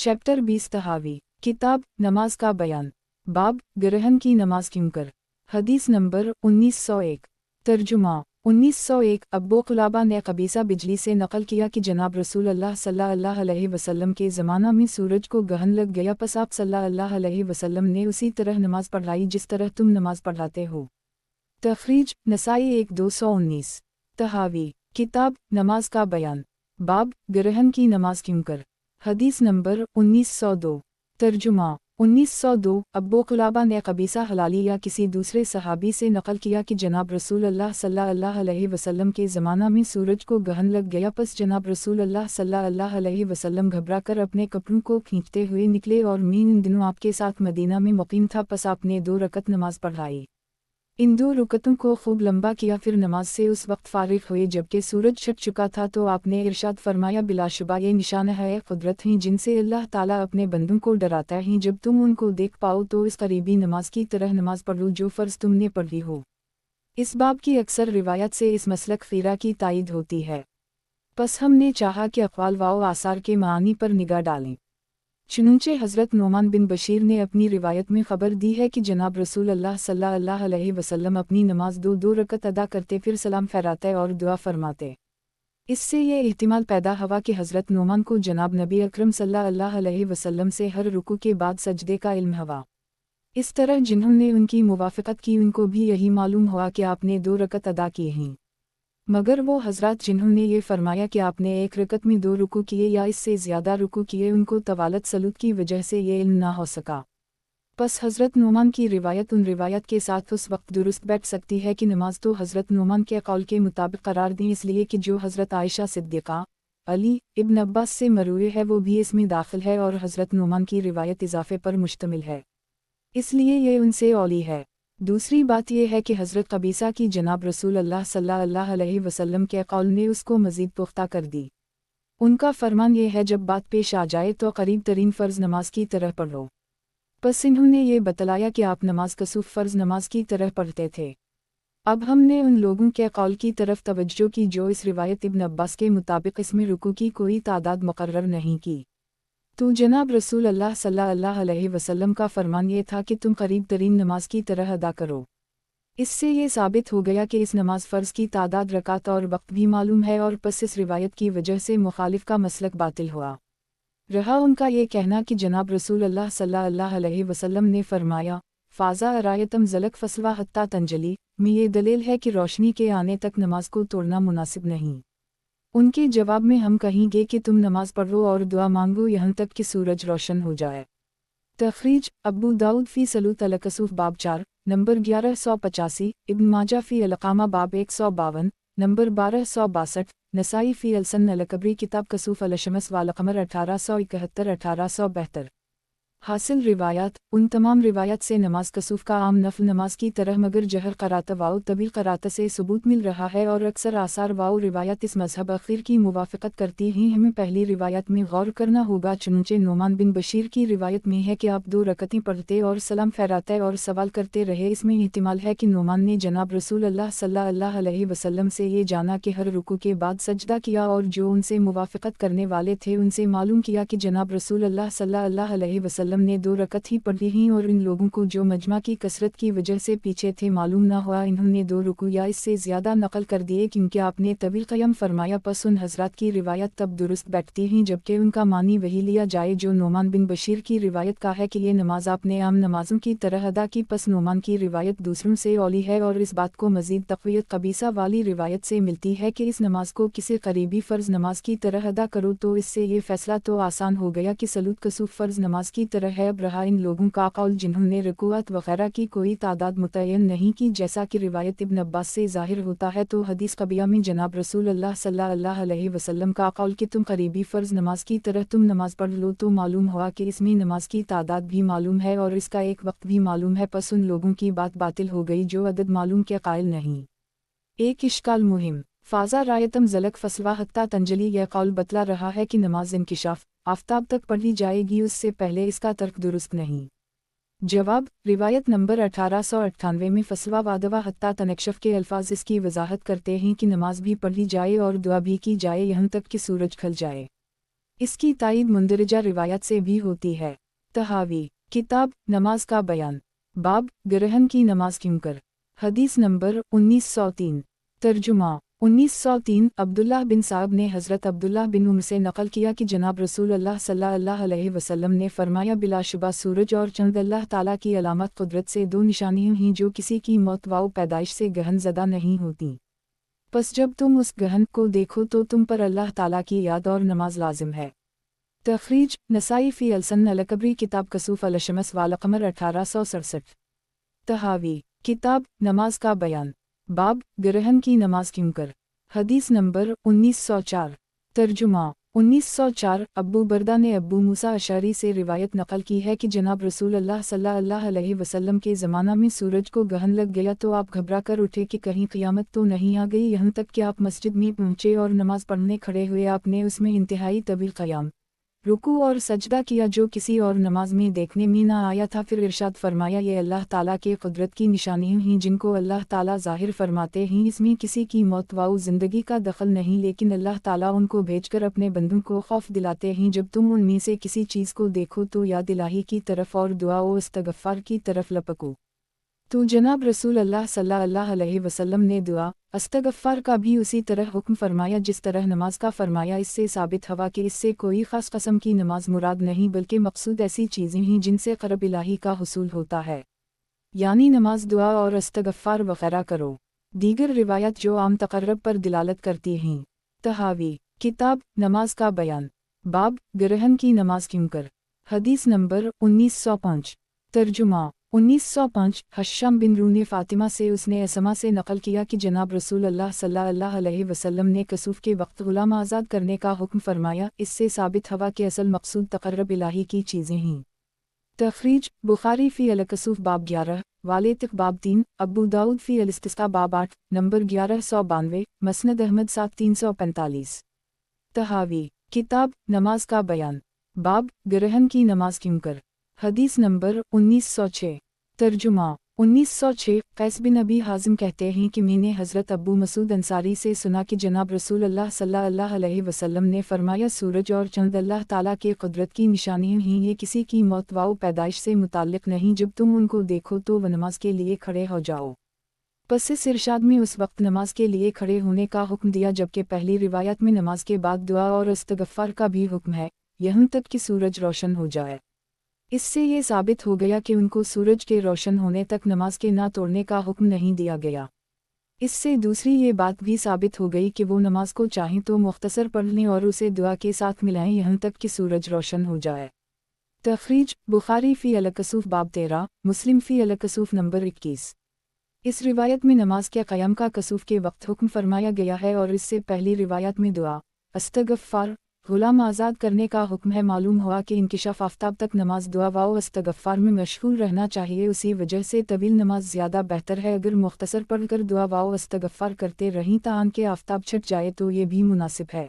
Chapter 20 तहावी किताब नमाज का बयान। बाब ग्रहण की नमाज क्यों कर। हदीस नंबर 1901। तर्जुमा 1901 अब्बू कुलाबा ने कबीसा बिजली से नकल किया कि जनाब रसूल अल्लाह सल्लल्लाहु अलैहि वसल्लम के ज़माना में सूरज को गहन लग गया, पस आप सल्लल्लाहु अलैहि वसल्लम ने उसी तरह नमाज पढ़ाई जिस तरह तुम नमाज पढ़ाते हो। तखरीज नसाई 1219। तहावी किताब नमाज का बयान। बाब ग्रहण की नमाज क्यों कर। हदीस नंबर 1902। तर्जुमा 1902 अब्बू कुलाबा ने कबीसा हलाली या किसी दूसरे सहाबी से नकल किया कि जनाब रसूल अल्लाह सल्लल्लाहु अलैहि वसल्लम के ज़माना में सूरज को गहन लग गया, पस जनाब रसूल अल्लाह सल्लल्लाहु अलैहि वसल्लम घबरा कर अपने कपड़ों को खींचते हुए निकले और मैं इन दिनों आपके साथ मदीना में मुकीम था, पस आपने 2 रकत नमाज पढ़ाई। इन 2 रुकतों को खूब लंबा किया, फिर नमाज से उस वक्त फारिग हुए जबकि सूरज छिप चुका था, तो आपने इरशाद फरमाया, बिलाशुबा ये निशान है कुदरत ही जिनसे अल्लाह ताला अपने बंदों को डराता है। जब तुम उनको देख पाओ तो इस करीबी नमाज की तरह नमाज पढ़ो जो फ़र्ज तुमने पढ़ी हो। इस बाब की अक्सर रिवायत से इस मसलक खीरा की तायद होती है, बस हमने चाहा कि अक़वाल व आसार के मानी पर निगाह डालें। चुनूंचे हज़रत नोमान बिन बशीर ने अपनी रिवायत में ख़बर दी है कि जनाब रसूल अल्लाह सल्लल्लाहु अलैहि वसल्लम अपनी नमाज 2 रकत अदा करते, फिर सलाम फहराते और दुआ फरमाते। इससे ये एहतिमाल पैदा हुआ कि हज़रत नोमान को जनाब नबी अकरम सल्लल्लाहु अलैहि वसल्लम से हर रुकू के बाद सजदे का इल्म हुआ। इस तरह जिन्होंने उनकी मुवाफ़क़त की उनको भी यही मालूम हुआ कि आपने 2 रकत अदा किए हैं, मगर वो हज़रात जिन्होंने ये फरमाया कि आपने 1 रकत में 2 रुकू किए या इससे ज़्यादा रुकू किए, उनको तवालत सलूत की वजह से ये इल्म ना हो सका। बस हज़रत नोमान की रिवायत उन रिवायत के साथ उस वक्त दुरुस्त बैठ सकती है कि नमाज तो हज़रत नोमान के कौल के मुताबिक करार दी, इसलिए कि जो हज़रत आयशा सिद्दीक़ा अली इब्न अब्बास से मरूए है वो भी इसमें दाखिल है और हज़रत नोमान की रिवायत इजाफ़े पर मुश्तमिल है, इसलिए ये उनसे औली है। दूसरी बात यह है कि हज़रत कबीसा की जनाब रसूल अल्लाह सल्लल्लाहु अलैहि वसल्लम के कौल ने उसको मज़ीद पुख्ता कर दी। उनका फरमान यह है, जब बात पेश आ जाए तो करीब तरीन फ़र्ज़ नमाज की तरह पढ़ो। बस इन्होंने ये बतलाया कि आप नमाज कसूफ फ़र्ज़ नमाज की तरह पढ़ते थे। अब हमने उन लोगों के कौल की तरफ तवज्जो की जो इस रिवायत इब्न अब्बास के मुताबिक इसमें रुकू की कोई तादाद मुकर्रर नहीं की। तो जनाब रसूल अल्लाह सल्लल्लाहु अलैहि वसल्लम का फरमान ये था कि तुम करीब तरीन नमाज की तरह अदा करो। इससे ये साबित हो गया कि इस नमाज फ़र्ज़ की तादाद रकात और वक्त भी मालूम है, और बस इस रिवायत की वजह से मुखालिफ का मसलक बातिल हुआ। रहा उनका ये कहना कि जनाब रसूल अल्लाह सल्लल्लाहु अलैहि वसल्लम ने फरमाया, फ़ाज़ा अरायतम ज़लक फसवा हत्ता तंजली, में ये दलील है कि रोशनी के आने तक नमाज को तोड़ना मुनासिब नहीं। उनके जवाब में हम कहेंगे कि तुम नमाज पढ़ो और दुआ मांगो यहाँ तक कि सूरज रोशन हो जाए। तखरीज अबू दाऊद फ़ी सलूत अल-कसूफ बाब 4 नंबर 1185, इब्न माजा फ़ी अल-क़ामा बाब 152 नंबर 1262, नसाई फ़ी अल-सन अल-कबरी किताब कसूफ अल-शमस वाल-क़मर 1871-1872। हासिल रिवायात उन तमाम रिवायत से नमाज कसूफ का आम नफल नमाज की तरह मगर जहर करात वाओ तबील करात से सबूत मिल रहा है, और अक्सर आसार वाओ रिवायत इस मजहब अखीर की मुवाफ़क़त करती हैं। हमें पहली रिवायत में गौर करना होगा। चुनूंचे नोमान बिन बशीर की रिवायत में है कि आप 2 रकतें पढ़ते और सलाम फहराते और सवाल करते रहे। इसमें एहतिमाल है कि नोमान ने जनाब रसूल अल्लाह सल्लल्लाहु अलैहि वसल्लम से ये जाना कि हर रुकू के बाद सजदा किया, और जो उनसे मुवाफ़क़त करने वाले थे उनसे मालूम किया कि जनाब रसूल अल्लाह सल्लल्लाहु अलैहि वसल्लम ने 2 रकत ही पढ़ी हैं, और इन लोगों को जो मजमा की कसरत की वजह से पीछे थे मालूम ना हुआ इन्होंने 2 रुकू या इससे ज़्यादा नकल कर दिए क्योंकि आपने तवील क़यम फरमाया। पस उन हज़रात की रिवायत तब दुरुस्त बैठती हैं जबकि उनका मानी वही लिया जाए जो नोमान बिन बशीर की रिवायत का है कि ये नमाज आपने आम नमाजों की तरह अदा की। पस नोमान की रिवायत दूसरों से औली है, और इस बात को मज़ीद तक़वियत कबीसा वाली रिवायत से मिलती है कि इस नमाज को किसी करीबी फ़र्ज़ नमाज की तरह अदा करो, तो इससे ये फ़ैसला तो आसान हो गया कि सलूत कसूफ फ़र्ज़ नमाज की तरह है। अब रहा इन लोगों का कौल जिन्होंने रकूअत वगैरह की कोई तादाद मुतय्यन नहीं की, जैसा कि रिवायत इब्न अब्बास से ज़ाहिर होता है। तो हदीस कबिया में जनाब रसूल अल्लाह सल्लल्लाहु अलैहि वसल्लम का कौल कि तुम करीबी फ़र्ज़ नमाज की तरह तुम नमाज पढ़ लो, तो मालूम हुआ कि इसमें नमाज की तादाद भी मालूम है और इसका एक वक्त भी मालूम है। पस उन लोगों की बात बातिल हो गई जो अदद मालूम के कायल नहीं। एक इश्काल मुहिम फ़ाज़ा रायतम ज़लक फसवा हत्ता तंजली यह कौल बतला रहा है कि नमाज इंकिशाफ आफ्ताब तक पढ़ी जाएगी, उससे पहले इसका तर्क दुरुस्त नहीं। जवाब रिवायत नंबर 1898 में फसवा वादवा हत्ता तनकशफ के अल्फाज इसकी वजाहत करते हैं कि नमाज भी पढ़ी जाए और दुआ भी की जाए यहाँ तक कि सूरज खल जाए। इसकी तायीद मुंदरजा रिवायत से भी होती है। तहावी किताब नमाज का बयान, बाब ग्रहण की नमाज क्यों कर। हदीस नंबर 1903। तर्जुमा 1903 अब्दुल्लाह बिन साहब ने हज़रत अब्दुल्लाह बिन उमर से नकल किया कि जनाब रसूल अल्लाह सल्लल्लाहु अलैहि वसल्लम ने फरमाया, बिलाशुबा सूरज और चंद अल्लाह ताला की अलामत कुदरत से दो निशानियां हैं जो किसी की मौत व पैदाइश से गहन ज़दा नहीं होती। बस जब तुम उस गहन को देखो तो तुम पर अल्लाह ताला की याद और नमाज लाजिम है। तखरीज नसाई फ़ी अलसन अलकबरी किताब कसूफ अलशमस वालकमर 1867। तहावी किताब नमाज का बयान, बाब ग्रहण की नमाज क्यों कर। हदीस नंबर 1904। तर्जुमा 1904 अब्बू बरदा ने अब्बू मूसा अशरी से रिवायत नकल की है कि जनाब रसूल अल्लाह सल्लल्लाहु अलैहि वसल्लम के ज़माना में सूरज को गहन लग गया तो आप घबरा कर उठे कि कहीं क़यामत तो नहीं आ गई। यहाँ तक कि आप मस्जिद में पहुँचे और नमाज पढ़ने खड़े हुए आपने उसमें इंतहाई तवील क़याम, रुकू और सजदा किया जो किसी और नमाज में देखने में ना आया था। फिर इरशाद फरमाया, ये अल्लाह ताला के कुदरत की निशानियां हैं जिनको अल्लाह ताला ज़ाहिर फरमाते हैं। इसमें किसी की मौत व ज़िंदगी का दखल नहीं, लेकिन अल्लाह ताला उनको भेजकर अपने बंदों को खौफ दिलाते हैं। जब तुम उनमें से किसी चीज़ को देखो तो याद इलाही की तरफ और दुआ व इस्तग़फ़ार की तरफ लपको। तो जनाब रसूल अल्लाह सल्लल्लाहु अलैहि वसल्लम ने दुआ इस्तग़फ़ार का भी उसी तरह हुक्म फरमाया जिस तरह नमाज का फरमाया। इससे साबित हुआ कि इससे कोई ख़ास क़स्म की नमाज मुराद नहीं, बल्कि मकसूद ऐसी चीज़ें हैं जिनसे क़रब इलाही का हुसूल होता है, यानी नमाज, दुआ और इस्तग़फ़ार वग़ैरह करो। दीगर रिवायत जो आम तक़र्रब पर दिलालत करती हैं। तहावी किताब नमाज का बयान, बाब ग्रहण की नमाज क्यों कर। हदीस नंबर 1905। तर्जुमा 1905 हश्शाम बिन रू ने फ़ातिमा से उसने असमा से नकल किया कि जनाब रसूल अल्लाह सल्लल्लाहु अलैहि वसल्लम ने कसूफ़ के वक्त ग़ुलाम आज़ाद करने का हुक्म फरमाया। इससे साबित हुआ कि असल मकसूद तक़र्रब इलाही की चीज़ें हैं। तखरीज बुखारी फ़ी अल-कसूफ़ बाब 11, वालितिक बाब 3, अबू दाऊद फ़ी अल-इस्तिस्क़ा बाब 8 नंबर 1192, मसनद अहमद 7345। तहावी किताब नमाज का बयान, बाब ग्रहण की नमाज क्यों कर। हदीस नंबर 1906। तर्जुमा 1906 कैस बिन अबी हाज़िम कहते हैं कि मैंने हज़रत अबू मसूद अंसारी से सुना कि जनाब रसूल अल्लाह सल्लल्लाहु अलैहि वसल्लम ने फरमाया, सूरज और चंद अल्लाह ताला के कुदरत की निशानियां हैं, ये किसी की मौत व पैदाइश से मुताल्लिक़ नहीं। जब तुम उनको देखो तो वह नमाज के लिए खड़े हो जाओ। बस इस इरशाद में उस वक्त नमाज के लिए खड़े होने का हुक्म दिया, जबकि पहली रिवायत में नमाज के बाद दुआ और इस्तग़फ़ार का भी हुक्म है, यहाँ तक कि सूरज रोशन हो जाए। इससे ये साबित हो गया कि उनको सूरज के रोशन होने तक नमाज के ना तोड़ने का हुक्म नहीं दिया गया। इससे दूसरी ये बात भी साबित हो गई कि वो नमाज को चाहें तो मुख्तसर पढ़ लें और उसे दुआ के साथ मिलाएं, यहाँ तक कि सूरज रोशन हो जाए। तखरीज बुखारी फ़ी अल-कसूफ़ बाब 13, मुस्लिम फ़ी अल-कसूफ़ नंबर 21। इस रिवायत में नमाज के क़याम का कसूफ़ के वक्त हुक्म फरमाया गया है और इससे पहली रिवायत में दुआ इस्तग़फ़ार ग़ुलाम आज़ाद करने का हुक्म है। मालूम हुआ कि इंकिशाफ़ आफ्ताब तक नमाज, दुआ व इस्तग़फ़ार में मशगूल रहना चाहिए। उसी वजह से तवील नमाज ज़्यादा बेहतर है। अगर मुख्तसर पढ़कर दुआ व इस्तग़फ़ार करते रहीं तान के आफ्ताब छट जाए तो ये भी मुनासिब है।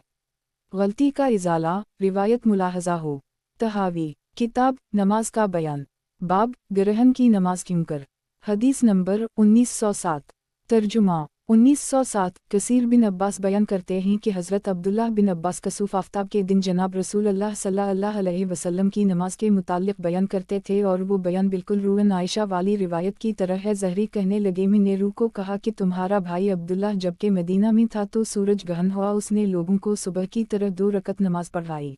गलती का इज़ाला रिवायत मुलाहज़ा हो। तहावी किताब नमाज का बयान, बाब ग्रहण की नमाज क्यों कर। हदीस नंबर 1907। तर्जुमा 1907 कसीर बिन अब्बास बयान करते हैं कि हज़रत अब्दुल्लाह बिन अब्बास कसूफ़ आफ्ताब के दिन जनाब रसूल अल्लाह सल्लल्लाहु अलैहि वसल्लम की नमाज के मुताल्लिक़ बयान करते थे और वो बयान बिल्कुल रूअन आयशा वाली रिवायत की तरह है। ज़हरी कहने लगे, मैंने रू को कहा कि तुम्हारा भाई अब्दुल्लाह जबकि मदीना में था तो सूरज गहन हुआ, उसने लोगों को सुबह की तरह 2 रकत नमाज पढ़ाई।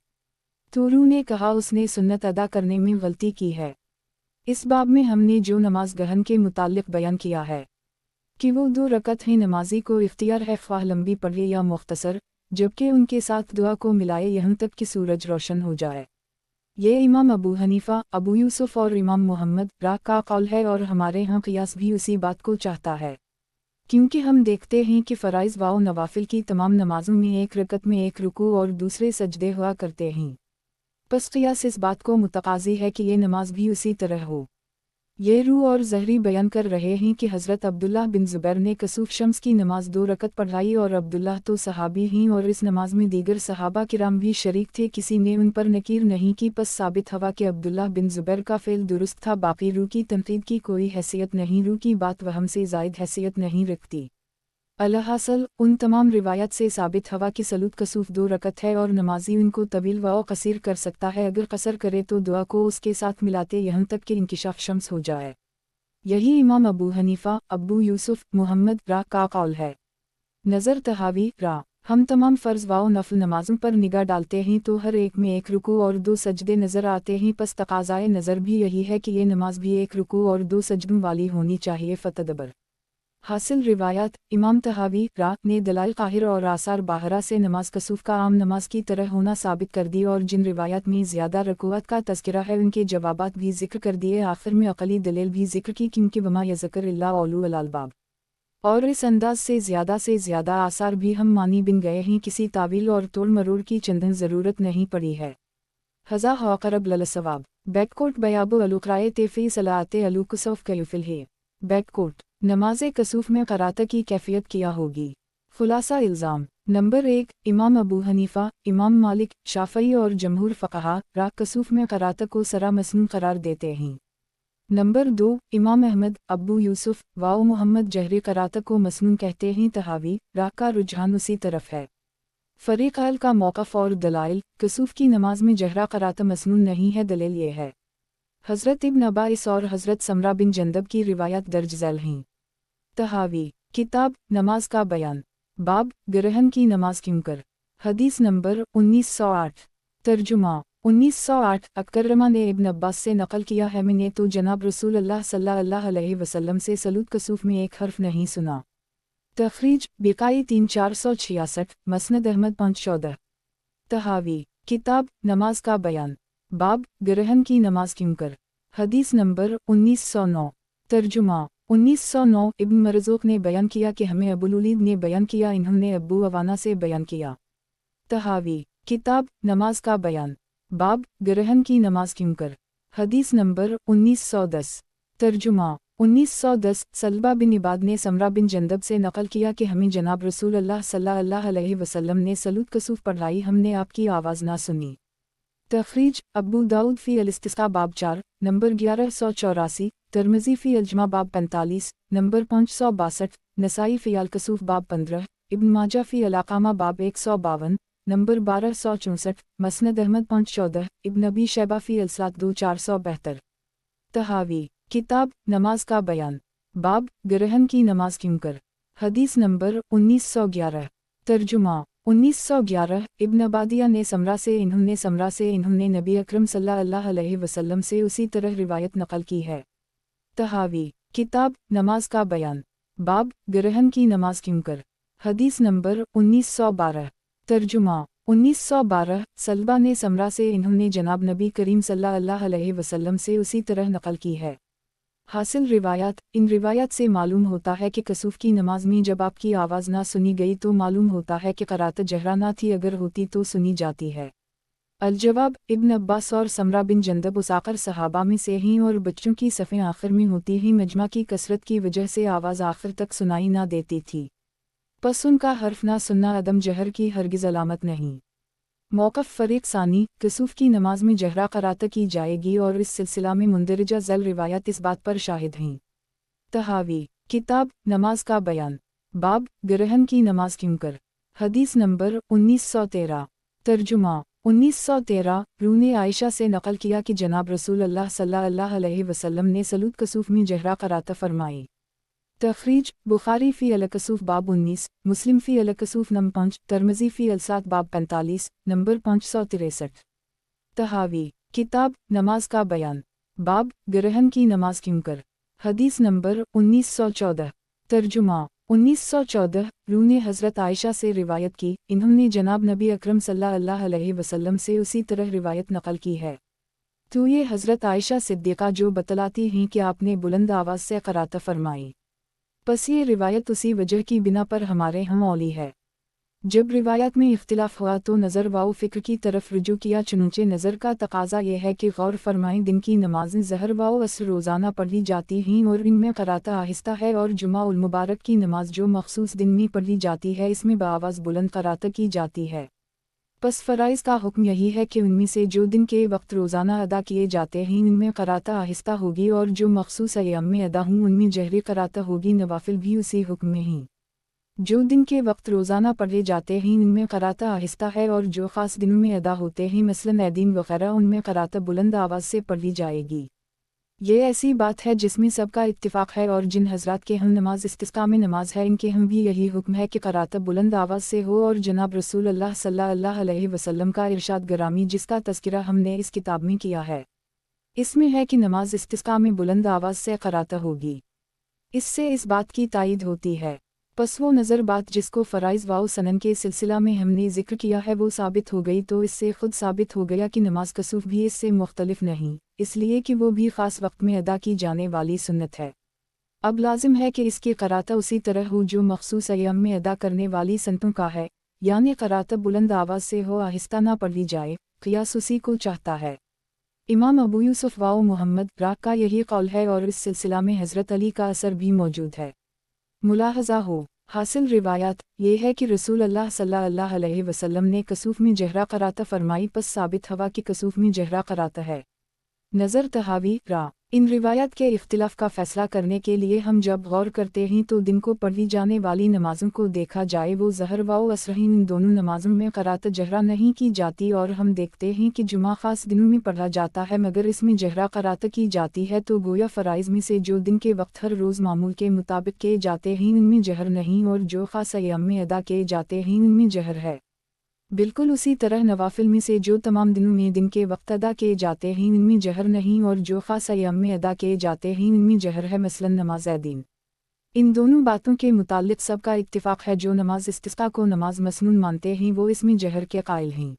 तो रू ने कहा उसने सुन्नत अदा करने में गलती की है। इस बाब में हमने जो नमाज गहन के मुताल्लिक़ बयान किया है कि वो 2 रकत हैं, नमाजी को इख्तियार है ख्वाह लंबी पढ़े या मुख्तसर, जबकि उनके साथ दुआ को मिलाए यहाँ तक कि सूरज रोशन हो जाए। ये इमाम अबू हनीफा, अबू यूसुफ और इमाम मोहम्मद रा का कौल है और हमारे यहाँ क़ियास भी उसी बात को चाहता है, क्योंकि हम देखते हैं कि फ़राइज़ व नवाफिल की तमाम नमाज़ों में 1 रकत में 1 रुकू और दूसरे सजदे हुआ करते हैं। बस क़ियास इस बात को मुतक़ाज़ी है कि ये नमाज भी उसी तरह हो। ये रू और ज़हरी बयान कर रहे हैं कि हज़रत अब्दुल्लाह बिन ज़ुबैर ने कसूफ़ शम्स की नमाज 2 रकत पढ़ाई और अब्दुल्लाह तो सहाबी हैं और इस नमाज में दीगर सहाबा किराम भी शरीक थे, किसी ने उन पर नकीर नहीं की। बस साबित हुआ कि अब्दुल्लाह बिन ज़ुबैर का फ़ेल दुरुस्त था। बाकी रू की तनक़ीद की कोई हैसियत नहीं, रू की बात वहम से ज़ायद हैसियत नहीं रखती। अलहासल उन तमाम रिवायत से साबित हवा की सलूत कसूफ 2 रकत है और नमाजी उनको तवील व कसीर कर सकता है। अगर कसर करे तो दुआ को उसके साथ मिलाते यहाँ तक कि इंकिशाफ शम्स हो जाए। यही इमाम अबू हनीफा, अबू यूसुफ, मुहम्मद रा का कौल है। नज़र तहावी रा, हम तमाम फ़र्ज़ व नफल नमाज़ों पर निगाह डालते हैं तो हर एक में एक रुकू और 2 सजदे नज़र आते हैं। पस तकाज़ाए नज़र भी यही है कि ये नमाज भी एक रुकू और 2 सजदों वाली होनी चाहिए। फ़तदबर हासिल रिवायात इमाम तहावी रा ने दलाइल काहिर और आसार बाहरा से नमाज कसूफ का आम नमाज की तरह होना साबित कर दी और जिन रिवायात में ज़्यादा रकूअत का तज़किरा है उनके जवाबात भी ज़िक्र कर दिए। आखिर में अक़ली दलील भी ज़िक्र की क्योंकि वमा यज़कर इल्ला उलुल अलबाब, और इस अंदाज से ज़्यादा आसार भी हम मानी बिन गए हैं। किसी तावील और तोड़ मरोड़ की चंदन ज़रूरत नहीं पड़ी है। हज़ा हक़रब ललसवाब बैककोट बयाबु अलुक़राए तेफ़ी सलाते अलुकुसौफ़ कयुफ़िल है। बैककोट नमाज़े कसूफ में क़रात की कैफियत क्या होगी। खुलासा इल्ज़ाम नंबर 1 इमाम अबू हनीफ़ा, इमाम मालिक, शाफ़ई और जमहूर फ़क़हा रा कसूफ में क़रात को सरा मसनून करार देते हैं। नंबर 2 इमाम अहमद, अबू यूसुफ व मुहम्मद जहरी क़रात को मसनून कहते हैं। तहावी रा का रुझान उसी तरफ है। फ़रीक़ैल का मौक़िफ़ और दलाइल कसूफ की नमाज में जहरा क़रात मसनून नहीं है। दलील ये है हज़रत इब्न अब्बास और हज़रत समरा बिन जंदब की रिवायत दर्ज झैल हैं। तहावी किताब नमाज का बयान, बाब ग्रहण की नमाज क्यों कर। हदीस नंबर 1908 तर्जुमा 1908 अकरमा ने इब्न अब्बास से नकल किया है, मैंने तो जनाब रसूल अल्लाह सल्लल्लाहु अलैहि वसल्लम से सलूत कसूफ में एक हर्फ नहीं सुना। तखरीज बिकाई 3466 मसनद अहमद 514। तहावी किताब नमाज का बयान, बाब ग्रहण की नमाज क्यों कर। हदीस नंबर 1909 तर्जुमा 1909 इब्न मरज़ूक ने बयान किया कि हमें अबुलुलीद ने बयान किया, इन्होंने अब्बू अवाना से बयान किया। तहावी किताब नमाज का बयान, बाब ग्रहण की नमाज क्यों कर। हदीस नंबर 1910 तर्जुमा 1910 सलबा बिन इबाद ने समरा बिन जंदब से नकल किया कि हमें जनाब रसूल अल्लाह सल्लल्लाहु अलैहि वसल्लम ने सलूत कसूफ पढ़ाई, हमने आपकी आवाज़ ना सुनी। तखरीज अबू दाऊद फ़ी अल-इस्तिस्क़ा बाब 4 नंबर 1184, तिर्मिज़ी फ़ी अल-जमा बाब 45 नंबर 562, नसाई फ़ी अल-कसूफ बाब 15, इब्न माजा फ़ी अल-अक़ामा बाब 152 नंबर 1264, मसनद अहमद 514, इब्न अबी शैबा फ़ी अल-सलात 2472। तहावी किताब नमाज का बयान, बाब ग्रहण की नमाज क्यों कर। हदीस नंबर 1911 तर्जुमा 1911 इब्न अबादिया ने समरा से इन्होंने नबी अकरम सल्लल्लाहु अलैहि वसल्लम से उसी तरह रिवायत नकल की है। तहावी किताब नमाज का बयान, बाब ग्रहण की नमाज क्यों कर। हदीस नंबर 1912 तर्जुमा 1912 सलबा ने समरा से इन्होंने जनाब नबी करीम सल्लल्लाहु अलैहि वसल्लम से उसी तरह नकल की है। हासिल रिवायात इन रिवायात से मालूम होता है कि कसूफ की नमाज में जब आपकी आवाज़ ना सुनी गई तो मालूम होता है कि क़रात जहरा ना थी, अगर होती तो सुनी जाती है। अल-जवाब इब्न अब्बास और समरा बिन जंदब उस आखिर सहाबा में से हैं और बच्चों की सफ़ें आखिर में होती ही मजमा की कसरत की वजह से आवाज़ आखिर तक सुनाई ना देती थी। पस उनका हर्फ ना सुनना अदम जहर की हरगिज़ अलामत नहीं। मौक़िफ़ फ़रीक़ सानी कसूफ की नमाज में जहरा क़रात की जाएगी और इस सिलसिला में मुंदरजा ज़ैल रिवायत इस बात पर शाहिद हैं। तहावी किताब नमाज का बयान, बाब ग्रहण की नमाज क्यों कर। हदीस नंबर 1913 तर्जुमा 1913 रूह ने आयशा से नकल किया कि जनाब रसूल अल्लाह सल्लल्लाहु अलैहि वसल्लम ने सलूत कसूफ में जहरा क़रात फरमाई। तखरीज बुखारी फ़ी अल-कसूफ बाब 19, मुस्लिम फ़ी अल-कसूफ नंबर 5, तिर्मिज़ी फ़ी अल-सात बाब 45 नंबर 563। तहावी किताब नमाज का बयान, बाब ग्रहण की नमाज क्यों कर। हदीस नंबर 1914 तर्जुमा 1914 रूह ने हज़रत आयशा से रिवायत की, इन्होंने जनाब नबी अकरम सल्लल्लाहु अलैहि वसल्लम से उसी तरह रिवायत नकल की है। तो ये हज़रत आयशा सिद्दीक़ा जो बतलाती हैं कि आपने बुलंद आवाज़ से क़रात फरमाई। बस ये रिवायत उसी वजह की बिना पर हमारे हम औली है। जब रिवायत में इख्तिलाफ हुआ तो नज़र व फ़िक्र की तरफ रुजू किया, चुनूचे नज़र का तकाज़ा यह है कि गौर फरमाएं दिन की नमाज़ें ज़हर व असर रोज़ाना पढ़ी जाती हैं और इनमें क़रात आहिस्ता है, और जुमा उल मुबारक की नमाज जो मखसूस दिन में पढ़ी जाती है इसमें बाआवाज़ बुलंद क़रात की जाती है। बस फ़राइज़ का हुक्म यही है कि उनमें से जो दिन के वक्त रोज़ाना अदा किए जाते हैं इनमें क़रात आहिस्ता होगी, और जो मखसूस अय्याम में अदा हों उनमें जहरी क़रात होगी। नवाफिल भी उसी हुक्म में हैं। जो दिन के वक्त रोज़ाना पढ़े जाते हैं उनमें क़रात आहिस्ता है और जो ख़ास दिनों में अदा होते हैं मसलन ऐदीन वगैरह उनमें क़रात बुलंद आवाज़ से पढ़ी जाएगी। ये ऐसी बात है जिसमें सबका इत्तिफ़ाक़ है और जिन हज़रात के हम नमाज इस्तिस्क़ा में नमाज है इनके हम भी यही हुक्म है कि क़रात बुलंद आवाज़ से हो। और जनाब रसूल अल्लाह सल्लल्लाहु अलैहि वसल्लम का इरशाद गरामी जिसका तज़किरा हमने इस किताब में किया है, इसमें है कि नमाज इस्तिस्क़ा में बुलंद आवाज़ से क़रात होगी। इससे इस बात की तायीद होती है। पस वो नज़र बात जिसको फ़राइज़ वाओ सनन के सिलसिला में हमने ज़िक्र किया है वो साबित हो गई, तो इससे ख़ुद साबित हो गया कि नमाज कसूफ़ भी इससे मुख्तलिफ नहीं, इसलिए कि वो भी ख़ास वक्त में अदा की जाने वाली सुन्नत है। अब लाजिम है कि इसकी क़रात उसी तरह हो जो मख़सूस अय्याम में अदा करने वाली सनतों का है, यानी क़रात बुलंद आवाज़ से हो, आहिस्ता ना पढ़ी जाए। क़ियास उसी को चाहता है। इमाम अबू यूसुफ़ वाओ मुहम्मद राग का यही कौल है और इस सिलसिला में हज़रत अली का असर भी मौजूद है। मुलाहज़ा हो, हासिल रिवायत ये है कि रसूल अल्लाह सल्लल्लाहु अलैहि वसल्लम ने कसूफ़ में जहरा क़रात फ़रमाई, पस साबित हवा कि कसूफ़ में जहरा क़रात है। नज़र तहावी रा इन रिवायत के इख्तिलाफ़ का फ़ैसला करने के लिए हम जब गौर करते हैं तो दिन को पढ़ी जाने वाली नमाज़ों को देखा जाए, वो ज़हर व असरहीन इन दोनों नमाज़ों में क़रात जहरा नहीं की जाती, और हम देखते हैं कि जुमा ख़ास दिनों में पढ़ा जाता है मगर इसमें जहरा क़रात की जाती है, तो गोया फ़राइज़ में से जो दिन के वक्त हर रोज़ मामूल के मुताबिक किए जाते हैं इनमें जहर नहीं, और जो ख़ास अय्याम में अदा किए जाते हैं इनमें जहर है। बिल्कुल उसी तरह नवाफिल में से जो तमाम दिनों में दिन के वक्त अदा किए जाते हैं इनमें जहर नहीं, और जो ख़ास अय्याम में अदा किए जाते हैं इनमें जहर है, मसलन नमाज दीन। इन दोनों बातों के मुताल्लिक़ सबका इत्तिफ़ाक़ है। जो नमाज इस्तिस्क़ा को नमाज मसनून मानते हैं वो इसमें जहर के कायल हैं,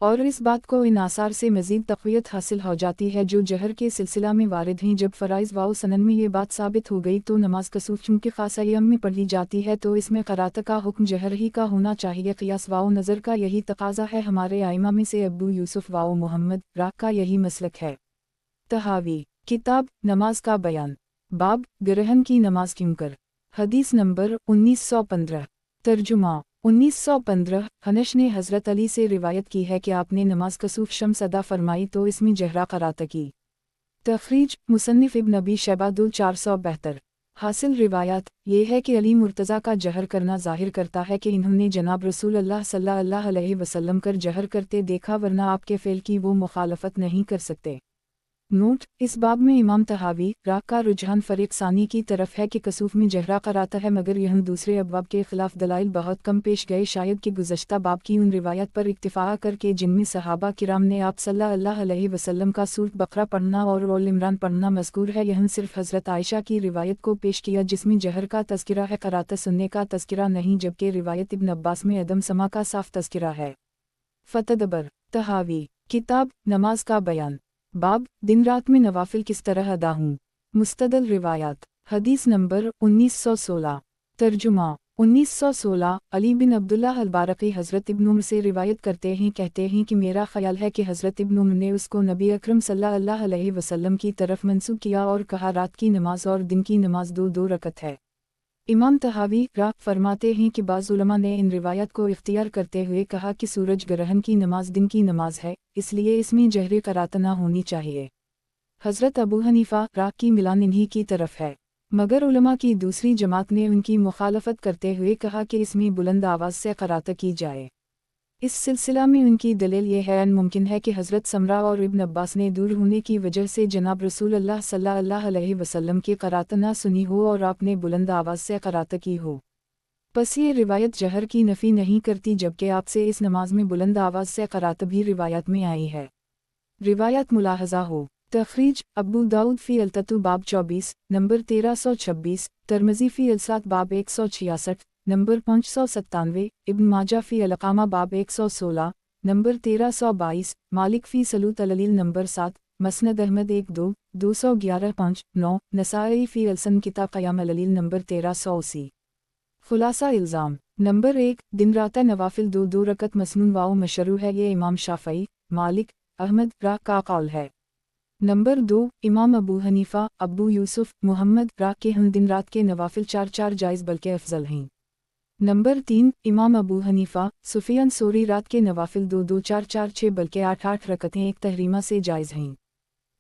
और इस बात को इन आसार से मज़ीद तक़वियत हासिल हो जाती है जो जहर के सिलसिला में वारिद हैं। जब फ़राइज़ वाओ सनन में ये बात साबित हो गई तो नमाज कसूफ़ चूँकि ख़ास अय्याम में पढ़ी जाती है तो इसमें क़रात का हुक्म जहर ही का होना चाहिए। क़ियास वाओ नज़र का यही तकाज़ा है। हमारे आइमा में से अबू यूसुफ़ वाओ मुहम्मद राग का यही मसलक है। तहावी किताब नमाज का बयान, बाब ग्रहण की नमाज क्यों कर। हदीस नंबर 1915। तर्जुमा 1915 हनश ने हज़रत अली से रिवायत की है कि आपने नमाज कसूफ़ शम्स अदा फ़रमाई तो इसमें जहरा क़रात की। तख़रीज मुसन्निफ़ इब्न अबी शैबा 472। हासिल रिवायत ये है कि अली मुर्तज़ा का जहर करना ज़ाहिर करता है कि इन्होंने जनाब रसूल अल्लाह सल्लल्लाहु अलैहि वसल्लम कर जहर करते देखा, वरना आपके फ़ेल की वो मुखालफत नहीं कर सकते। नोट इस बाब में इमाम तहावी राग का रुझान फ़रीक़ सानी की तरफ है कि कसूफ़ में जहरा क़रात है, मगर यह दूसरे अबवाब के ख़िलाफ़ दलाइल बहुत कम पेश गए। शायद कि गुज़श्ता बाब की उन रिवायत पर इक्तिफ़ा करके जिनमें सहाबा किराम ने आप सल्लल्लाहु अलैहि वसल्लम का सूरत बकरा पढ़ना और आल इमरान पढ़ना मज़कूर है, यह सिर्फ़ हज़रत आयशा की रिवायत को पेश किया जिसमें जहर का तज़किरा है, क़रात सुनने का तज़किरा नहीं, जबकि रिवायत इब्न अब्बास में अदम समा का साफ तज़किरा है। फ़तदबर तहावी किताब नमाज का बयान, बाब दिन रात में नवाफिल किस तरह अदा हूँ। मुस्तदल रिवायात हदीस नंबर 1916। तर्जुमा 1916 अली बिन अब्दुल्लाह अल-बारक़ी हज़रत इब्न उमर से रिवायत करते हैं, कहते हैं कि मेरा ख़याल है कि हज़रत इब्न उमर ने उसको नबी अकरम सल्लल्लाहु अलैहि वसल्लम की तरफ मंसूब किया और कहा रात की नमाज और दिन की नमाज दो दो रकत है। इमाम तहावी राग फरमाते हैं कि बाज़ उलमा ने इन रिवायत को इख्तियार करते हुए कहा कि सूरज ग्रहण की नमाज दिन की नमाज है, इसलिए इसमें जहरी क़रात न होनी चाहिए। हज़रत अबू हनीफ़ा राग की मिलान इन्हीं की तरफ है, मगर उलमा की दूसरी जमात ने उनकी मुखालफत करते हुए कहा कि इसमें बुलंद आवाज़ से क़रात की जाए। इस सिलसिला में उनकी दलील ये है मुमकिन है कि हज़रत समरा और इब्न अब्बास ने दूर होने की वजह से जनाब रसूल अल्लाह सल्लल्लाहु अलैहि वसल्लम की क़रात ना सुनी हो और आपने बुलंद आवाज़ से क़रात की हो। बस ये रिवायत जहर की नफ़ी नहीं करती, जबकि आपसे इस नमाज में बुलंद आवाज़ से क़रात भी रिवायत में आई है। रिवायत मुलाहज़ा हो तख़रीज अबू दाऊद फ़ी अलततु बाब 24 नंबर 1326, तरमज़ी फ़ी अलसात बाब 166 नंबर 597, इब्न माजा फ़ी अलक़ामा बाब 116 नंबर 1322, मालिक फ़ी सलूत अललील नंबर 7, मसनद अहमद 1-2 211 5-9, नसाई फ़ी अलसन किताब क़याम अललील नंबर 1380। ख़ुलासा इल्ज़ाम नंबर 1 दिन रात नवाफिल दो दो रकत मसनून वाओ मशरू है, ये इमाम शाफ़ई मालिक अहमद राग का कौल है। नंबर 2 इमाम अबू हनीफ़ा अबू यूसुफ़ मुहम्मद राग के हम दिन रात के नवाफिल 4-4 जायज़ बल्कि अफजल हैं। नंबर 3 इमाम अबू हनीफ़ा सुफियान सोरी रात के नवाफिल 2-2 4-4 6 बल्कि 8-8 रकतें एक तहरीमा से जायज़ हैं।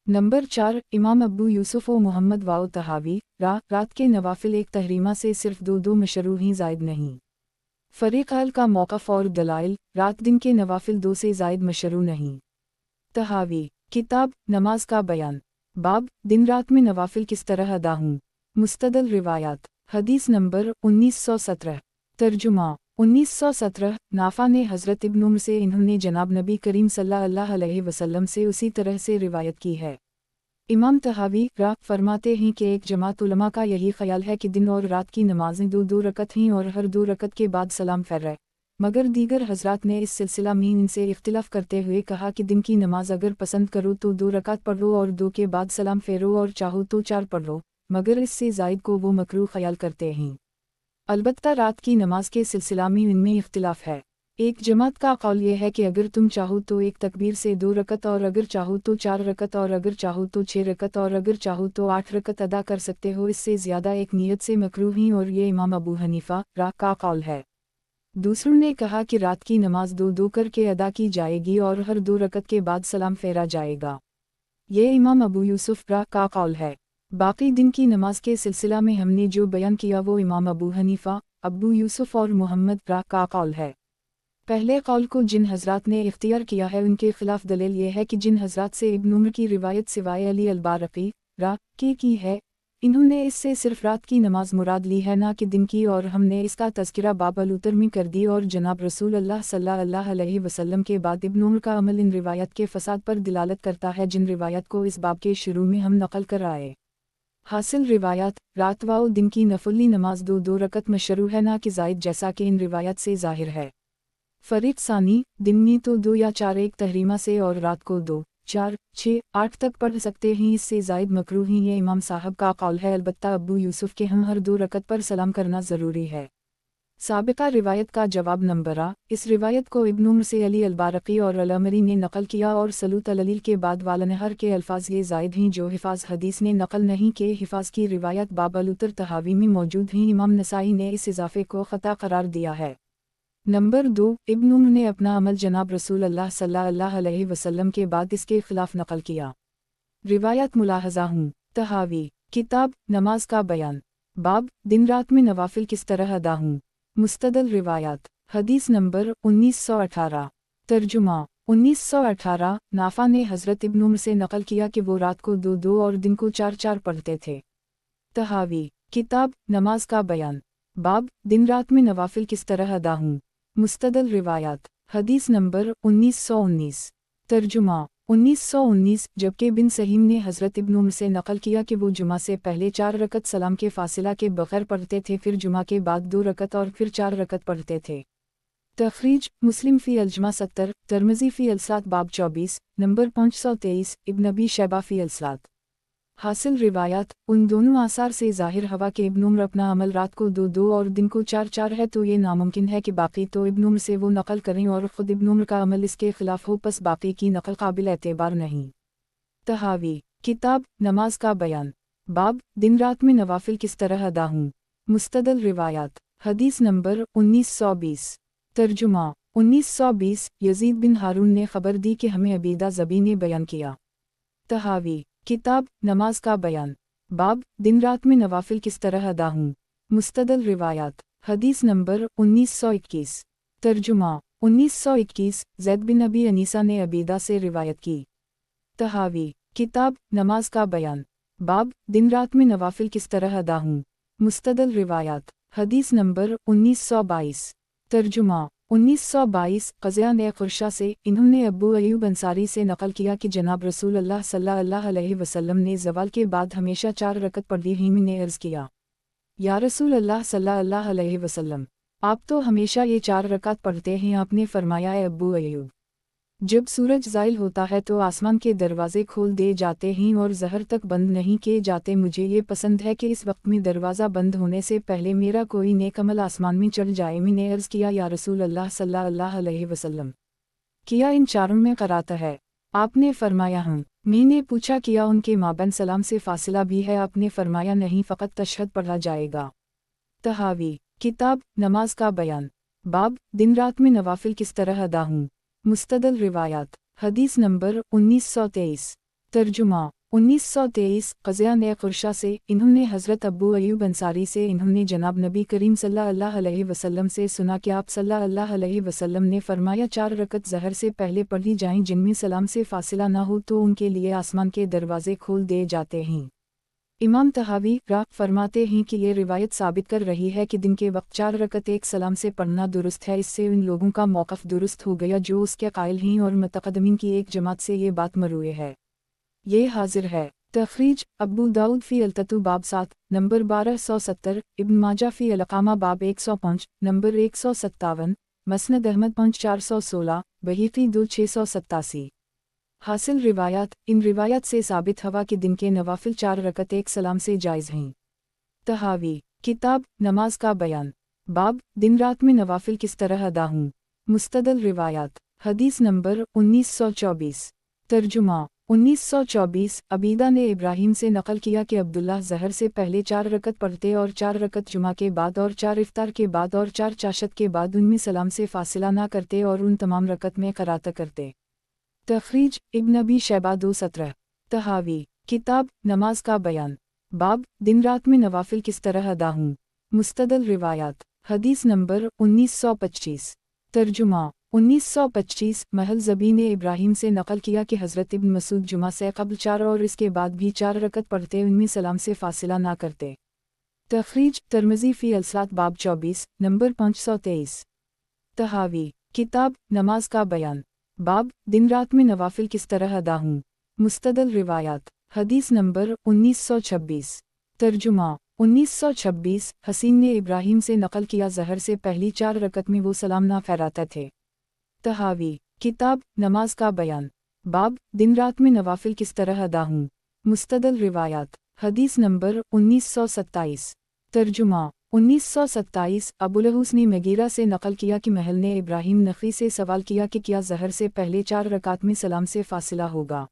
नंबर 4 इमाम अब्बू यूसुफ व मोहम्मद वाओ तहावी रात के नवाफिल एक तहरीमा से सिर्फ दो मशरू ही जायद नहीं। फ़रीक़ का मौक़िफ़ और दलाइल रात दिन के नवाफिल 2 से जायद मशरू नहीं। तहावी किताब नमाज का बयान बाब दिन रात में नवाफिल किस तरह अदा हूँ। मुस्तदल रिवायात हदीस नंबर 1917 तर्जुमा 1917 नाफा ने हज़रत इब्न उमर से इन्होंने जनाब नबी करीम सल्लल्लाहु अलैहि वसल्लम से उसी तरह से रिवायत की है। इमाम तहावी फरमाते हैं कि एक जमात उलमा का यही ख्याल है कि दिन और रात की नमाजें दो रकत हैं और हर 2 रकत के बाद सलाम फेर, मगर दीगर हजरात ने इस सिलसिला में इनसे इख्तिलाफ करते हुए कहा कि दिन की नमाज अगर पसंद करो तो 2 रकात पढ़ लो और 2 के बाद सलाम फेरो और चाहो तो 4 पढ़ लो, मगर इससे ज़ायद को वो मकरूह ख्याल करते हैं। अलबत्ता रात की नमाज के सिलसिला में इनमें इख्तिलाफ है। एक जमात का कौल ये है कि अगर तुम चाहो तो एक तकबीर से 2 रकत और अगर चाहो तो 4 रकत और अगर चाहो तो 6 रकत और अगर चाहो तो 8 रकत अदा कर सकते हो, इससे ज़्यादा एक नियत से मकरूह ही, और ये इमाम अबू हनीफा का कौल है। दूसरों ने कहा कि रात की नमाज 2 करके अदा की जाएगी और हर 2 रकत के बाद सलाम फेरा जाएगा। ये इमाम अबू यूसुफ का कौल है। बाकी दिन की नमाज के सिलसिला में हमने जो बयान किया वो इमाम अबू हनीफा, अबू यूसुफ और मोहम्मद का कौल है। पहले कौल को जिन हजरात ने इख्तियार किया है उनके खिलाफ दलील ये है कि जिन हजरात से इब्न उमर की रिवायत सिवाय अली अलबारकी की है, इन्होंने इससे सिर्फ रात की नमाज मुराद ली है, ना कि दिन की, और हमने इसका तज़किरा बाब अल-उतर में कर दी। और जनाब रसूल अल्लाह सल्लल्लाहु अलैहि वसल्लम के बाद इब्न उमर का अमल इन रिवायत के फसाद पर दिलालत करता है, जिन रिवायत को इस बाब के शुरू में हम नकल कर आए। हासिल रिवायत रात व दिन की नफली नमाज 2 रकत मशरू है, ना कि जायद, जैसा कि इन रिवायत से ज़ाहिर है। फ़रीक़ सानी दिन में तो 2 या 4 एक तहरीमा से और रात को 2, 4, 6, 8 तक पढ़ सकते हैं, इससे ज़ायद मकरूह ही। ये इमाम साहब का कौल है। अलबत्ता अब्बू यूसुफ के हम हर 2 रकत पर सलाम करना ज़रूरी है। साबिका रिवायत का जवाब नंबर इस रिवायत को इब्न उमर से अली अलबारकी और अल-अमरी ने नकल किया और सलूत अल-अलील के बाद वालनहर के अल्फाज ये ज़ायद हैं जो हिफाज हदीस ने नकल नहीं के। हिफाज की रिवायत बाब अल-उतर तहावी में मौजूद हैं। इमाम नसाई ने इस इजाफे को ख़ता करार दिया है। नंबर 2 इब्न उमर ने अपना अमल जनाब रसूल अल्लाह सल्लल्लाहु अलैहि वसल्लम के बाद इसके खिलाफ नकल किया। रिवायत मुलाहज़ा हूँ तहावी किताब नमाज का बयान बाब दिन रात में नवाफिल किस तरह अदा हूँ। मुस्तदल रिवायात हदीस नंबर 1918 तर्जुमा 1918 नाफा ने हज़रत इब्न उमर से नकल किया कि वो रात को 2 और दिन को 4 पढ़ते थे। तहावी किताब नमाज का बयान बाब दिन रात में नवाफिल किस तरह अदा हूँ। मुस्तदल रिवायात हदीस नंबर 1919 तर्जुमा 1919 जबकि बिन सहीम ने हज़रत इब्न उमर से नकल किया कि वो जुमा से पहले 4 रकत सलाम के फासिला के बग़ैर पढ़ते थे, फिर जुमा के बाद 2 रकत और फिर 4 रकत पढ़ते थे। तखरीज मुस्लिम फ़ी अल-जमा 70, तिर्मिज़ी फ़ी अल-सात बाब 24, नंबर 523, इब्न अबी शैबा फ़ी अल-सात। हासिल रिवायात उन दोनों आसार से ज़ाहिर हवा के इब्न उमर अपना अमल रात को 2 और दिन को 4 है, तो ये नामुमकिन है कि बाकी तो इब्न उमर से वो नकल करें और ख़ुद इब्न उमर का अमल इसके खिलाफ हो, पस बाकी की नकल काबिल एतबार नहीं। तहावी किताब नमाज का बयान बाब दिन रात में नवाफिल किस तरह अदा हूँ। मुस्तदल रिवायात हदीस नंबर 1920 तर्जुमा 1920 यजीद बिन हारून ने खबर दी कि हमें अबीदा ज़बी ने बयान किया। तहावी किताब नमाज का बयान बाब दिन रात में नवाफिल किस तरह अदा हूँ। मुस्तदल रिवायात हदीस नंबर 1921 तर्जुमा 1921 ज़ैद बिन अबी अनीसा ने अबीदा से रिवायत की। तहावी किताब नमाज का बयान बाब दिन रात में नवाफिल किस तरह अदा हूँ। मुस्तदल रिवायात हदीस नंबर 1922 तर्जुमा 1922 क़ज़िया ने ख़ुरशा से इन्होंने अब्बू अयूब अंसारी से नकल किया कि जनाब रसूल अल्लाह सल्लल्लाहु अलैहि वसल्लम ने ज़वाल के बाद हमेशा 4 रकत पढ़ी ही। ने अर्ज़ किया, या रसूल अल्लाह सल्लल्लाहु अलैहि वसल्लम, आप तो हमेशा ये 4 रकात पढ़ते हैं। आपने फरमाया, ए अब्बू अयूब, जब सूरज ज़ाइल होता है तो आसमान के दरवाज़े खोल दिए जाते हैं और ज़हर तक बंद नहीं किए जाते। मुझे ये पसंद है कि इस वक्त में दरवाज़ा बंद होने से पहले मेरा कोई नेक अमल आसमान में चढ़ जाए। मैंने अर्ज़ किया, या रसूल अल्लाह सल्लल्लाहु अलैहि वसल्लम, किया इन 4 में कराता है? आपने फरमाया हम। मैंने पूछा, किया उनके माबैन सलाम से फासिला भी है? आपने फरमाया नहीं, फ़कत तशहद पढ़ा जाएगा। तहावी किताब नमाज का बयान बाब दिन रात में नवाफिल किस तरह अदा हूँ। मुस्तदल रिवायात हदीस नंबर 1923 तर्जुमा 1923 क़ज़िया ने क़ुरशा से, इन्होंने हज़रत अबू अयूब अंसारी से, इन्होंने जनाब नबी करीम सल्लल्लाहु अलैहि वसल्लम से सुना कि आप सल्लल्लाहु अलैहि वसल्लम ने फरमाया 4 रकत ज़हर से पहले पढ़ी जाएं जिनमें सलाम से फासिला ना हो तो उनके लिए आसमान के दरवाज़े खोल दिए जाते हैं। इमाम तहावी फरमाते हैं कि ये रिवायत साबित कर रही है कि दिन के वक्त 4 रकत एक सलाम से पढ़ना दुरुस्त है। इससे उन लोगों का मौक़िफ़ दुरुस्त हो गया जो उसके कायल हैं और मुतक़द्दिमीन की एक जमात से ये बात मरूए है। ये हाजिर है। तख़रीज अबू दाऊद फ़ी अलततु बाब 7 नंबर 1270, इब्न माजा फ़ी अलक़ामा बाब 105 नंबर 157, मसनद अहमद 5416, बहीक़ी 2687। हासिल रिवायात, इन रिवायात से साबित हवा कि दिन के नवाफिल 4 रकत एक सलाम से जायज़ हैं। तहावी किताब नमाज का बयान, बाब दिन रात में नवाफिल किस तरह अदा हूँ। मुस्तदल रिवायात, हदीस नंबर 1924। तर्जुमा 1924 अबीदा ने इब्राहीम से नकल किया कि अब्दुल्लाह ज़हर से पहले 4 रकत पढ़ते और 4 रकत जुमा के बाद और 4 इफ्तार के बाद और 4 चाशत के बाद उनमें सलाम से फासिला ना करते और उन तमाम रकत में क़रात करते। तख़रीज इब्न अबी शैबा 217। तहावी किताब नमाज का बयान, बाब दिन रात में नवाफिल किस तरह अदा हूँ। मुस्तदल रिवायात, हदीस नंबर 1925। तर्जुमा 1925 महल ज़बी ने इब्राहीम से नकल किया कि हज़रत इब्न मसूद जुमा से क़ब्ल 4 और इसके बाद भी 4 रकत पढ़ते उनमें सलाम से फासिला ना करते। तख़रीज तिर्मिज़ी फ़ी अलसलात बाब 24 नंबर 523। तहावी किताब नमाज का बयान, बाब दिन रात में नवाफिल किस तरह अदा हूँ। मुस्तदल रिवायात, हदीस नंबर 1926। तर्जुमा 1926 हसीन ने इब्राहीम से नकल किया ज़हर से पहली 4 रकत में वो सलाम ना फहराते थे। तहावी किताब नमाज का बयान, बाब दिन रात में नवाफिल किस तरह अदा हूँ। मुस्तदल रिवायात, हदीस नंबर 1927। तर्जुमा 1927 अबुलहूस ने मगीरा से नकल किया कि महल ने इब्राहीम नखी से सवाल किया कि क्या ज़हर से पहले 4 रकात में सलाम से फासिला होगा,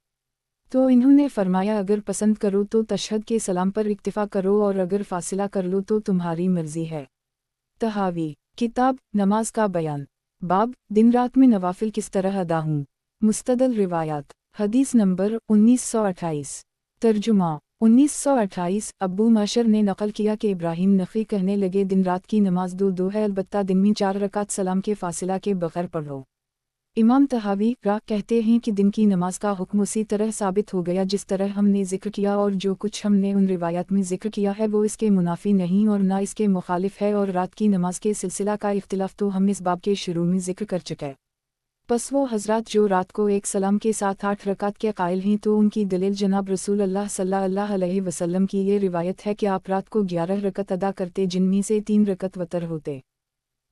तो इन्होंने फरमाया अगर पसंद करो तो तशहद के सलाम पर इक्तिफ़ा करो और अगर फासिला कर लो तो तुम्हारी मर्ज़ी है। तहावी किताब नमाज का बयान, बाब दिन रात में नवाफिल किस तरह अदा हूँ। मुस्तदल रिवायात, हदीस नंबर 1928। तर्जुमा 1928 अब्बू मशर ने नकल किया कि इब्राहीम नखी कहने लगे दिन रात की नमाज दो है, अलबत्ता दिन में 4 रकात सलाम के फासिला के बगैर पढ़ो। इमाम तहावी कहते हैं कि दिन की नमाज का हुक्म उसी तरह साबित हो गया जिस तरह हमने जिक्र किया और जो कुछ हमने उन रिवायात में जिक्र किया है वो इसके मुनाफी नहीं और ना इसके मुखालिफ है। और रात की नमाज के सिलसिला का इख्तिलाफ तो हम इस बाब के शुरू में जिक्र कर चुके। बस वो हजरात जो रात को एक सलाम के साथ 8 रकात के कायल हैं तो उनकी दलील जनाब रसूल अल्लाह सल्लल्लाहु अलैहि वसल्लम की ये रिवायत है कि आप रात को 11 रकत अदा करते जिनमें से 3 रकत वतर होते।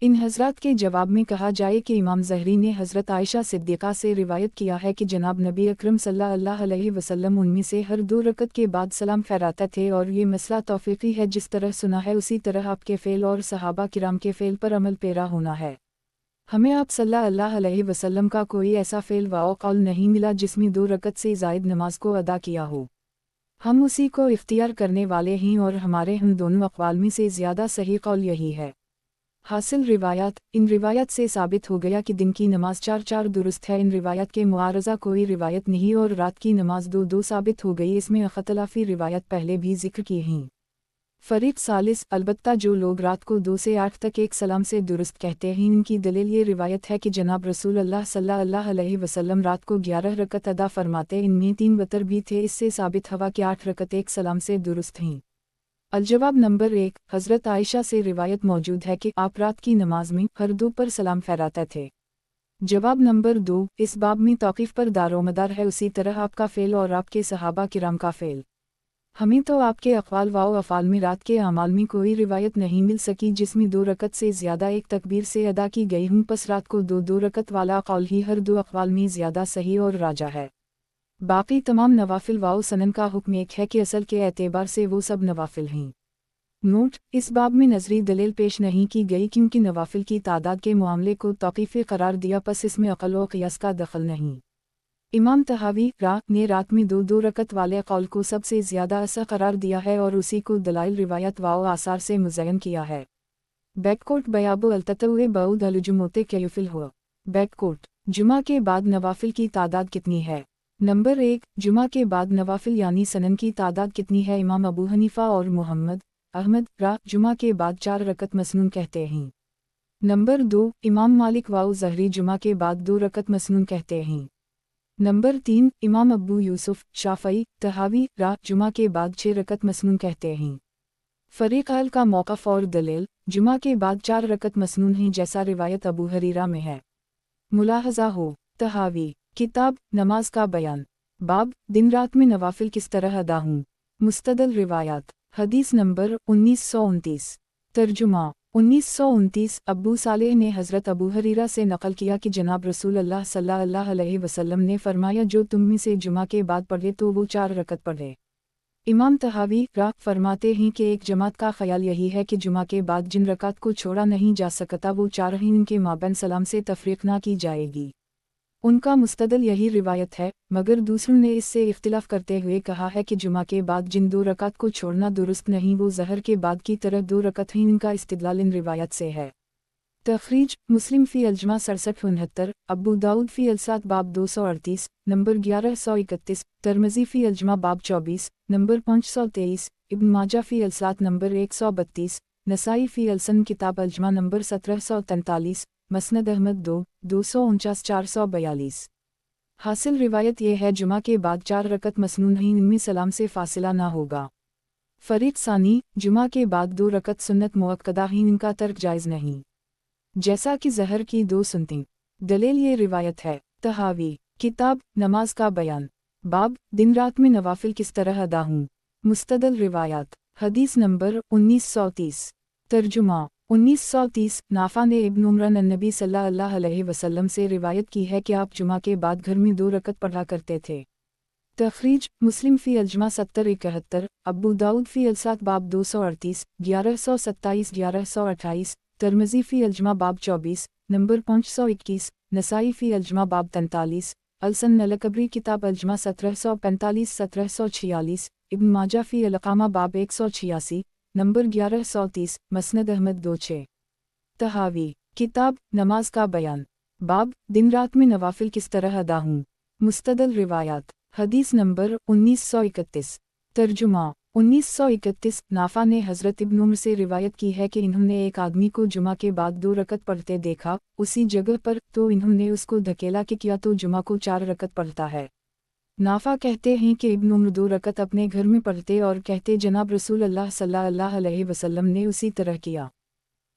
इन हजरात के जवाब में कहा जाए कि इमाम ज़हरी ने हज़रत आयशा सिद्दीक़ा से रिवायत किया है कि जनाब नबी अकरम सल्लल्लाहु अलैहि वसल्लम उनमें से हर 2 रकत के बाद सलाम फहराते थे और ये मसला तौफ़ीक़ी है, जिस तरह सुना है उसी तरह आपके फ़ेल और सहाबा किराम के फ़ेल पर अमल पेरा होना है। हमें आप सल्लल्लाहु अलैहि वसल्लम का कोई ऐसा फ़ेल व कौल नहीं मिला जिसमें 2 रकत से ज़ायद नमाज को अदा किया हो। हम उसी को इख्तियार करने वाले हैं और हमारे हम दोनों अक़वाल में से ज़्यादा सही कौल यही है। हासिल रिवायात, इन रिवायत से साबित हो गया कि दिन की नमाज 4 दुरुस्त है। इन रिवायत के मुआरज़ा कोई रिवायत नहीं और रात की नमाज 2 साबित हो गई। इसमें अख्तलाफी रिवायत पहले भी जिक्र की हैं। फ़रीक़ सालिस, अलबत्ता जो लोग रात को 2 से 8 तक एक सलाम से दुरुस्त कहते हैं इनकी दलील ये रिवायत है कि जनाब रसूल अल्लाह सल्लल्लाहु अलैहि वसल्लम रात को 11 रकत अदा फरमाते, इनमें 3 वतर भी थे। इससे साबित हुआ कि 8 रकत एक सलाम से दुरुस्त हैं। अलजवाब नंबर 1, हज़रत आयशा से रिवायत मौजूद है कि आप रात की नमाज में हर 2 पर सलाम फहराते थे। जवाब नंबर 2, इस बाब में तौक़ीफ़ पर दारोमदार है, उसी तरह आपका फ़ेल और आपके सहाबा किराम का फ़ेल। हमें तो आपके अक़वाल व अफ़ाल में रात के अमाल में कोई रिवायत नहीं मिल सकी जिसमें 2 रकत से ज़्यादा एक तकबीर से अदा की गई हूँ। बस रात को 2 रकत वाला कौल ही हर 2 अक़वाल में ज़्यादा सही और राजा है। बाकी तमाम नवाफिल व सनन का हुक्म एक है कि असल के एतबार से वो सब नवाफिल हैं। नोट, इस बाब में नज़री दलील पेश नहीं की गई क्योंकि नवाफिल की तादाद के मामले को तौक़ीफ़ी करार दिया, बस इसमें अक़ल व क़ियास का दखल नहीं। इमाम तहावी ने रात में 2 रकत वाले कौल को सबसे ज़्यादा ऐसा करार दिया है और उसी को दलाइल रिवायत व आसार से मुज़य्यन किया है। बैककोट बयाबु अलततवे बऊद अलजुमोते कयुफिल हुआ। बैककोट जुमा के बाद नवाफिल की तादाद कितनी है। नंबर 1, जुमा के बाद नवाफिल यानी सनन की तादाद कितनी है? इमाम अबू हनीफा और मोहम्मद अहमद जुमा के बाद 4 रकत मसनून कहते हैं। नंबर 2, इमाम मालिक वाउ ज़हरी जुमा के बाद 2 रकत मसनून कहते हैं। नंबर 3, इमाम अबू यूसुफ शाफ़ई तहावी जुमा के बाद 6 रकत मसनून कहते हैं। फ़रीक़ अल का मौक़िफ़ और दलील, जुमा के बाद 4 रकत मसनून हैं जैसा रिवायत अबू हरीरा में है। मुलाहज़ा हो, तहावी किताब नमाज का बयान, बाब दिन रात में नवाफिल किस तरह अदा हूँ। मुस्तदल रिवायात, हदीस नंबर 1929। तर्जुमा 1929 अब्बू सालेह ने हज़रत अबू हरीरा से नक़ल किया कि जनाब रसूल अल्लाह सल्लल्लाहु अलैहि वसल्लम ने फरमाया, जो तुम में से जुमा के बाद पढ़े तो वो 4 रकत पढ़े। इमाम तहावी फरमाते हैं कि एक जमात का ख्याल यही है कि जुमा के बाद जिन रकात को छोड़ा नहीं जा सकता वो 4 ही, इनके माबैन सलाम से तफरीक ना की जाएगी। उनका मुस्तदल यही रिवायत है, मगर दूसरों ने इससे इख्तिलाफ करते हुए कहा है कि जुमा के बाद जिन 2 रकात को छोड़ना दुरुस्त नहीं वो ज़हर के बाद की तरह 2 रकात हैं। इनका इस्तिदलाल इन रिवायत से है। तखरीज मुस्लिम फ़ी अल-जमा 6769, अबू दाऊद फ़ी अल-सात बाब 238 नंबर 1131, तिरमिज़ी फ़ी अल-जमा बाब 24 नंबर 523, इब्न माजा फ़ी अल-सात नंबर 132, नसाई फ़ी अल-सन किताब अल-जमा नंबर 1743, मसनद अहमद 249 442। हासिल रिवायत यह है, जुमा के बाद 4 रकत मसनून हैं, इनमें सलाम से फासिला ना होगा। फ़रीक़ सानी, जुमा के बाद 2 रकत सुन्नत मुअक्कदा हैं, इनका तर्क जायज़ नहीं, जैसा कि ज़हर की 2 सुन्नतें। दलील ये रिवायत है। तहावी किताब नमाज का बयान, बाब दिन रात में नवाफिल किस तरह अदा हूँ। मुस्तदल रिवायात, हदीस नंबर 1930। तर्जुमा 1930 नाफा ने इब्न उमर नबी सल्लल्लाहु अलैहि वसल्लम से रिवायत की है कि आप जुमा के बाद घर में 2 रकत पढ़ा करते थे। तखरीज मुस्लिम फ़ी अल-जमा 7071, अबू दाऊद फ़ी अल-सात बाब 238, 1127 1128, तिरमिज़ी फ़ी अल-जमा बाब 24 नंबर 521, नसाई फ़ी अल-जमा बाब 43, अल-सन नलकबरी किताब अल-जमा 1745 1746, इब्न माजा फ़ी अल-अक़ामा बाब 186 नंबर 1130, मसनद अहमद 26। तहावी किताब नमाज का बयान, बाब दिन रात में नवाफिल किस तरह अदा हूँ। मुस्तदल रिवायात, हदीस नंबर 1931। तर्जुमा 1931 नाफा ने हज़रत इब्न उमर से रिवायत की है कि इन्होंने एक आदमी को जुमा के बाद 2 रकत पढ़ते देखा उसी जगह पर, तो इन्होंने उसको धकेला कि क्या तो जुमा को 4 रकत पढ़ता है। नाफा कहते हैं कि इब्न उमर 2 रकत अपने घर में पढ़ते और कहते, जनाब रसूल अल्लाह सल्लल्लाहु अलैहि वसल्लम ने उसी तरह किया।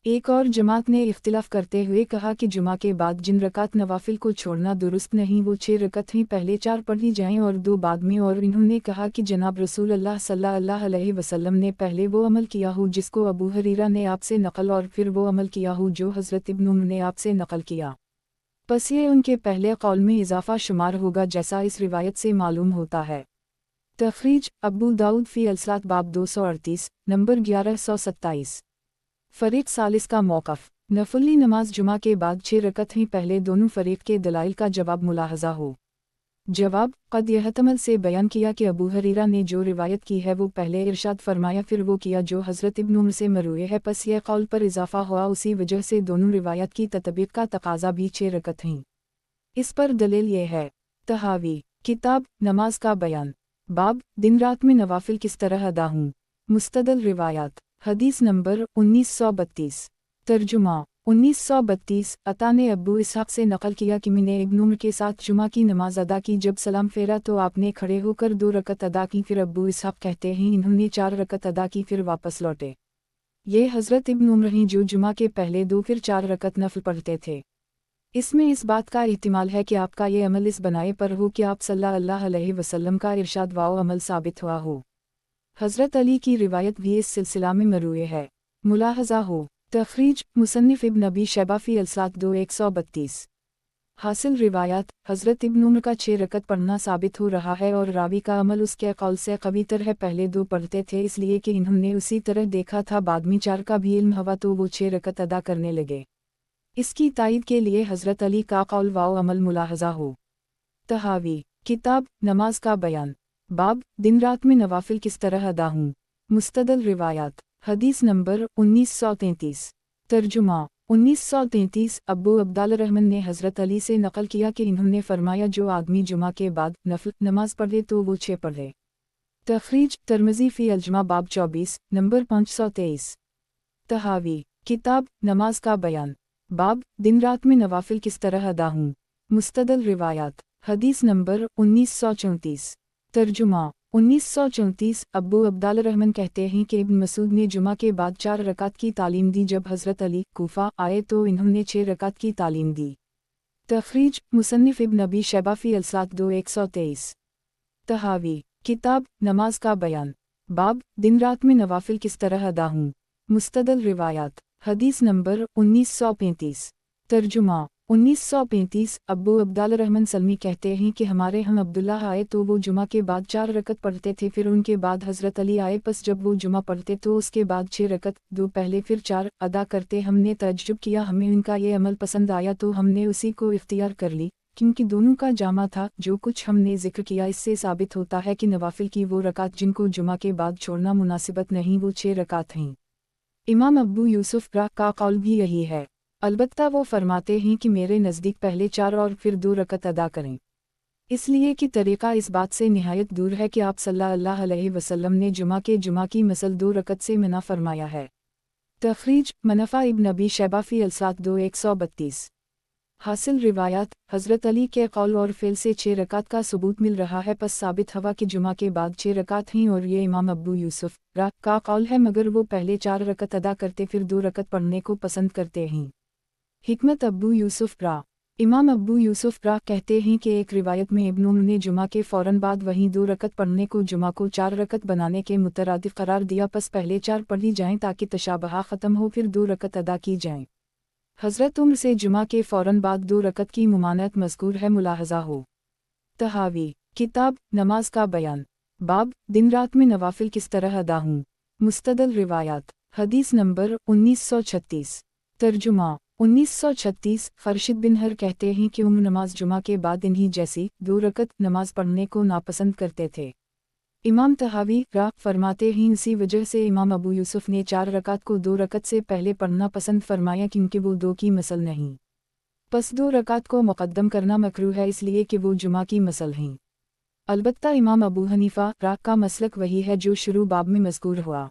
एक और जमात ने इख्तिलाफ करते हुए कहा कि जुमा के बाद जिन रकात नवाफिल को छोड़ना दुरुस्त नहीं वो 6 रकत ही, पहले 4 पढ़ी जाएं और 2 बाद में। और इन्होंने कहा कि जनाब रसूल अल्लाह सल्लल्लाहु अलैहि वसल्लम ने पहले वो अमल किया हो जिसको अबू हरीरा ने आपसे नकल, और फिर वो अमल किया हो जो हज़रत इब्न उमर ने आपसे नकल किया। बस ये उनके पहले कौल में इजाफा शुमार होगा जैसा इस रिवायत से मालूम होता है। तखरीज अबू दाऊद फ़ी अल-सात बाब 238 नंबर 1127। फ़रीक़ सालिस का मौक़िफ़, नफली नमाज जुमा के बाद 6 रकत ही, पहले दोनों फ़रीक़ के दलाइल का जवाब मुलाहज़ा हो। जवाब क़द यहतमल से बयान किया कि अबू हरीरा ने जो रिवायत की है वो पहले इरशाद फरमाया, फिर वो किया जो हज़रत इब्न उमर से मरूए है, पस यह कौल पर इजाफ़ा हुआ, उसी वजह से दोनों रिवायत की ततबीक़ का तकाज़ा भी 6 रकत हैं। इस पर दलील ये है। तहावी किताब नमाज का बयान, बाब दिन रात में नवाफिल किस तरह अदा हूँ। मुस्तदल रिवायात, हदीस नंबर 1932। तर्जुमा 1932 अता ने अब्बू इसहाक़ से नक़ल किया कि मैंने इब्न उमर के साथ जुमा की नमाज अदा की, जब सलाम फेरा तो आपने खड़े होकर 2 रकत अदा की। फिर अब्बू इसहाक़ कहते हैं इन्होंने 4 रकत अदा की, फिर वापस लौटे। ये हज़रत इब्न उमर हैं जो जुमा के पहले 2 फिर 4 रकत नफल पढ़ते थे। इसमें इस बात का एहतिमाल है कि आपका ये अमल इस बनाए पर हो कि आप सल्लल्लाहु अलैहि वसल्लम का इरशाद वाओ अमल साबित हुआ हो। हज़रत अली की रिवायत भी इस सिलसिला में मरूए है। मुलाहज़ा हो, तखरीज मुसन्निफ़ इब्न अबी शैबा फ़ी अल-सात 2132। हासिल रिवायत, हज़रत इब्न उमर का 6 रकत पढ़ना साबित हो रहा है और रावी का अमल उसके कौल से कवी तर है, पहले 2 पढ़ते थे इसलिए कि इन्होंने उसी तरह देखा था, बाद में 4 का भी इल्म हुआ तो वो 6 रकत अदा करने लगे। इसकी तायीद के लिए हज़रत अली का कौल वाओ अमल मुलाहज़ा हो। तहावी किताब नमाज का बयान, बाब दिन रात में नवाफिल किस तरह अदा हूँ। मुस्तदल रिवायात, हदीस नंबर 1933। तर्जुमा 1933 अब्बू अब्दाल रहमान ने हज़रत अली से नकल किया कि इन्होंने फरमाया जो आदमी जुमा के बाद नफल नमाज पढ़े तो वो 6 पढ़े। तखरीज तिर्मिज़ी फ़ी अल-जुमा बाब 24 नंबर 523। तहावी किताब नमाज का बयान बाब दिन रात में नवाफिल किस तरह अदा हूँ। मुस्तदल रिवायात हदीस नंबर 1934। तर्जुमा 1934 अब्बू अब्दाल रहमान कहते हैं कि इब्न मसूद ने जुमा के बाद 4 रकात की तालीम दी। जब हज़रत अली कूफा आए तो इन्होंने 6 रकात की तालीम दी। तखरीज मुसन्निफ इब्न अबी शैबा फ़ी अल-सात 123। तहावी किताब नमाज का बयान बाब दिन रात में नवाफिल किस तरह अदा हूँ। मुस्तदल रिवायात हदीस नंबर 1935। तर्जुमा 1935 अब्बू अब्दाल रहमान सलमी कहते हैं कि हमारे हम अब्दुल्ला आए तो वो जुमा के बाद 4 रकत पढ़ते थे। फिर उनके बाद हज़रत अली आए, बस जब वो जुमा पढ़ते तो उसके बाद 6 रकत 2 पहले फिर 4 अदा करते। हमने तअज्जुब किया, हमें उनका ये अमल पसंद आया तो हमने उसी को इख्तियार कर ली, क्योंकि दोनों का जामा था। जो कुछ हमने जिक्र किया इससे साबित होता है कि नवाफिल की वो रकात जिनको जुमा के बाद छोड़ना मुनासिबत नहीं वो 6 रकात हैं। इमाम अबू यूसुफ रा का कौल भी यही है। अलबत्ता वो फरमाते हैं कि मेरे नज़दीक पहले 4 और फिर 2 रकत अदा करें, इसलिए कि तरीक़ा इस बात से निहायत दूर है कि आप सल्लल्लाहु अलैहि वसल्लम ने जुमा की मसल 2 रकत से मना फरमाया है। तखरीज मनफ़ा इब्न अबी शैबा फ़ी अल-सात 132। हासिल रिवायात हज़रत अली के कौल और फ़िल से 6 रकात का सबूत मिल रहा है, पस साबित हवा कि जुमा के बाद 6 रकात हैं और ये इमाम अबू यूसुफ रा का कौल है, मगर वो पहले 4 रकत अदा करते फिर 2 रकत पढ़ने को पसंद करते हैं। हिकमत अबू यूसुफ रा इमाम अबू यूसुफ रा कहते हैं कि एक रिवायत में इब्न उमर ने जुमा के फ़ौरन बाद वहीं 2 रकत पढ़ने को जुमा को 4 रकत बनाने के मुतरादिफ करार दिया, पस पहले 4 पढ़ी जाएं ताकि तशाबहा ख़त्म हो, फिर 2 रकत अदा की जाएं। हज़रत उम्र से जुमा के फ़ौरन बाद 2 रकत की मुमानत मज़कूर है, मुलाहज़ा हो। तहावी किताब नमाज का बयान बाब दिन रात में नवाफिल किस तरह अदा हूँ। मुस्तदल रिवायात हदीस नंबर 1936। तर्जुमा 1936 ख़र्शिद बिन हर कहते हैं कि नमाज जुमा के बाद इन्हीं जैसी 2 रकत नमाज पढ़ने को नापसंद करते थे। इमाम तहावी रा फरमाते हैं इसी वजह से इमाम अबू यूसुफ ने 4 रकात को 2 रकत से पहले पढ़ना पसंद फरमाया, क्योंकि वो 2 की मसल नहीं, बस 2 रकात को मुक़द्दम करना मकरूह है, इसलिए कि वो जुमा की मसल हैं। अलबत्ता इमाम अबू हनीफा रा का मसलक वही है जो शुरू बाब में मज़कूर हुआ।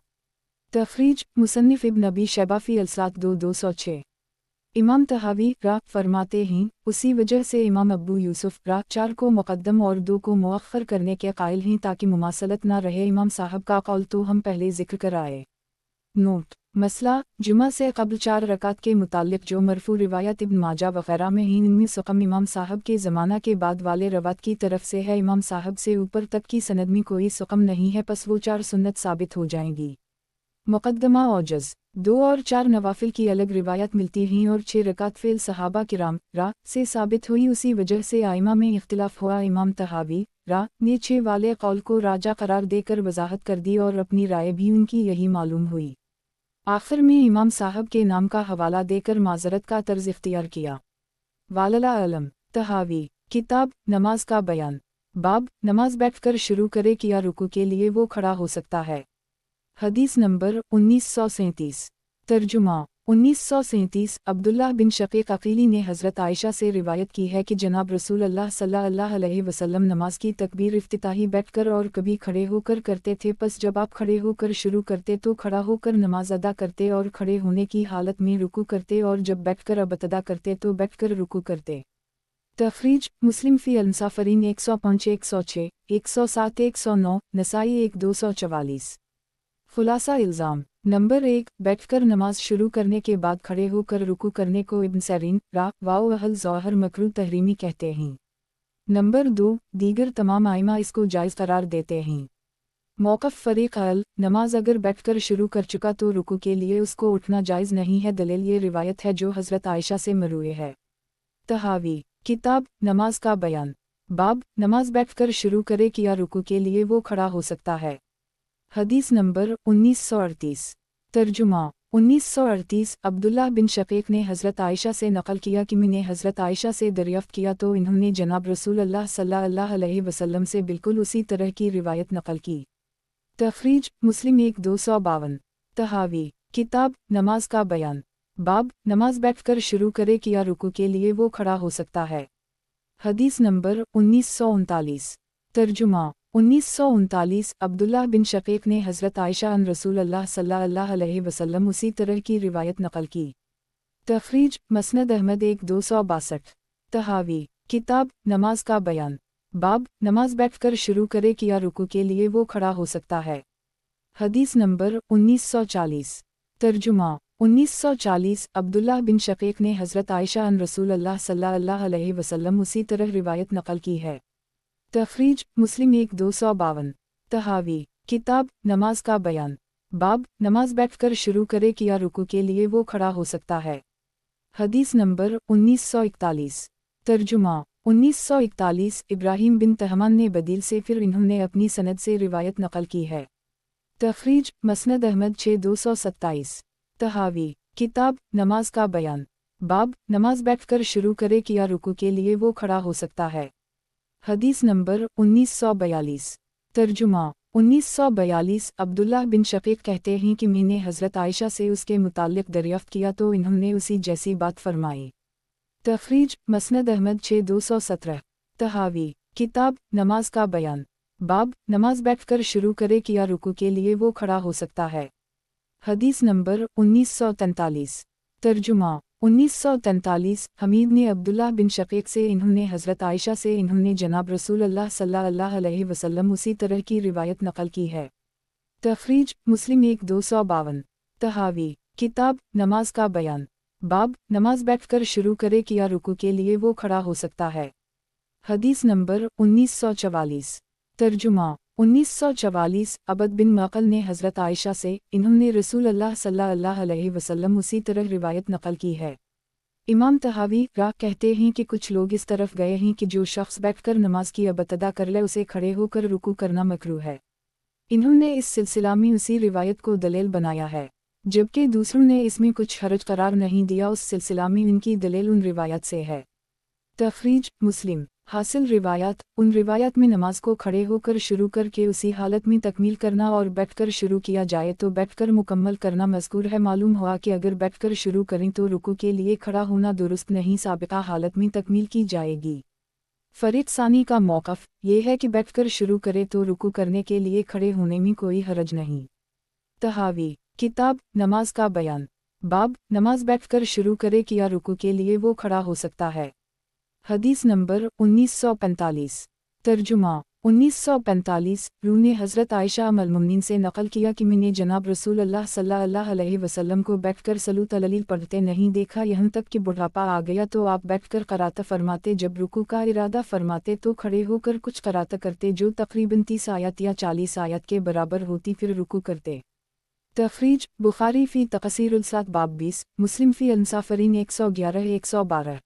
तखरीज मुसन्निफ इब्न अबी शैबा फ़ी अल-सात 206। इमाम तहावी रा फरमाते हैं उसी वजह से इमाम अबू यूसुफ रा 4 को मुक़द्दम और 2 को मुअख्खर करने के कायल हैं ताकि मुमासलत ना रहे। इमाम साहब का कौल तो हम पहले जिक्र कराए। नोट मसला जुमा से क़ब्ल 4 रकात के मुताल्लिक़ जो मरफू रिवायत इब्न माजा वग़ैरह में हैं, इनमें सुक़म इमाम साहब के ज़माना के बाद वाले रवात की तरफ से है। इमाम साहब से ऊपर तक की सनद में कोई सुक़म नहीं है, पस वो 4 सुन्नत साबित हो जाएंगी। मुक़द्दमा औजज़ 2 और 4 नवाफिल की अलग रिवायत मिलती हैं और 6 रकात फ़िल सहाबा किराम रा से साबित हुई। उसी वजह से आइमा में इख्तिलाफ़ हुआ। इमाम तहावी रा ने 6 वाले कौल को राजा करार देकर वजाहत कर दी और अपनी राय भी उनकी यही मालूम हुई। आखिर में इमाम साहब के नाम का हवाला देकर माज़रत का तर्ज इख्तियार किया। वालला अलम तहावी किताब नमाज का बयान बाब नमाज बैठकर शुरू करे किया रुकू के लिए वो खड़ा हो सकता है। हदीस नंबर 1937। तर्जुमा 1937 अब्दुल्लाह बिन शकीक अकीली ने हज़रत आयशा से रिवायत की है कि जनाब रसूल अल्लाह सल्लल्लाहु अलैहि वसल्लम नमाज की तकबीर इफ्तिताही बैठकर और कभी खड़े होकर करते थे, बस जब आप खड़े होकर शुरू करते तो खड़ा होकर नमाज अदा करते और खड़े होने की हालत में रुकू करते, और जब बैठकर अबतदा करते तो बैठकर रुकू करते। तखरीज मुस्लिम फ़ी अल-मुसाफ़िरीन 105 106 107 109 नसाई 1 244। खुलासा इल्ज़ाम नंबर 1 बैठकर नमाज शुरू करने के बाद खड़े होकर रुकू करने को इब्न सरीन रा वाओ अहल ज़ोहर मकरूह तहरीमी कहते हैं। नंबर 2 दीगर तमाम आइमा इसको जायज़ करार देते हैं। मौक़िफ़ फ़रीक़ अल नमाज अगर बैठकर शुरू कर चुका तो रुकू के लिए उसको उठना जायज़ नहीं है। दलील ये रिवायत है जो हज़रत आयशा से मरूए है। तहावी किताब नमाज का बयान बाब नमाज बैठकर शुरू करे किया रुकू के लिए वो खड़ा हो सकता है। हदीस नंबर 1938। तर्जुमा 1938 अब्दुल्लाह बिन शकीक ने हज़रत आयशा से नक़ल किया कि मैंने हज़रत आयशा से दरियाफ़्त किया तो इन्होंने जनाब रसूल अल्लाह सल्लल्लाहु अलैहि वसल्लम से बिल्कुल उसी तरह की रिवायत नक़ल की। तखरीज मुस्लिम 1 252। तहावी किताब नमाज का बयान बाब नमाज बैठकर शुरू करे कि या रुकू के लिए वो खड़ा हो सकता है। हदीस नंबर 1939। तर्जुमा 1939 अब्दुल्लाह बिन शकीक ने हज़रत आयशा अन रसूलुल्लाह सल्लल्लाहु अलैहि वसल्लम उसी तरह की रिवायत नकल की। तखरीज मसनद अहमद 1262। तहावी किताब नमाज का बयान। बाब नमाज बैठकर शुरू करे कि या रुकू के लिए वो खड़ा हो सकता है। हदीस नंबर 1940। तर्जुमा 1940 अब्दुल्लाह बिन शकीक ने हज़रत आयशा अन रसूलुल्लाह सल्लल्लाहु अलैहि वसल्लम उसी तरह रिवायत नकल की है। तखरीज मुस्लिम 1252। तहावी किताब नमाज का बयान। बाब नमाज बैठकर शुरू करे कि या रुकू के लिए वो खड़ा हो सकता है। हदीस नंबर 1941। तर्जुमा 1941 इब्राहिम बिन तहमान ने बदील से फिर इन्होंने अपनी सनद से रिवायत नकल की है। तखरीज मसनद अहमद 6227। तहावी किताब नमाज का बयान। बाब नमाज बैठकर शुरू करे कि या रुकू के लिए वो खड़ा हो सकता है। हदीस नंबर 1942। तर्जुमा 1942 अब्दुल्लाह बिन शकीक कहते हैं कि मैंने हज़रत आयशा से उसके मुताल्लिक़ दरियाफ़्त किया तो इन्होंने उसी जैसी बात फरमाई। तखरीज मसनद अहमद 6217। तहावी किताब नमाज का बयान। बाब नमाज बैठकर शुरू करे कि या रुकू के लिए वो खड़ा हो सकता है। हदीस नंबर 1943। तर्जुमा 1943 हमीद ने अब्दुल्लाह बिन शकीक से इन्होंने हज़रत आयशा से इन्होंने जनाब रसूलुल्लाह सल्लल्लाहु अलैहि वसल्लम उसी तरह की रिवायत नकल की है। तखरीज मुस्लिम 1252। तहावी किताब नमाज का बयान। बाब नमाज बैठकर शुरू करे कि या रुकू के लिए वो खड़ा हो सकता है। हदीस नंबर 1944। तर्जुमा 1944 अबद बिन मक़ल ने हज़रत आयशा से इन्होंने रसूलुल्लाह सल्लल्लाहु अलैहि वसल्लम उसी तरह रिवायत नकल की है। इमाम तहावी राह कहते हैं कि कुछ लोग इस तरफ गए हैं कि जो शख्स बैठकर नमाज की अबतदा कर ले उसे खड़े होकर रुकू करना मकरूह है। इन्होंने इस सिलसिला में उसी रिवायत को दलील बनाया है, जबकि दूसरों ने इसमें कुछ हरज करार नहीं दिया। उस सिलसिला में इनकी दलील उन रिवायत से है। तखरीज मुस्लिम हासिल रिवायत उन रिवायत में नमाज को खड़े होकर शुरू करके उसी हालत में तकमील करना और बैठकर शुरू किया जाए तो बैठकर मुकम्मल करना मज़कूर है। मालूम हुआ कि अगर बैठकर शुरू करें तो रुकू के लिए खड़ा होना दुरुस्त नहीं, साबिक़ा हालत में तकमील की जाएगी। फरीक सानी का मौक़िफ़ ये है कि बैठकर शुरू करे तो रुकू करने के लिए खड़े होने में कोई हरज नहीं। तहावी किताब नमाज का बयान। बाब नमाज बैठकर शुरू करे कि या रुकू के लिए वो खड़ा हो सकता है। हदीस नंबर 1945। तर्जुमा 1945 रूह ने हज़रत आयशा उम्मुल मोमिनीन से नकल किया कि मैंने जनाब रसूलुल्लाह सल्लल्लाहु अलैहि वसल्लम को बैठकर सलूत अललील पढ़ते नहीं देखा, यहाँ तक कि बुढ़ापा आ गया तो आप बैठकर क़रात फरमाते, जब रुकू का इरादा फरमाते तो खड़े होकर कुछ क़रात करते जो तकरीबन 30 आयत या 40 आयत के बराबर होती, फिर रुकू करते। तखरीज बुखारी फ़ी तक़सीरुल सात बाब 20, मुस्लिम फ़ी अंसाफरीन 111-112।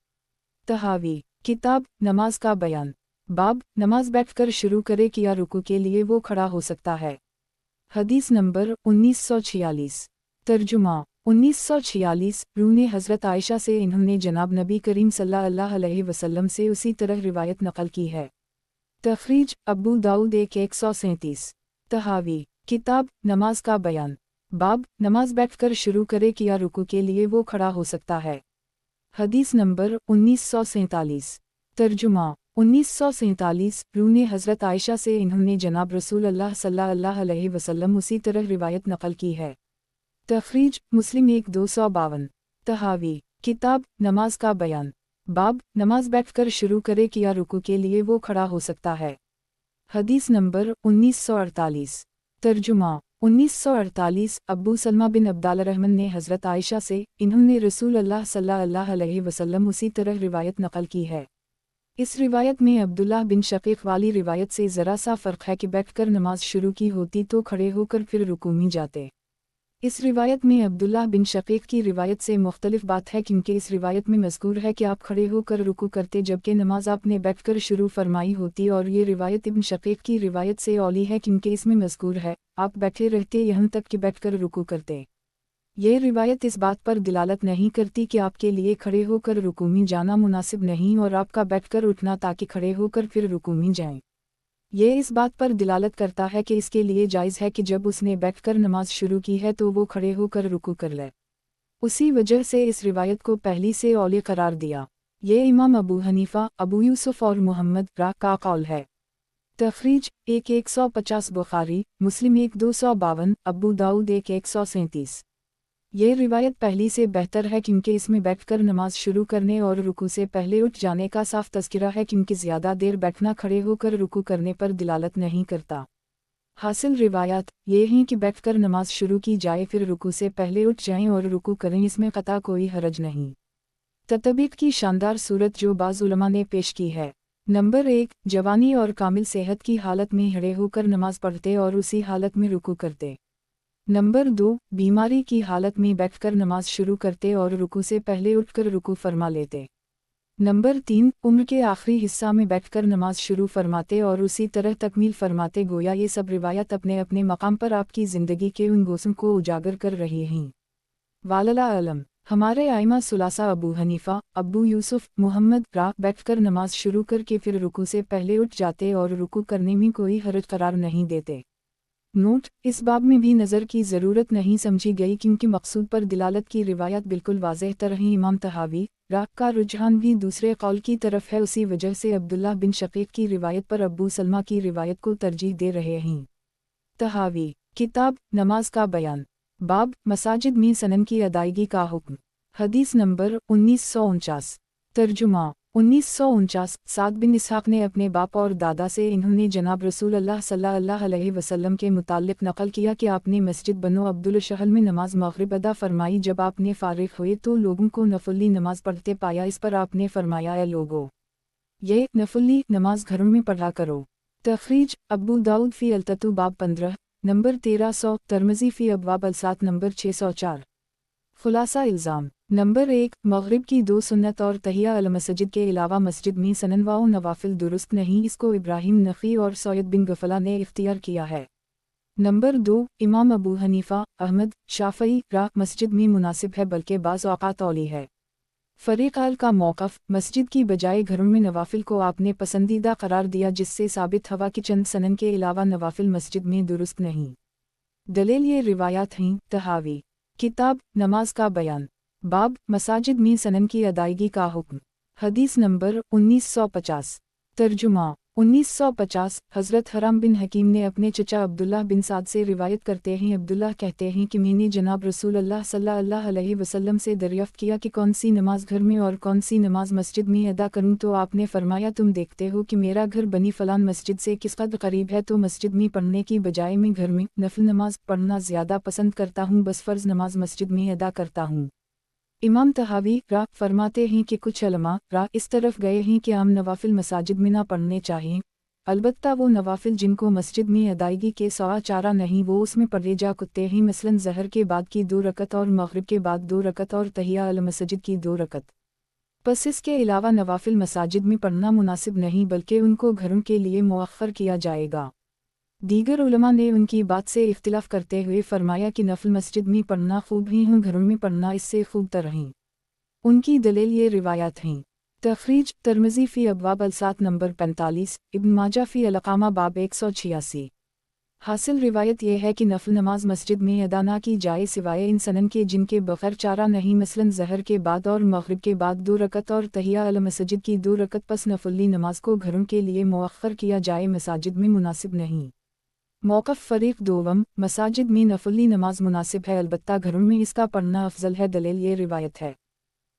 तहावी किताब नमाज का बयान। बाब नमाज बैठकर शुरू करे कि या रुकू के लिए वो खड़ा हो सकता है। हदीस नंबर 1946। तर्जुमा 1946 रूह ने हज़रत आयशा से इन्होंने जनाब नबी करीम सल्लल्लाहु अलैहि वसल्लम से उसी तरह रिवायत नकल की है। तखरीज अबू दाऊद 137। तहावी किताब नमाज का बयान। बाब नमाज बैठकर शुरू करे कि या रुकू के लिए वो खड़ा हो सकता है। हदीस नंबर 1947। तर्जुमा 1947 रूह ने हज़रत आयशा से इन्होंने जनाब रसूलुल्लाह सल्लल्लाहु अलैहि वसल्लम उसी तरह रिवायत नकल की है। तखरीज मुस्लिम 1252। तहावी किताब नमाज का बयान। बाब नमाज बैठकर शुरू करे कि या रुकू के लिए वो खड़ा हो सकता है। हदीस नंबर 1948। तर्जुमा 1948 अब्बू सलमा बिन अब्दालरहमान ने हज़रत आयशा से इन्होंने रसूलुल्लाह सल्लल्लाहु अलैहि वसल्लम उसी तरह रिवायत नकल की है। इस रिवायत में अब्दुल्लाह बिन शकीक वाली रिवायत से ज़रा सा फ़र्क है कि बैठकर नमाज शुरू की होती तो खड़े होकर फिर रुकू में जाते। इस रिवायत में अब्दुल्लाह बिन शकीक की रिवायत से मुख्तलिफ बात है, क्योंकि इस रिवायत में मज़कूर है कि आप खड़े होकर रुकू करते जबकि नमाज आपने बैठकर शुरू फरमाई होती, और ये रिवायत इब्न शकीक की रिवायत से औली है क्योंकि इसमें मज़कूर है आप बैठे रहते यहाँ तक कि बैठकर रुकू करते। ये रिवायत इस बात पर दिलालत नहीं करती कि आपके लिए खड़े होकर रुकू में जाना मुनासिब नहीं और आपका बैठकर उठना ताकि खड़े होकर फिर रुकू में जाएं। ये इस बात पर दिलालत करता है कि इसके लिए जायज़ है कि जब उसने बैठकर नमाज शुरू की है तो वो खड़े होकर रुकू कर ले। उसी वजह से इस रिवायत को पहली से औली करार दिया। ये इमाम अबू हनीफा, अबू यूसुफ और मुहम्मद रा का कौल है। तखरीज 150 बुखारी, मुस्लिम 1252, अबू दाऊद 137। ये रिवायत पहली से बेहतर है क्योंकि इसमें बैठकर नमाज शुरू करने और रुकू से पहले उठ जाने का साफ तज़किरा है, क्योंकि ज़्यादा देर बैठना खड़े होकर रुकू करने पर दिलालत नहीं करता। हासिल रिवायात ये हैं कि बैठकर नमाज शुरू की जाए फिर रुकू से पहले उठ जाएं और रुकू करें, इसमें क़ता कोई हरज नहीं। ततबीक की शानदार सूरत जो बाज़ उलमा ने पेश की है। नंबर 1, जवानी और कामिल सेहत की हालत में खड़े होकर नमाज पढ़ते और उसी हालत में रुकू करते। नंबर 2, बीमारी की हालत में बैठकर नमाज शुरू करते और रुकू से पहले उठकर रुकू फरमा लेते। नंबर 3, उम्र के आखिरी हिस्सा में बैठकर नमाज शुरू फरमाते और उसी तरह तकमील फरमाते। गोया ये सब रिवायत अपने अपने मकाम पर आपकी ज़िंदगी के उन गोसों को उजागर कर रही हैं। वालला अलम, हमारे आइमा सुलासा अबू हनीफा, अबू यूसुफ, मुहम्मद रा बैठकर नमाज शुरू करके फिर रुकू से पहले उठ जाते और रुकू करने में कोई हरज करार नहीं देते। नोट, इस बाब में भी नज़र की ज़रूरत नहीं समझी गई क्योंकि मकसूद पर दिलालत की रिवायत बिल्कुल वाज़ेह तरह इमाम तहावी रा का रुझान भी दूसरे कौल की तरफ है। उसी वजह से अब्दुल्ला बिन शकीक की रिवायत पर अबू सलमा की रिवायत को तरजीह दे रहे हैं। तहावी, किताब नमाज का बयान, बाब मसाजिद में सनन की अदायगी का हुक्म। हदीस नंबर 1949। तर्जुमा 1949। साद बिन इसहाक़ ने अपने बाप और दादा से इन्होंने जनाब रसूल अल्लाह सल्लल्लाहु अलैहि वसल्लम के मुताल्लिक़ नक़ल किया कि आपने मस्जिद बनो अब्दुल शहल में नमाज मग़रिब अदा फरमाई। जब आपने फ़ारिग़ हुए तो लोगों को नफली नमाज पढ़ते पाया। इस पर आपने फरमाया, ए लोगो, ये नफली नमाज घरों में पढ़ा करो। तखरीज अबू दाऊद फ़ी अलततु बाब 15 नंबर 1300, तिर्मिज़ी फ़ी अबवाब अलसात नंबर 604। खुलासा इल्ज़ाम नंबर 1, मग़रिब की 2 सुन्नत और तहिया अल मस्जिद के अलावा मस्जिद में सनन व नवाफिल दुरुस्त नहीं। इसको इब्राहिम नख़ी और सैयद बिन गफला ने इख्तियार किया है। नंबर 2, इमाम अबू हनीफा, अहमद, शाफ़ई रा मस्जिद में मुनासिब है बल्कि बाज़ औक़ात औली है। फ़रीक़ाल का मौक़िफ़, मस्जिद की बजाय घरों में नवाफिल को आपने पसंदीदा करार दिया, जिससे साबित हवा कि चंद सनन के अलावा नवाफिल मस्जिद में दुरुस्त नहीं। दलील ये रिवायात हैं। तहावी, किताब नमाज का बयान, बाब मसाजिद में सनन की अदायगी का हुक्म। हदीस नंबर 1950। तर्जुमा 1950। हज़रत हराम बिन हकीम ने अपने चचा अब्दुल्लाह बिन साद से रिवायत करते हैं, अब्दुल्लाह कहते हैं कि मैंने जनाब रसूल अल्लाह सल्लल्लाहु अलैहि वसल्लम से दरियाफ़्त किया कि कौन सी नमाज घर में और कौन सी नमाज मस्जिद में अदा करूं, तो आपने फरमाया, तुम देखते हो कि मेरा घर बनी फ़लान मस्जिद से किस कदर करीब है, तो मस्जिद में पढ़ने की बजाय मैं घर में नफल नमाज पढ़ना ज़्यादा पसंद करता हूँ, बस फ़र्ज़ नमाज मस्जिद में अदा करता हूँ। इमाम तहावी रा फरमाते हैं कि कुछ उलमा रा इस तरफ गए हैं कि आम नवाफिल मसाजिद में ना पढ़ने चाहिए, अलबत्ता वो नवाफिल जिनको मस्जिद में अदायगी के सवा चारा नहीं वो उसमें पढ़े जा कुत्ते हैं, मसलन ज़हर के बाद की 2 रकत और मग़रिब के बाद 2 रकत और तहिया अल मस्जिद की 2 रकत। बस इसके अलावा नवाफिल मसाजिद में पढ़ना मुनासिब नहीं बल्कि उनको घरों के लिए मुअख्खर किया जाएगा। दीगर उलमा ने उनकी बात से इख्तिलाफ करते हुए फरमाया कि नफल मस्जिद में पढ़ना खूब ही हूँ, घरों में पढ़ना इससे खूब तर हैं। उनकी दलील ये रिवायात हैं। तखरीज तिर्मिज़ी फ़ी अबवाब अलसात नंबर 45, इब्न माजा फ़ी अलक़ामा बाब 186। हासिल रिवायत यह है कि नफल नमाज मस्जिद में अदा ना की जाए सिवाय इन सनन के जिनके बग़ैर चारा नहीं, मसलन ज़हर के बाद और मग़रिब के बाद 2 रकत और तहिया अल मस्जिद की 2 रकत। पस नफली नमाज को घरों के लिए मुअख्खर किया जाए, मसाजिद में मुनासिब नहीं। मौक़िफ़ फ़रीक़ दोवम, मसाजिद में नफली नमाज मुनासिब है, अलबत्ता घरों में इसका पढ़ना अफजल है। दलील ये रिवायत है।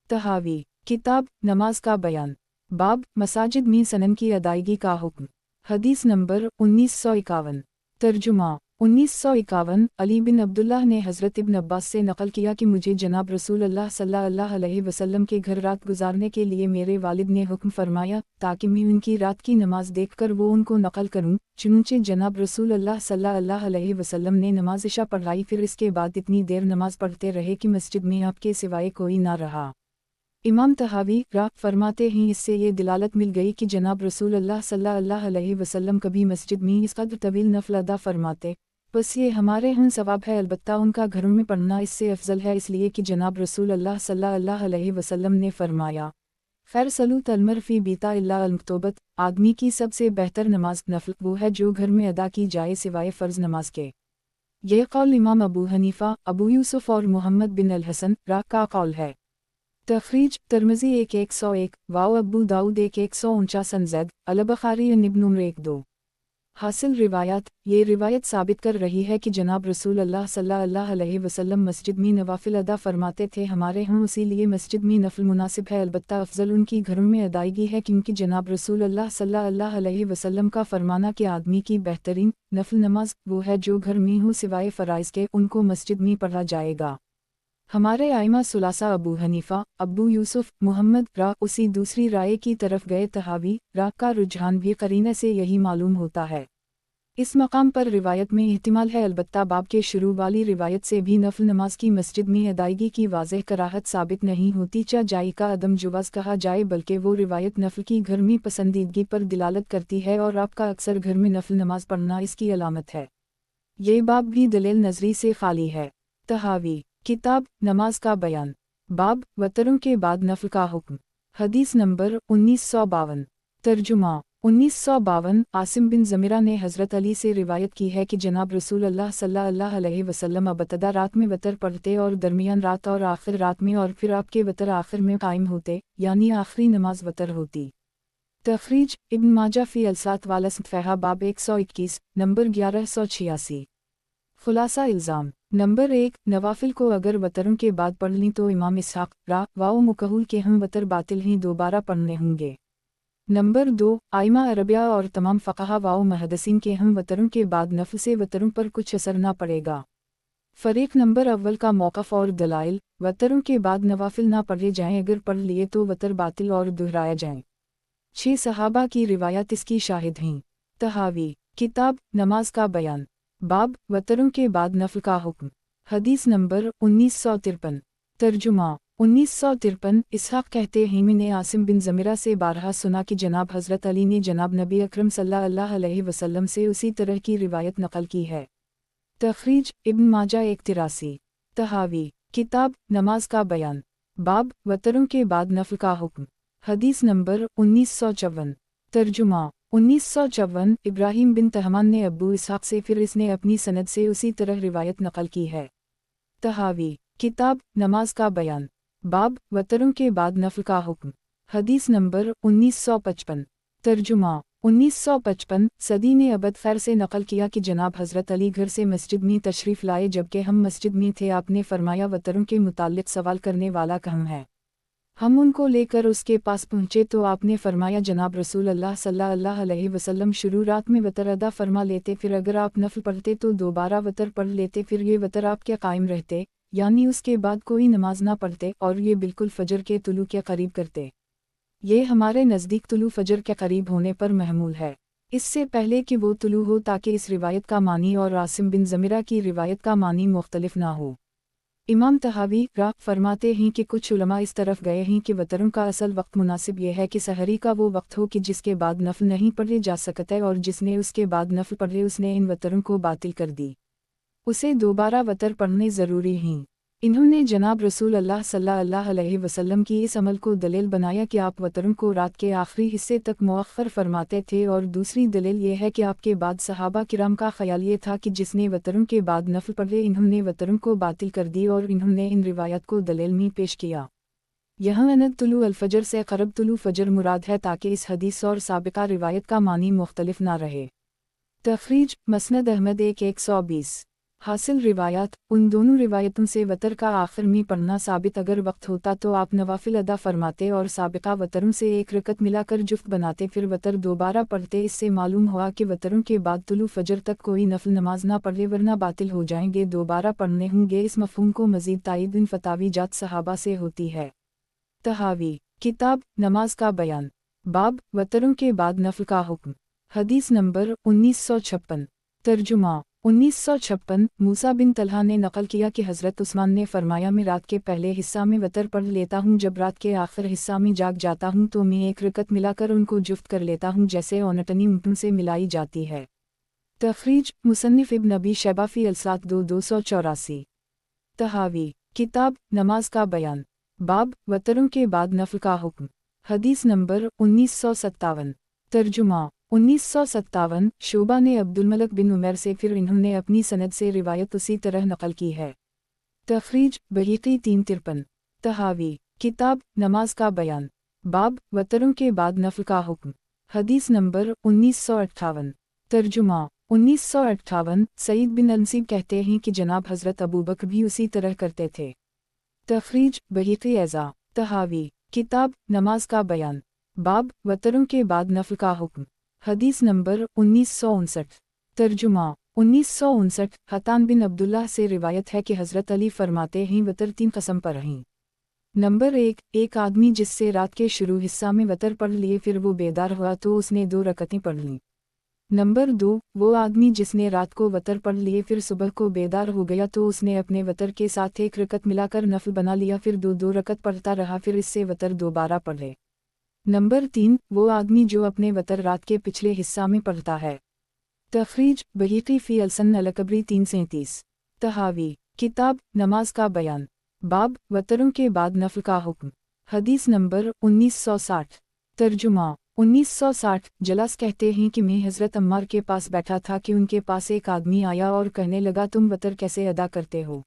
तहावी, किताब नमाज का बयान, बाब मसाजिद में सनन की अदायगी का हुक्म। हदीस नंबर 1951। तर्जुमा 1951। अली बिन अब्दुल्लाह ने हज़रत इब्न अब्बास से नक़ल किया कि मुझे जनाब रसूल अल्लाह सल्लल्लाहु अलैहि वसल्लम के घर रात गुजारने के लिए मेरे वालिद ने हुक्म फरमाया, ताकि मैं उनकी रात की नमाज देखकर वो उनको नक़ल करूँ। चुनूंचे जनाब रसूल अल्लाह सल्लल्लाहु अलैहि वसल्लम ने नमाज इशा पढ़ाई, फिर इसके बाद इतनी देर नमाज पढ़ते रहे कि मस्जिद में आपके सिवाय कोई ना रहा। इमाम तहावी रा फरमाते हैं, इससे ये दिलालत मिल गई कि जनाब रसूल अल्लाह सल्लल्लाहु अलैहि वसल्लम कभी मस्जिद में इस कदर तवील नफल अदा फरमाते। बस ये हमारे यहाँ सवाब है, अलबत्ता उनका घरों में पढ़ना इससे अफजल है, इसलिए कि जनाब रसूल अल्लाह सल्लल्लाहु अलैहि वसल्लम ने फरमाया, खैर सलूत अलमर फ़ी बीता इल्ला अलमक्तूबत, आदमी की सबसे बेहतर नमाज नफल वो है जो घर में अदा की जाए सिवाय फ़र्ज़ नमाज के। ये कौल इमाम अबू हनीफा, अबू यूसुफ और मोहम्मद बिन अल हसन रा का कौल है। तखरीज तिर्मिज़ी 1101, वाओ अबू दाऊद 1149 ज़ैद अल-बुखारी इब्न उमर 12। हासिल रिवायत, ये रिवायत साबित कर रही है कि जनाब रसूल अल्लाह सल्लल्लाहु अलैहि वसल्लम मस्जिद में नवाफिल अदा फरमाते थे। हमारे हम इसीलिए मस्जिद में नफल मुनासिब है, अलबत्ता अफजल उनकी घरों में अदायगी है, क्योंकि जनाब रसूल अल्लाह सल्लल्लाहु अलैहि वसल्लम का फरमाना कि आदमी की बेहतरीन नफल नमाज वो है जो घर में हो सिवाय फ़राइज़ के, उनको मस्जिद में पढ़ा जाएगा। हमारे आइमा सुलासा अबू हनीफा, अबू यूसुफ, मोहम्मद रा उसी दूसरी राय की तरफ गए। तहावी रा का रुझान भी करीने से यही मालूम होता है। इस मकाम पर रिवायत में इहतिमाल है, अलबत्ता बाब के शुरू वाली रिवायत से भी नफल नमाज की मस्जिद में अदायगी की वाज़ेह कराहत साबित नहीं होती। चा जाई का अदम जुवाज़ कहा जाए, बल्कि वो रिवायत नफल की घर में पसंदीदगी पर दिलालत करती है और आपका अक्सर घर में नफल नमाज पढ़ना इसकी अलामत है। ये बाब भी दलील नजरी से खाली है। तहावी किताब नमाज का बयान, बाब वतरों के बाद नफल का हुक्म। हदीस नंबर 1952। तर्जुमा 1952। आसिम बिन ज़मीरा ने हज़रत अली से रिवायत की है कि जनाब रसूल अल्लाह सल्लल्लाहु अलैहि वसल्लम अबतदा रात में वतर पढ़ते और दरमियान रात और आखिर रात में, और फिर आपके वतर आखिर में कायम होते, यानी आखिरी नमाज वतर होती। तखरीज इब्न माजा फ़ी अलसात वालसफ़हा बाब 121 नंबर 1186। खुलासा इल्ज़ाम नंबर 1, नवाफिल को अगर वतरों के बाद पढ़ लीं तो इमाम इसहाक़ रा वाओ मुकहुल के हम वतर बातिल ही दोबारा पढ़ने होंगे। नंबर 2, आइमा अरबिया और तमाम फ़क़हा वाओ मुहद्दिसीन के हम वतरों के बाद नफल से वतरों पर कुछ असर ना पड़ेगा। फ़रीक़ नंबर अव्वल का मौक़िफ़ और दलाइल, वतरों के बाद नवाफिल ना पढ़े जाएं, अगर पढ़ लिए तो वतर बातिल और दोहराया जाएं। 6 सहाबा की रिवायत इसकी शाहिद हैं। तहावी किताब नमाज का बयान, बाब वतरों के बाद नफल का हुक्म। हदीस नंबर 1953। तर्जुमा 1953। इसहाक़ कहते हैं, मैंने आसिम बिन ज़मीरा से बारहा सुना कि जनाब हज़रत अली ने जनाब नबी अकरम सल्लल्लाहु अलैहि वसल्लम से उसी तरह की रिवायत नकल की है। तखरीज इब्न माजा 183। तहावी किताब नमाज का बयान, बाब वतरों के बाद नफल का हुक्म। हदीस नंबर 1954। तर्जुमा 1954। इब्राहीम बिन तहमान ने अब्बू इसहाक़ से, फिर इसने अपनी सनद से उसी तरह रिवायत नकल की है। तहावी किताब नमाज का बयान, बाब वतरों के बाद नफल का हुक्म। हदीस नंबर 1955। तर्जुमा 1955। सदी ने अबद खैर से नकल किया कि जनाब हज़रत अली घर से मस्जिद में तशरीफ़ लाए, जबकि हम मस्जिद में थे। आपने फरमाया, वतरों के मुताल्लिक़ सवाल करने वाला कहाँ है? हम उनको लेकर उसके पास पहुँचे तो आपने फरमाया, जनाब रसूल अल्लाह सल्लल्लाहु अलैहि वसल्लम शुरू रात में वतर अदा फरमा लेते, फिर अगर आप नफल पढ़ते तो दोबारा वतर पढ़ लेते, फिर ये वतर आपके कायम रहते, यानी उसके बाद कोई नमाज ना पढ़ते, और ये बिल्कुल फ़जर के तुलू के करीब करते। ये हमारे नज़दीक तुलू फ़जर के करीब होने पर महमूल है, इससे पहले कि वो तुलू हो, ताकि इस रिवायत का मानी और आसिम बिन ज़मीरा की रिवायत का मानी मुख्तलिफ ना हो। इमाम तहावी रा फरमाते हैं कि कुछ उलमा इस तरफ गए हैं कि वतरों का असल वक्त मुनासिब यह है कि सहरी का वो वक्त हो कि जिसके बाद नफल नहीं पढ़े जा सकते, और जिसने उसके बाद नफल पढ़े उसने इन वतरों को बातिल कर दी, उसे दोबारा वतर पढ़ने ज़रूरी हैं। इन्होंने जनाब रसूल अल्लाह सल्लल्लाहु अलैहि वसल्लम की इस अमल को दलील बनाया कि आप वतरों को रात के आखिरी हिस्से तक मुअख्खर फरमाते थे, और दूसरी दलील ये है कि आपके बाद सहाबा किराम का ख्याल ये था कि जिसने वतरों के बाद नफल पढ़े, इन्होंने वतरों को बातिल कर दी, और इन्होंने इन रिवायत को दलील में पेश किया। यहाँ अनद तुलू अल-फजर से क़रब तुलू फ़जर मुराद है, ताकि इस हदीस और साबिका रिवायत का मानी मुख्तलिफ ना रहे। तखरीज मसनद अहमद 120। हासिल रिवायत, उन दोनों रिवायतों से वतर का आखिर में पढ़ना साबित अगर वक्त होता तो आप नवाफिल अदा फरमाते और साबिका वतरों से एक रकत मिलाकर जुफ्त बनाते, फिर वतर दोबारा पढ़ते। इससे मालूम हुआ कि वतरों के बाद तुलू फ़जर तक कोई नफल नमाज ना पढ़े, वरना बातिल हो जाएंगे, दोबारा पढ़ने होंगे। इस मफ़हूम को मज़ीद तायीद इन फ़तावी जात सहाबा से होती है। तहावी किताब नमाज का बयान, बाब वतरों के बाद नफल का हुक्म। हदीस नंबर 1956। तर्जुमा 1956। मूसा बिन तलहा ने नकल किया कि हज़रत उस्मान ने फरमाया, मैं रात के पहले हिस्सा में वतर पढ़ लेता हूँ, जब रात के आखिर हिस्सा में जाग जाता हूँ तो मैं एक रकत मिलाकर उनको जुफ्त कर लेता हूँ, जैसे ओनटनी ऊँटों से मिलाई जाती है। तखरीज मुसन्निफ इब्न अबी शैबा फ़ी अलसात 284। तहावी किताब नमाज का बयान, बाब वतरों के बाद नफल का हुक्म। हदीस नंबर 1957। तर्जुमा 1957 शोबा ने अब्दुलमलक बिन उमर से, फिर इन्होंने अपनी सनद से रिवायत उसी तरह नकल की है। तखरीज बहीकी 353 तहावी किताब नमाज का बयान बाब वतरों के बाद नफल का हुक्म हदीस नंबर 1958 तर्जुमा 1958 सईद बिन अनसीब कहते हैं कि जनाब हज़रत अबू बकर भी उसी तरह करते थे। तखरीज बहीकी ऐज़ा तहावी किताब नमाज का बयान बाब वतरों के बाद नफल का हुक्म हदीस नंबर 1959 तर्जुमा 1959 हतान बिन अब्दुल्लाह से रिवायत है कि हज़रत अली फरमाते हैं वतर 3 कस्म पर रहीं। नंबर 1, एक आदमी जिससे रात के शुरू हिस्सा में वतर पढ़ लिए फिर वो बेदार हुआ तो उसने 2 रकतें पढ़ लीं। नंबर 2, वो आदमी जिसने रात को वतर पढ़ लिए फिर सुबह को बेदार हो गया तो उसने अपने वतर के साथ 1 रकत मिलाकर नफल बना लिया, फिर 2 रकत पढ़ता रहा, फिर इससे वतर दोबारा पढ़े। नंबर 3, वो आदमी जो अपने वतर रात के पिछले हिस्सा में पढ़ता है। तखरीज बहीकी फ़ी अलसन अलकबरी 337 तहावी किताब नमाज का बयान बाब वतरों के बाद नफल का हुक्म हदीस नंबर 1960 तर्जुमा 1960 जलास कहते हैं कि मैं हज़रत अम्मार के पास बैठा था कि उनके पास एक आदमी आया और कहने लगा तुम वतर कैसे अदा करते हो।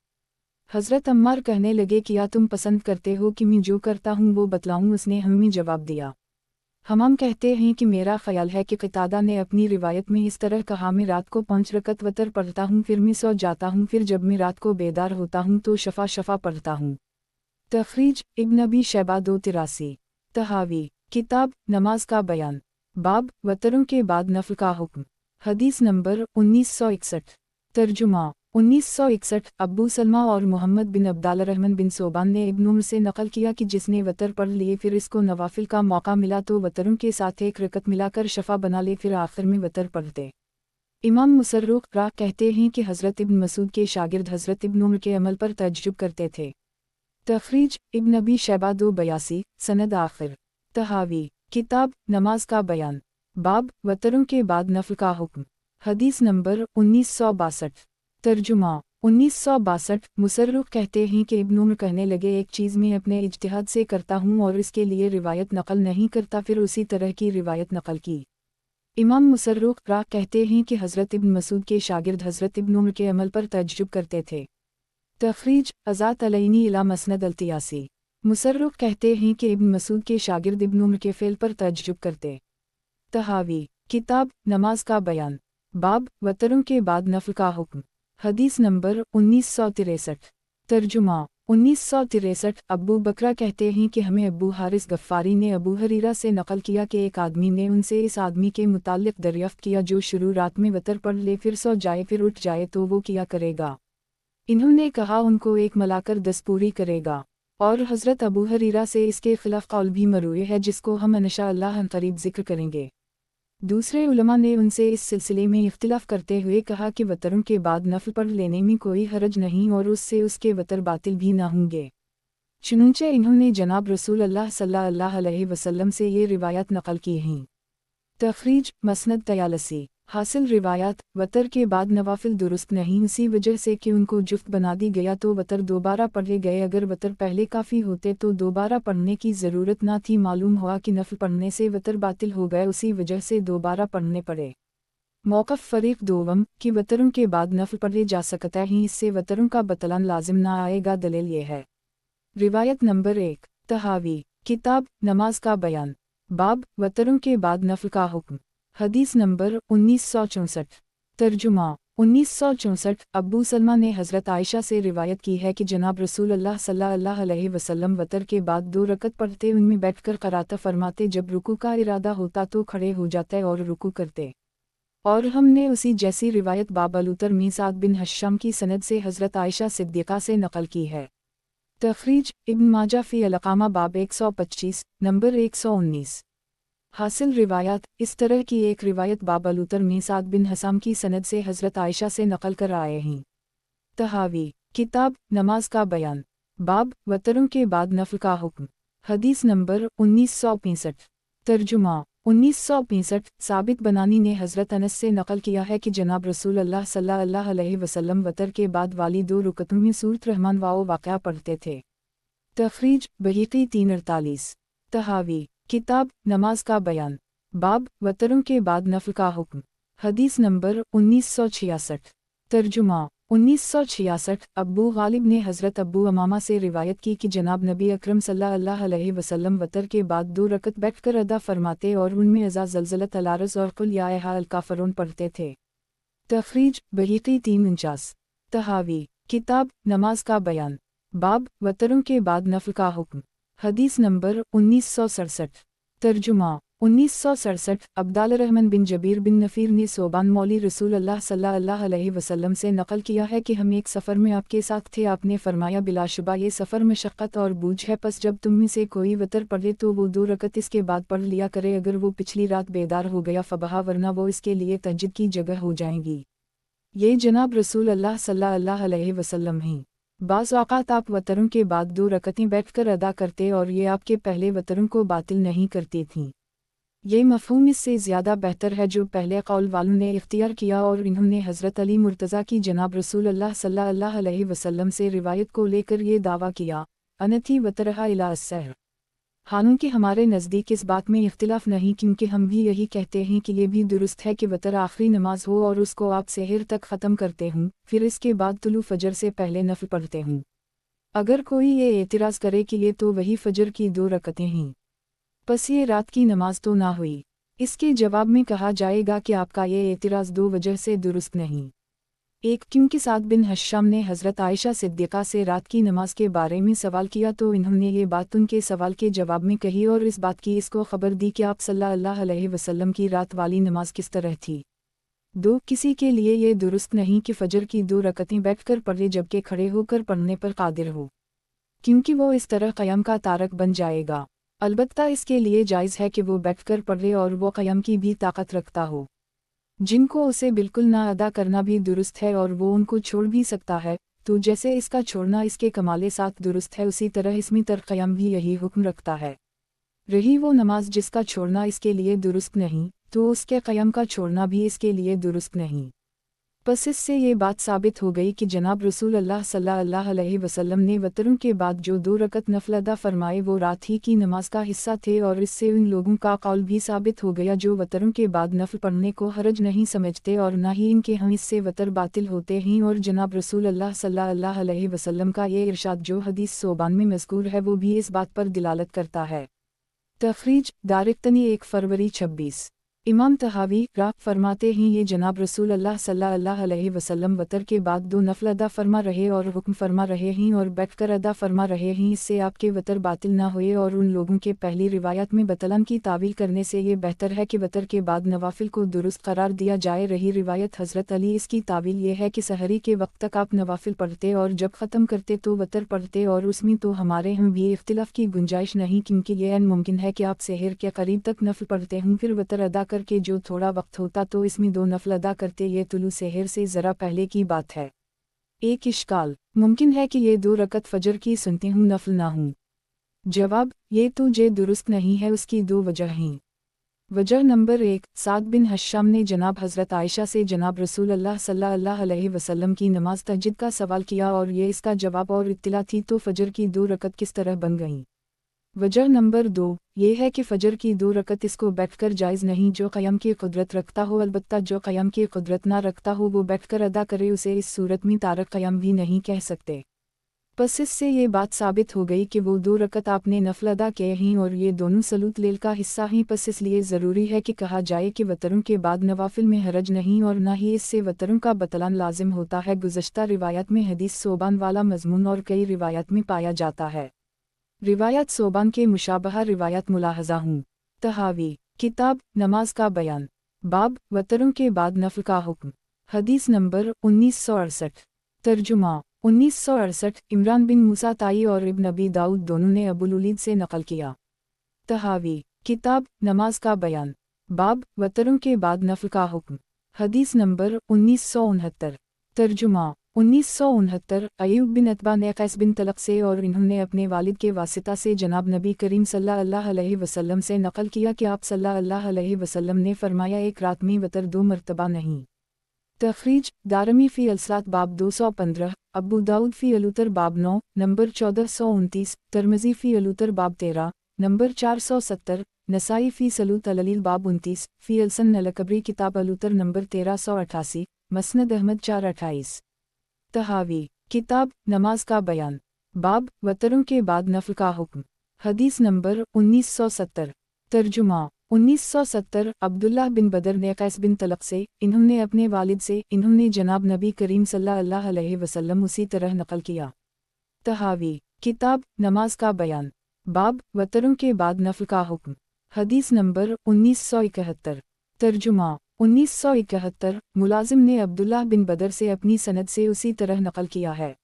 हज़रत अम्मार कहने लगे क्या तुम पसंद करते हो कि मैं जो करता हूँ वो बतलाऊँ। उसने हमें जवाब दिया। हमाम कहते हैं कि मेरा ख्याल है कि क़तादा ने अपनी रिवायत में इस तरह कहा मैं रात को 5 रकत वतर पढ़ता हूँ, फिर मैं सो जाता हूँ, फिर जब मैं रात को बेदार होता हूँ तो शफ़ा पढ़ता हूँ। तखरीज इब्न अबी शैबा 283 तहावी किताब नमाज का बयान बाब वतरों के बाद नफल का हुक्म हदीस नंबर 1961 तर्जुमा 1961 अब्बू सलमा और मोहम्मद बिन अब्दाल रहमान बिन सोबान ने इब्न उमर से नकल किया कि जिसने वतर पढ़ लिए फिर इसको नवाफिल का मौका मिला तो वतरों के साथ 1 रकत मिलाकर शफ़ा बना ले, फिर आखिर में वतर पढ़ते। इमाम मुसर्रुख रा कहते हैं कि हज़रत इब्न मसूद के शागिर्द हज़रत इब्न उमर के अमल पर तअज्जुब करते थे। तखरीज इब्न अबी शैबा 282 सनद आखिर तहावी किताब नमाज का बयान बाब वतरों के बाद नफल का हुक्म हदीस नंबर 1962 तर्जुमा 1962 मुसर्रुख कहते हैं कि इब्न उमर कहने लगे एक चीज़ में अपने इज्तिहाद से करता हूँ और इसके लिए रिवायत नकल नहीं करता, फिर उसी तरह की रिवायत नकल की। इमाम मुसर्रुख रा कहते हैं कि हज़रत इब्न मसूद के शागिर्द हज़रत इब्न उमर के अमल पर तअज्जुब करते थे। तखरीज अज़ात अलैनी इला मसनद अल-तियासी मुसर्रुख कहते हैं कि इब्न मसूद के शागिर्द इब्न उमर के फ़ेल पर तअज्जुब करते। तहावी किताब नमाज का बयान बाब वतरों के बाद नफल का हुक्म हदीस नंबर 1963 तर्जुमा 1963 अब्बू बकरा कहते हैं कि हमें अब्बू हारिस गफ़ारी ने अबू हरीरा से नकल किया कि एक आदमी ने उनसे इस आदमी के मुताल्लिक़ दरियाफ़्त किया जो शुरू रात में वतर पढ़ ले फिर सो जाए फिर उठ जाए तो वो क्या करेगा। इन्होंने कहा उनको एक मलाकर 10 पूरी करेगा। और हज़रत अबू हरीरा से इसके खिलाफ कौल भी मरूए है जिसको हम इंशाअल्लाह करीब ज़िक्र करेंगे। दूसरे उलमा ने उनसे इस सिलसिले में इख्तिलाफ करते हुए कहा कि वतरों के बाद नफल पढ़ लेने में कोई हरज नहीं और उससे उसके वतर बातिल भी ना होंगे। चुनंचे इन्होंने जनाब रसूल अल्लाह सल्लल्लाहु अलैहि वसल्लम से ये रिवायत नकल की हैं। तखरीज मसनद तयालसी हासिल रिवायत वतर के बाद नवाफिल दुरुस्त नहीं इसी वजह से कि उनको जुफ्त बना दी गया तो वतर दोबारा पढ़े गए। अगर वतर पहले काफ़ी होते तो दोबारा पढ़ने की ज़रूरत ना थी। मालूम हुआ कि नफल पढ़ने से वतर बातिल हो गए, उसी वजह से दोबारा पढ़ने पड़े। मौक़िफ़ फ़रीक़ दोवम कि वतरों के बाद नफल पढ़े जा सकता है, इससे वतरों का बतलान लाजिम ना आएगा। दलील ये है। रिवायत नंबर 1 तहावी किताब नमाज का बयान बाब वतरों के बाद नफल का हुक्म हदीस नंबर 1964 तर्जुमा 1964 अब्बू सलमा ने हज़रत आयशा से रिवायत की है कि जनाब रसूल अल्लाह सल्लल्लाहु अलैहि वसल्लम वतर के बाद 2 रकत पढ़ते, उनमें बैठकर क़रात फरमाते, जब रुकू का इरादा होता तो खड़े हो जाते और रुकू करते। और हमने उसी जैसी रिवायत बाब अलूतर में साद बिन हश्शम की सनद से हज़रत आयशा सिद्दीक़ा से नकल की है। तखरीज इब्न माजा फ़ी अल-अक़ामा बाब 125 नंबर 119 हासिल रिवायत इस तरह की एक रिवायत बाब अलूतर में साद बिन हसाम की सनद से हज़रत आयशा से नकल कर आए हैं। तहावी किताब नमाज का बयान बाब वतरों के बाद नफल का हुक्म हदीस नंबर 1965 तर्जुमा 1965 साबित बनानी ने हज़रत अनस से नकल किया है कि जनाब रसूल अल्लाह सल्लल्लाहु अलैहि वसल्लम वतर के बाद वाली 2 रुकतों में सूरत रहमान वाओ वाक़या पढ़ते थे। तखरीज बहीकी 348 तहावी किताब नमाज का बयान बाब वतरों के बाद नफल का हुक्म। हदीस नंबर 1966। तर्जुमा 1966 अब्बू गालिब ने हज़रत अब्बू अमामा से रिवायत की कि जनाब नबी अकरम सल्लल्लाहु अलैहि वसल्लम वतर के बाद 2 रकत बैठकर अदा फरमाते और उनमें अज़ा ज़लज़लत अलारस और कुल या अय्हा अल काफ़िरून पढ़ते थे। तखरीज बहीक़ी 349। तहावी किताब नमाज का बयान। बाब वतरों के बाद नफल का हुक्म। हदीस नंबर 1967। तर्जुमा 1967 अब्दाल रहमान बिन जबीर बिन नफ़ीर ने सोबान मौली रसूल अल्लाह सल्लल्लाहु अलैहि वसल्लम से नकल किया है कि हम एक सफ़र में आपके साथ थे। आपने फरमाया बिलाशुबा ये सफ़र मशक्क़त और बूझ है, पस जब तुम में से कोई वतर पढ़े तो वो 2 रकत इसके बाद पढ़ लिया करे। अगर वो पिछली रात बेदार हो गया फबहा, वरना वो इसके लिए तहज्जुद की जगह हो जाएंगी। ये जनाब रसूल अल्लाह सल्लल्लाहु अलैहि वसल्लम हैं। बाज़ औक़ात आप वतरों के बाद 2 रकतें बैठकर अदा करते और ये आपके पहले वतरों को बातिल नहीं करती थीं। ये मफ़हूम इससे ज़्यादा बेहतर है जो पहले कौल वालों ने इख्तियार किया और इन्होंने हज़रत अली मुर्तज़ा की जनाब रसूल अल्लाह सल्लल्लाहु अलैहि वसल्लम से रिवायत को लेकर ये दावा किया अनथी वतरहा इला अस्सहर। हालांकि हमारे नज़दीक इस बात में इख्तिलाफ़ नहीं, क्योंकि हम भी यही कहते हैं कि ये भी दुरुस्त है कि वतर आखिरी नमाज हो और उसको आप सहर तक ख़त्म करते हूँ, फिर इसके बाद तुलू फ़जर से पहले नफ़ल पढ़ते हूँ। अगर कोई ये एतराज़ करे कि ये तो वही फ़जर की 2 रकतें हैं, बस ये रात की नमाज तो ना हुई, इसके जवाब में कहा जाएगा कि आपका ये एतराज़ 2 वजह से दुरुस्त नहीं। एक, क्योंकि साद बिन हश्शाम ने हज़रत आयशा सिद्दीक़ा से रात की नमाज के बारे में सवाल किया तो इन्होंने ये बात उनके सवाल के जवाब में कही और इस बात की इसको खबर दी कि आप सल्लल्लाहु अलैहि वसल्लम की रात वाली नमाज किस तरह थी। 2, किसी के लिए ये दुरुस्त नहीं कि फ़जर की 2 रकतें बैठकर पढ़े जबकि खड़े होकर पढ़ने पर कादिर हो, क्योंकि वो इस तरह क़याम का तारक बन जाएगा। अलबत्ता इसके लिए जायज़ है कि वो बैठकर पढ़े और वो क़याम की भी ताकत रखता हो। जिनको उसे बिल्कुल ना अदा करना भी दुरुस्त है और वो उनको छोड़ भी सकता है, तो जैसे इसका छोड़ना इसके कमाले साथ दुरुस्त है, उसी तरह इसमें क़याम भी यही हुक्म रखता है। रही वो नमाज जिसका छोड़ना इसके लिए दुरुस्त नहीं, तो उसके क़याम का छोड़ना भी इसके लिए दुरुस्त नहीं। बस इससे ये बात साबित हो गई कि जनाब रसूल अल्लाह सल्लल्लाहु अलैहि वसल्लम ने वतरों के बाद जो 2 रकत नफल अदा फरमाए वो रात ही की नमाज का हिस्सा थे, और इससे उन लोगों का कौल भी साबित हो गया जो वतरों के बाद नफल पढ़ने को हरज नहीं समझते और ना ही इनके हम इससे वतर बातिल होते हैं। और जनाब रसूल अल्लाह सल्लल्लाहु अलैहि वसल्लम का ये इरशाद जो हदीस सोबान में मज़कूर है वो भी इस बात पर दिलालत करता है। तखरीज दारिक़तनी 1 फरवरी 26। इमाम तहावी राह फरमाते हैं ये जनाब रसूल अल्लाह सल्लल्लाहु अलैहि वसल्लम वतर के बाद 2 नफल अदा फरमा रहे और हुक्म फरमा रहे हैं और बैठकर अदा फरमा रहे हैं, इससे आपके वतर बातिल ना हुए। और उन लोगों के पहली रिवायत में बतलन की तावील करने से ये बेहतर है कि वतर के बाद नवाफिल को दुरुस्त करार दिया जाए। रही रिवायत हज़रत अली, इसकी तावील ये है कि सहरी के वक्त तक आप नवाफिल पढ़ते और जब ख़त्म करते तो वतर पढ़ते, और उसमें तो हमारे हम भी इख्तिलाफ़ की गुंजाइश नहीं, क्योंकि ये मुमकिन है कि आप सहर के करीब तक नफल पढ़ते हूँ फिर वतर अदा के जो थोड़ा वक्त होता तो इसमें 2 नफल अदा करते। ये तुलू सहर से ज़रा पहले की बात है। एक इश्काल, मुमकिन है कि ये 2 रकत फ़जर की सुनते हूँ नफल ना हूँ। जवाब, ये तो जे दुरुस्त नहीं है, उसकी 2 वजह हैं। वजह नंबर 1, साद बिन हश्शाम ने जनाब हज़रत आयशा से जनाब रसूल अल्लाह सल्लल्लाहु अलैहि वसल्लम की नमाज तहज्जुद का सवाल किया और ये इसका जवाब और इत्तिला थी, तो फ़जर की 2 रकत किस तरह बन गईं। वजह नंबर 2 ये है कि फ़जर की 2 रकत इसको बैठकर जायज़ नहीं जो क़याम की क़ुदरत रखता हो, अलबत्ता जो क़याम की क़ुदरत ना रखता हो वो बैठकर अदा करे, उसे इस सूरत में तारक क़याम भी नहीं कह सकते। बस इससे ये बात साबित हो गई कि वो 2 रकत आपने नफल अदा किए हैं और ये दोनों सलूत लेल का हिस्सा हैं। बस इसलिए ज़रूरी है कि कहा जाए कि वतरों के बाद नवाफिल में हरज नहीं और ना ही इससे वतरों का बतलान लाजिम होता है। गुज़श्ता रिवायत में हदीस सोबान वाला मज़मून और कई रिवायत में पाया जाता है। रिवायत सोबान के मुशाबहा रिवायत मुलाहज़ा हूँ। तहावी किताब नमाज का बयान। बाब वतरों के बाद नफल का हुक्म। हदीस नंबर 1968। तर्जुमा 1968 इमरान बिन मूसा ताई और इब्न अबी दाऊद दोनों ने अबुल उलीद से नकल किया। तहावी किताब नमाज का बयान। बाब वतरों के बाद नफल का हुक्म। हदीस नंबर 1969। तर्जुमा 1969 अयूब बिन अतबा ने कैस बिन तलक से और इन्होंने अपने वालिद के वासिता से जनाब नबी करीम सल्लल्लाहु अलैहि वसल्लम से नकल किया कि आप सल्लल्लाहु अलैहि वसल्लम ने फरमाया एक रात में वतर 2 मरतबा नहीं। तखरीज दारमी फ़ी अलसलात बाब 215, अबू दाऊद फ़ी अलूतर बाब 9 नंबर 1429, तिरमिज़ी फ़ी अलूतर बाब 13, नंबर 470, नसाई फ़ी सलूत अलील बाब 29, फ़ी अलसन अलकबरी किताब अलूतर नंबर 1388, मसनद अहमद 428। तहावी, किताब नमाज का बयान, बाब वतरों के बाद नफल का हुक्म। हदीस नंबर 1970। तर्जुमा 1970 अब्दुल्लाह बिन बदर ने कैस बिन तलक से, इन्होंने अपने वालिद से, इन्होंने जनाब नबी करीम सल्लल्लाहु अलैहि वसल्लम उसी तरह नकल किया। तहावी, किताब नमाज का बयान, बाब वतरों के बाद नफल का हुक्म। हदीस नंबर 1971। तर्जुमा 1971 मुलाजिम ने अब्दुल्लाह बिन बदर से अपनी सनद से उसी तरह नकल किया है।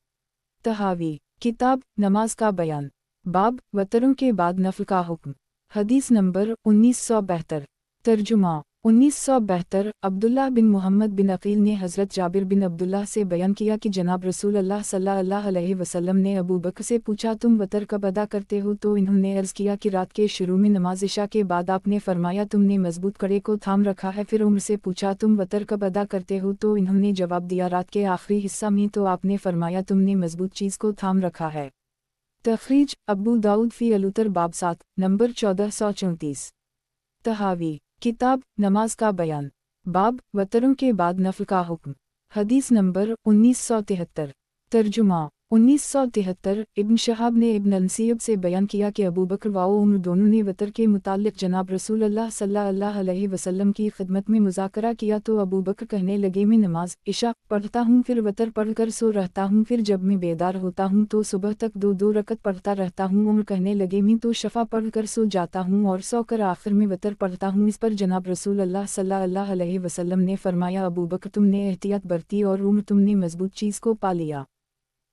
तहावी, किताब नमाज का बयान, बाब वतरों के बाद नफल का हुक्म। हदीस नंबर 1972। तर्जुमा 1972 अब्दुल्लाह बिन मोहम्मद बिन अकील ने हज़रत जाबिर बिन अब्दुल्लाह से बयान किया कि जनाब रसूल अल्लाह सल्लल्लाहु अलैहि वसल्लम ने अबू बकर से पूछा तुम वतर कब अदा करते हो, तो इन्होंने अर्ज़ किया कि रात के शुरू में नमाज इशा के बाद। आपने फरमाया तुमने मजबूत कड़े को थाम रखा है। फिर उम्र से पूछा तुम वतर कब अदा करते हो, तो इन्होंने जवाब दिया रात के आखिरी हिस्सा में। तो आपने फरमाया तुमने मजबूत चीज़ को थाम रखा है। तखरीज अबू दाऊद फ़ी अलूतर बाब 7 नंबर 1434। तहावी, किताब नमाज का बयान, बाब वतरों के बाद नफल का हुक्म। हदीस नंबर 1973। तर्जुमा 1973 इब्न शहाब ने इब्न नसीब से बयान किया कि अबू बकर व उमर दोनों ने वतर के मुताल्लिक़ जनाब रसूल अल्लाह सल्लल्लाहु अलैहि वसल्लम की खिदमत में मुज़ाकरा किया। तो अबू बकर कहने लगे मैं नमाज इशा पढ़ता हूँ, फिर वतर पढ़कर सो रहता हूँ, फिर जब मैं बेदार होता हूँ तो सुबह तक दो दो रकत पढ़ता रहता हूँ। उमर कहने लगे मैं तो शफ़ा पढ़कर सो जाता हूँ और सोकर आखिर में वतर पढ़ता हूँ। इस पर जनाब रसूल अल्लाह सल्लल्लाहु अलैहि वसल्लम ने फरमाया अबू बकर तुमने एहतियात बरती और उमर तुमने मजबूत चीज़ को पा लिया।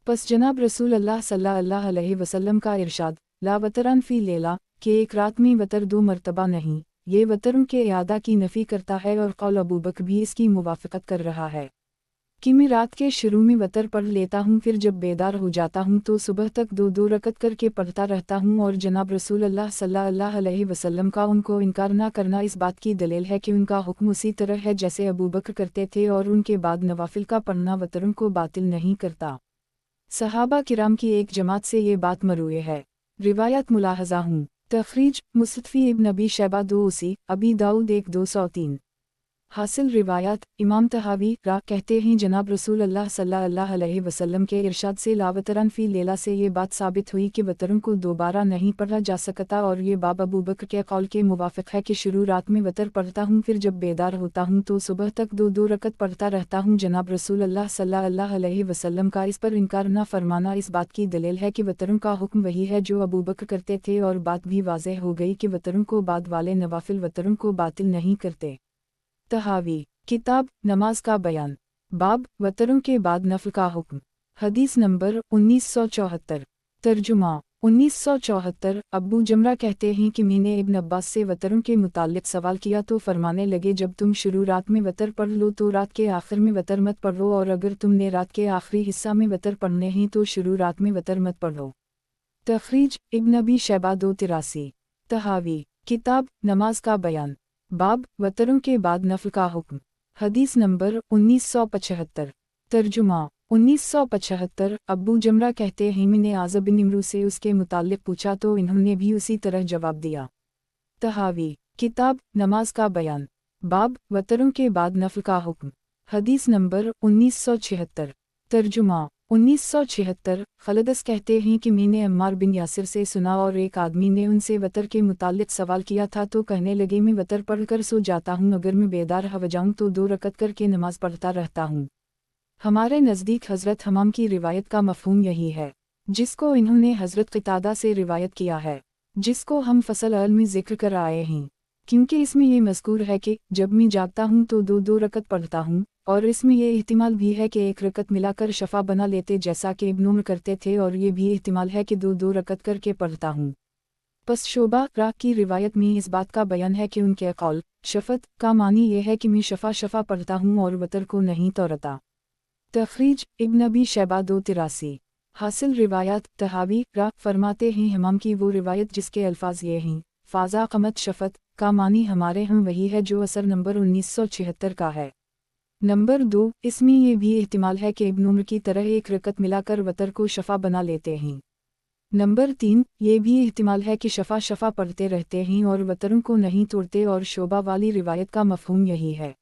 बस जनाब रसूल अल्लाह सल्लल्लाहु अलैहि वसल्लम का इरशाद ला वतरन फ़ी लेला कि एक रात में वतर दो मरतबा नहीं, ये वतरों के इयादा की नफ़ी करता है और कौल अबू बकर भी इसकी मुवाफ़क़त कर रहा है कि मैं रात के शुरू में वतर पढ़ लेता हूँ, फिर जब बेदार हो जाता हूँ तो सुबह तक दो दो रकत करके पढ़ता रहता हूँ। और जनाब रसूल अल्लाह सल्लल्लाहु अलैहि वसल्लम का उनको इनकार ना करना इस बात की दलील है कि उनका हुक्म उसी तरह है जैसे अबू बकर करते थे और उनके बाद नवाफिल का पढ़ना वतरों को बातिल नहीं करता। सहाबा किराम की एक जमात से ये बात मरूए है। रिवायत मुलाहजा हूँ। तखरीज मुस्तफ़ी इब्न अबी शैबा 2 उसी अबी दाऊद 1-203। हासिल रिवायत इमाम तहावी रा कहते हैं जनाब रसूल अल्लाह सल्लल्लाहु अलैहि वसल्लम के इरशाद से लावतरन फ़ी लेला से ये बात साबित हुई कि वतरों को दोबारा नहीं पढ़ा जा सकता। और ये बाब अबू बकर के कौल के मुवाफ़िक है कि शुरू रात में वतर पढ़ता हूँ, फिर जब बेदार होता हूँ तो सुबह तक दो दो रकत पढ़ता रहता हूँ। जनाब रसूल अल्लाह सल्लल्लाहु अलैहि वसल्लम का इस पर इनकार न फरमाना इस बात की दलील है कि वतरों का हुक्म वही है जो अबू बकर करते थे। और बात भी वाज़ेह हो गई कि वतरों को बाद वाले नवाफिल वतरों को बातिल नहीं करते। तहावी, किताब नमाज का बयान, बाब वतरों के बाद नफल का हुक्म। हदीस नंबर 1974। तर्जुमा 1974 अब्बू जमरा कहते हैं कि मैंने इब्न अब्बास से वतरों के मुताल्लिक़ सवाल किया तो फरमाने लगे जब तुम शुरू रात में वतर पढ़ लो तो रात के आखिर में वतर मत पढ़ो, और अगर तुमने रात के आखिरी हिस्सा में वतर पढ़ने हैं तो शुरू रात में वतर मत पढ़ो। तखरीज इब्न अबी शैबा 2-83। तहावी, किताब नमाज का बयान, बाब वतरों के बाद नफल का हुक्म। हदीस नंबर 1975। तर्जुमा 1975 अब्बू जमरा कहते हैं मैंने आज़ब बिन इमरू से उसके मुताल्लिक़ पूछा तो इन्होंने भी उसी तरह जवाब दिया। तहावी, किताब नमाज का बयान, बाब वतरों के बाद नफल का हुक्म। हदीस नंबर 1976। तर्जुमा 1976 खलदस कहते हैं कि मैंने अम्मार बिन यासिर से सुना और एक आदमी ने उनसे वतर के मुताल्लिक़ सवाल किया था तो कहने लगे मैं वतर पढ़कर सो जाता हूँ, अगर मैं बेदार हो जाऊँ तो दो रकत करके नमाज पढ़ता रहता हूँ। हमारे नज़दीक हज़रत हमाम की रिवायत का मफ़हूम यही है जिसको इन्होंने हज़रत क़तादा से रिवायत किया है, जिसको हम फ़सल अल में ज़िक्र कर आए हैं, क्योंकि इसमें ये मज़कूर है कि जब मैं जागता हूँ तो दो दो रकत पढ़ता हूँ, और इसमें ये एहतिमाल भी है कि एक रकत मिलाकर शफ़ा बना लेते जैसा कि इब्न उमर करते थे, और ये भी एहतिमाल है कि दो दो रकत करके पढ़ता हूँ। बस शोबा रा की रिवायत में इस बात का बयान है कि उनके कौल शफ़त का मानी ये है कि मैं शफ़ा पढ़ता हूँ और वतर को नहीं तोड़ता। तखरीज इब्न अबी शैबा 2-83। हासिल रिवायत तहावी रा फरमाते हैं हमाम की वो रिवायत जिसके अल्फाज ये हैं फ़ाज़ा क़मत शफ़त का मानी हमारे हम वही है जो असर नंबर 1976 का है। नंबर 2 इसमें ये भी एहतिमाल है कि इब्न उमर की तरह एक रकत मिलाकर वतर को शफ़ा बना लेते हैं। नंबर 3, ये भी इहतिमाल है कि शफा पढ़ते रहते हैं और वतरों को नहीं तोड़ते और शोभा वाली रिवायत का मफहूम यही है।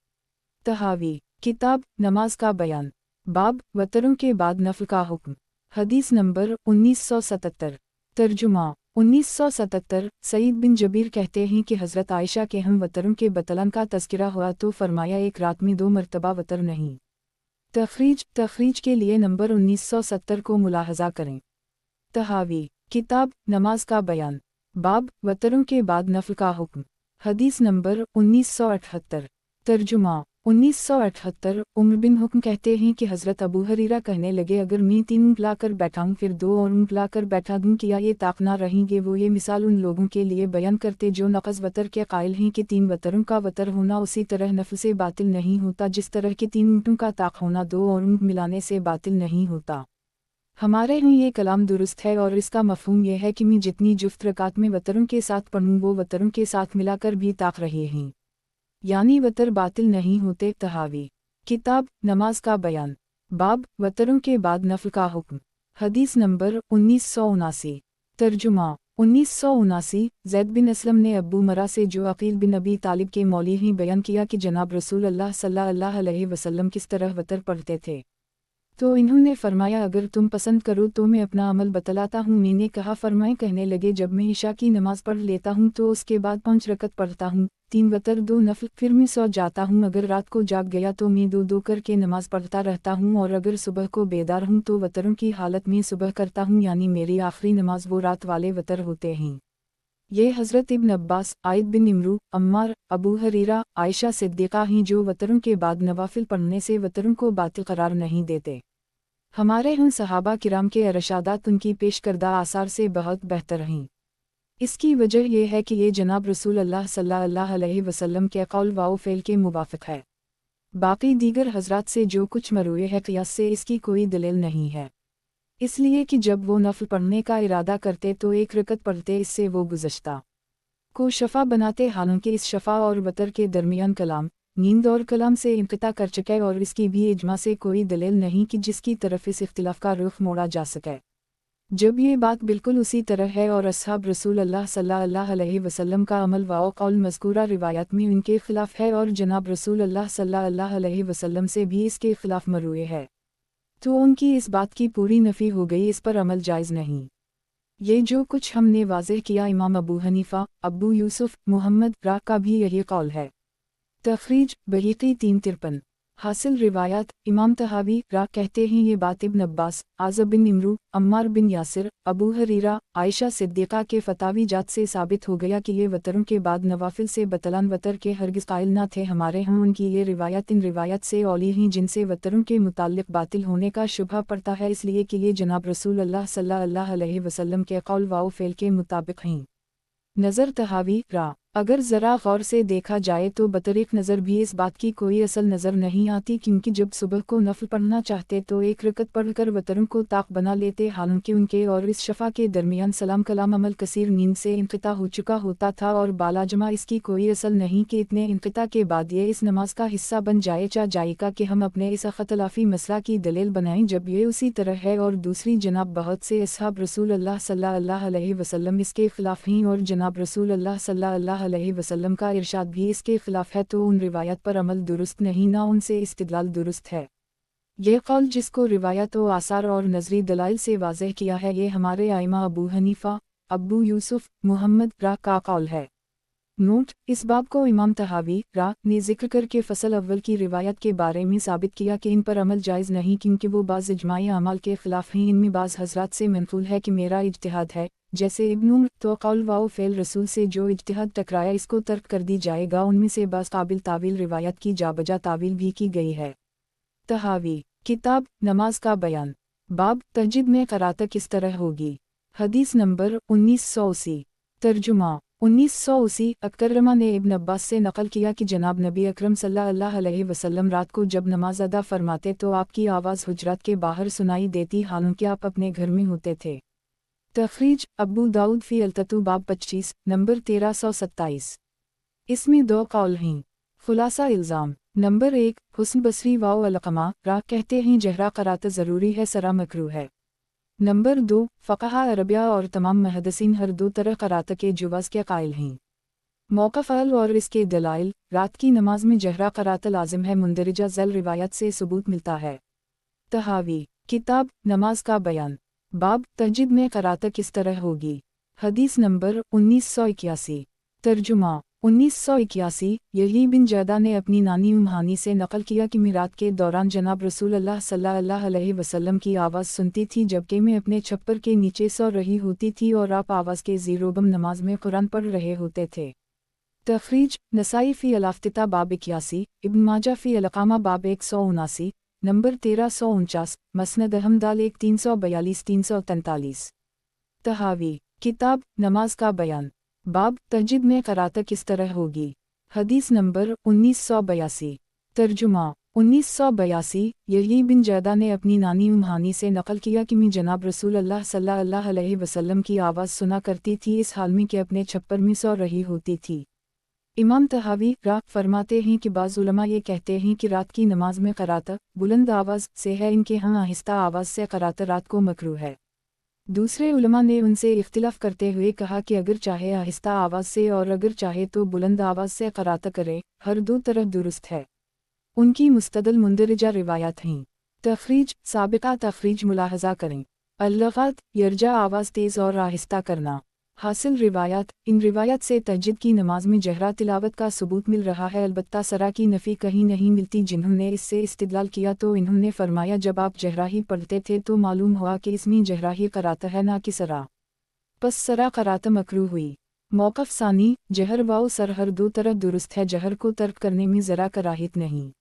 तहावी, किताब नमाज का बयान, बाब वतरों के बाद नफल का हुक्म। हदीस नंबर 1977। तर्जुमा 1977। सईद बिन जबीर कहते हैं कि हज़रत आयशा के हम वतरों के बतलन का तज़किरा हुआ तो फरमाया एक रात में 2 मरतबा वतर नहीं। तखरीज के लिए नंबर 1970 को मुलाहजा करें। तहावी, किताब नमाज का बयान, बाब वतरों के बाद नफल का हुक्म। हदीस नंबर 1978। तर्जुमा 1978। उम्र बिन हुक्म कहते हैं कि हज़रत अबू हरीरा कहने लगे अगर मैं 3 ऊँट लाकर बैठाऊँ फिर 2 और ऊँट लाकर बैठा दूँ किया ये ताक ना रहेंगे। वो ये मिसाल उन लोगों के लिए बयान करते जो नक़ज़ वतर के कायल हैं कि 3 वतरों का वतर होना उसी तरह नफल से बातिल नहीं होता जिस तरह के 3 ऊँटों का ताक होना 2 और ऊँट मिलाने से बातिल नहीं होता। हमारे यहाँ ये कलाम दुरुस्त है और इसका मफहूम यह है कि मैं जितनी जुफ्त रकात में वतरों के साथ पढ़ूँ वो वतरों के साथ मिलाकर भी ताक रहे हैं, यानी वतर बातिल नहीं होते। तहावी, किताब नमाज का बयान, बाब वतरों के बाद नफल का हुक्म। हदीस नंबर 1979। तर्जुमा 1979। ज़ैद बिन असलम ने अब्बू मरा से जो अकील बिन अबी तालिब के मौली ही बयान किया कि जनाब रसूल अल्लाह सल्लल्लाहु अलैहि वसल्लम किस तरह वतर पढ़ते थे, तो इन्होंने फरमाया अगर तुम पसंद करो तो मैं अपना अमल बतलाता हूँ। मैंने कहा फरमाएं। कहने लगे जब मैं इशा की नमाज पढ़ लेता हूँ तो उसके बाद 5 रकत पढ़ता हूँ, 3 वतर 2 नफल, फिर मैं सो जाता हूँ। अगर रात को जाग गया तो मैं 2 करके नमाज पढ़ता रहता हूँ और अगर सुबह को बेदार हूँ तो वतरों की हालत में सुबह करता हूँ, यानी मेरी आखिरी नमाज वो रात वाले वतर होते हैं। ये हज़रत इब्न अब्बास, आयद बिन इमरू, अम्मार, अबू हरीरा, आयशा सिद्दीक़ा हैं जो वतरों के बाद नवाफिल पढ़ने से वतरों को बातिल करार नहीं देते। हमारे उन सहाबा किराम के अरशादात उनकी पेश करदा आसार से बहुत बेहतर हैं। इसकी वजह यह है कि ये जनाब रसूल अल्लाह सल्लल्लाहु अलैहि वसल्लम के कौल व फ़ेल के मुवाफ़िक है। बाकी दीगर हज़रात से जो कुछ मरूए है क़ियास से इसकी कोई दलील नहीं है, इसलिए कि जब वो नफल पढ़ने का इरादा करते तो 1 रकत पढ़ते, इससे वो गुज़श्ता को शफ़ा बनाते। हालांकि इस शफ़ा और वतर के दरमियान कलाम, नींद और कलाम से इंक़िता कर चुके और इसकी भी इजमा से कोई दलील नहीं कि जिसकी तरफ इस इख्तिलाफ़ का रुख मोड़ा जा सके। जब ये बात बिल्कुल उसी तरह है और असहाब रसूल अल्लाह सल्लल्लाहु अलैहि वसल्लम का अमल व कौल मज़कूरा रिवायत में उनके ख़िलाफ़ है और जनाब रसूल अल्लाह सल्लल्लाहु अलैहि वसल्लम से भी इसके ख़िलाफ़ मरूए है, तो उनकी इस बात की पूरी नफ़ी हो गई, इस पर अमल जायज़ नहीं। ये जो कुछ हमने वाज़ेह किया इमाम अबू हनीफ़ा, अबू यूसुफ, मुहम्मद रा का भी यही कौल है। तखरीज बहीक़ी 353। हासिल रिवायत, इमाम तहावी रा कहते हैं ये बात इब्न अब्बास, आज़ब बिन इमरू, अम्मार बिन यासिर, अबू हरीरा, आयशा सिद्दीक़ा के फतावी जात से साबित हो गया कि ये वतरों के बाद नवाफिल से बतलान वतर के हरगिज़ कायल न थे। हमारे हम उनकी ये रिवायत इन रिवायत से औली हैं जिनसे वतरों के मुताल्लिक़ बातिल होने का शुबहा पड़ता है, इसलिए कि ये जनाब रसूल अल्लाह सल्लल्लाहु अलैहि वसल्लम के कौल व फ़ेल के मुताबिक हैं। नज़र तहावी रा, अगर ज़रा गौर से देखा जाए तो बतरीक़ नज़र भी इस बात की कोई असल नज़र नहीं आती, क्योंकि जब सुबह को नफल पढ़ना चाहते तो 1 रकत पढ़कर वतरों को ताक बना लेते। हालांकि उनके और इस शफ़ा के दरमियान सलाम कलाम अमल कसीर नींद से इंक़िता हो चुका होता था और बालाजमा इसकी कोई असल नहीं कि इतने इंक़िता के बाद ये इस नमाज का हिस्सा बन जाए। जायका कि हम अपने इस अख़्तिलाफ़ी मसला की दलील बनाएं जब ये उसी तरह है और दूसरी जनाब बहुत से असहाब रसूल अल्लाह सल्लल्लाहु अलैहि वसल्लम इसके ख़िलाफ़ हैं और जनाब रसूल अल्लाह सल्लल्लाहु अलैहि वसल्लम का इरशाद भी इसके ख़िलाफ़ है, तो उन रिवायत पर अमल दुरुस्त नहीं ना उनसे इस्तिदलाल दुरुस्त है। ये कौल जिसको रिवायत व आसार और नज़री दलाइल से वाज़ेह किया है ये हमारे आइमा अबू हनीफ़ा, अबू यूसुफ, मुहम्मद रा का कौल है। नोट, इस बाब को इमाम तहावी रा ने ज़िक्र करके फ़सल अव्वल की रिवायत के बारे में साबित किया कि इन पर अमल जायज़ नहीं, क्योंकि वो बाज़ इजमाई अमाल के ख़िलाफ़ हैं। इनमें बाज़ हज़रात से मनक़ूल है कि मेरा इज्तिहाद है, जैसे इब्न उमर, तो कौल व फ़ेल रसूल से जो इज्तिहाद टकराया इसको तर्क कर दी जाएगा। उनमें से बाज़ काबिल तावील रिवायत की जाबजा तावील भी की गई है। तहावी, किताब नमाज का बयान, बाब तहज्जुद में क़रात किस तरह होगी। हदीस नंबर 1980। तर्जुमा 1980। अकरमा ने इब्न अब्बास से नकल किया कि जनाब नबी अकरम सल्लल्लाहु अलैहि वसल्लम रात को जब नमाज अदा फरमाते तो आपकी आवाज़ हुजरात के बाहर सुनाई देती, हालांकि आप अपने घर में होते थे। तखरीज अबू दाऊद फ़ी अलततु बाब 25 नंबर 1327। इसमें 2 कौल हैं। खुलासा इल्ज़ाम, नंबर 1, हुस्न बसरी व अलक़मा रा कहते हैं जहरा क़रात ज़रूरी है, सरा मकरूह है। नंबर 2, फ़क़हा अरबिया और तमाम मुहद्दिसीन हर दो तरह क़रात के जवाज़ के कायल हैं। मौक़फ़ और इसके दलाइल, रात की नमाज में जहरा क़रात लाज़िम है, मुंदरजा ज़ैल रिवायत से सबूत मिलता है। तहावी, किताब नमाज का बयान, बाब तहज्जुद में क़रात किस तरह होगी। हदीस नंबर 1981। तर्जुमा 1981, यही बिन जदा ने अपनी नानी उम्हानी से नक़ल किया कि मिरात के दौरान जनाब रसूलुल्लाह सल्लल्लाहु अलैहि वसल्लम की आवाज़ सुनती थी जबकि मैं अपने छप्पर के नीचे सो रही होती थी और आप आवाज़ के ज़ीरोबम नमाज में कुरान पढ़ रहे होते थे। तखरीज नसाई फ़ी अल-इफ्तिता बाब 81, इब्न माजा फ़ी अल-इक़ामा बाब 179, नंबर 1349, मस्नद अहमदाल 1 342 343। तहावी, किताब नमाज का बयान, बाब तहज्जुद में क़रात किस तरह होगी। हदीस नंबर 1982। तर्जुमा 1982, यही बिन जदा ने अपनी नानी उम्हानी से नक़ल किया कि मैं जनाब रसूलुल्लाह सल्लल्लाहु अलैहि वसल्लम की आवाज़ सुना करती थी इस हाल में कि अपने छप्पर में सो रही होती थी। इमाम तहावी रात फरमाते हैं कि बाज़ उलमा ये कहते हैं कि रात की नमाज में क़रात बुलंद आवाज़ से है, इनके यहाँ आहिस्ता आवाज़ से क़रात रात को मकरूह है। दूसरे उलमा ने उनसे इख्तिलाफ करते हुए कहा कि अगर चाहे आहिस्ता आवाज़ से और अगर चाहे तो बुलंद आवाज़ से क़रात करे, हर दो तरह दुरुस्त है। उनकी मुस्तदल मुंदरजा रिवायात हैं। तखरीज साबिक़ा तखरीज मुलाहज़ा करें। अल-लग़ात यरजा आवाज़ तेज़ और आहिस्ता करना। हासिल रिवायात, इन रिवायत से तहज्जुद की नमाज में जहरा तिलावत का सबूत मिल रहा है, अलबत्ता सरा की नफ़ी कहीं नहीं मिलती। जिन्होंने इससे इस्तिदलाल किया तो इन्होंने फरमाया जब आप जहरा ही पढ़ते थे तो मालूम हुआ कि इसमें जहरा ही क़रात है ना कि सरा, बस सरा क़रात मकरूह हुई। मौक़फ़ सानी, जहर वाओ सर हर दो तरह दुरुस्त है, जहर को तर्क करने में ज़रा कराहित नहीं।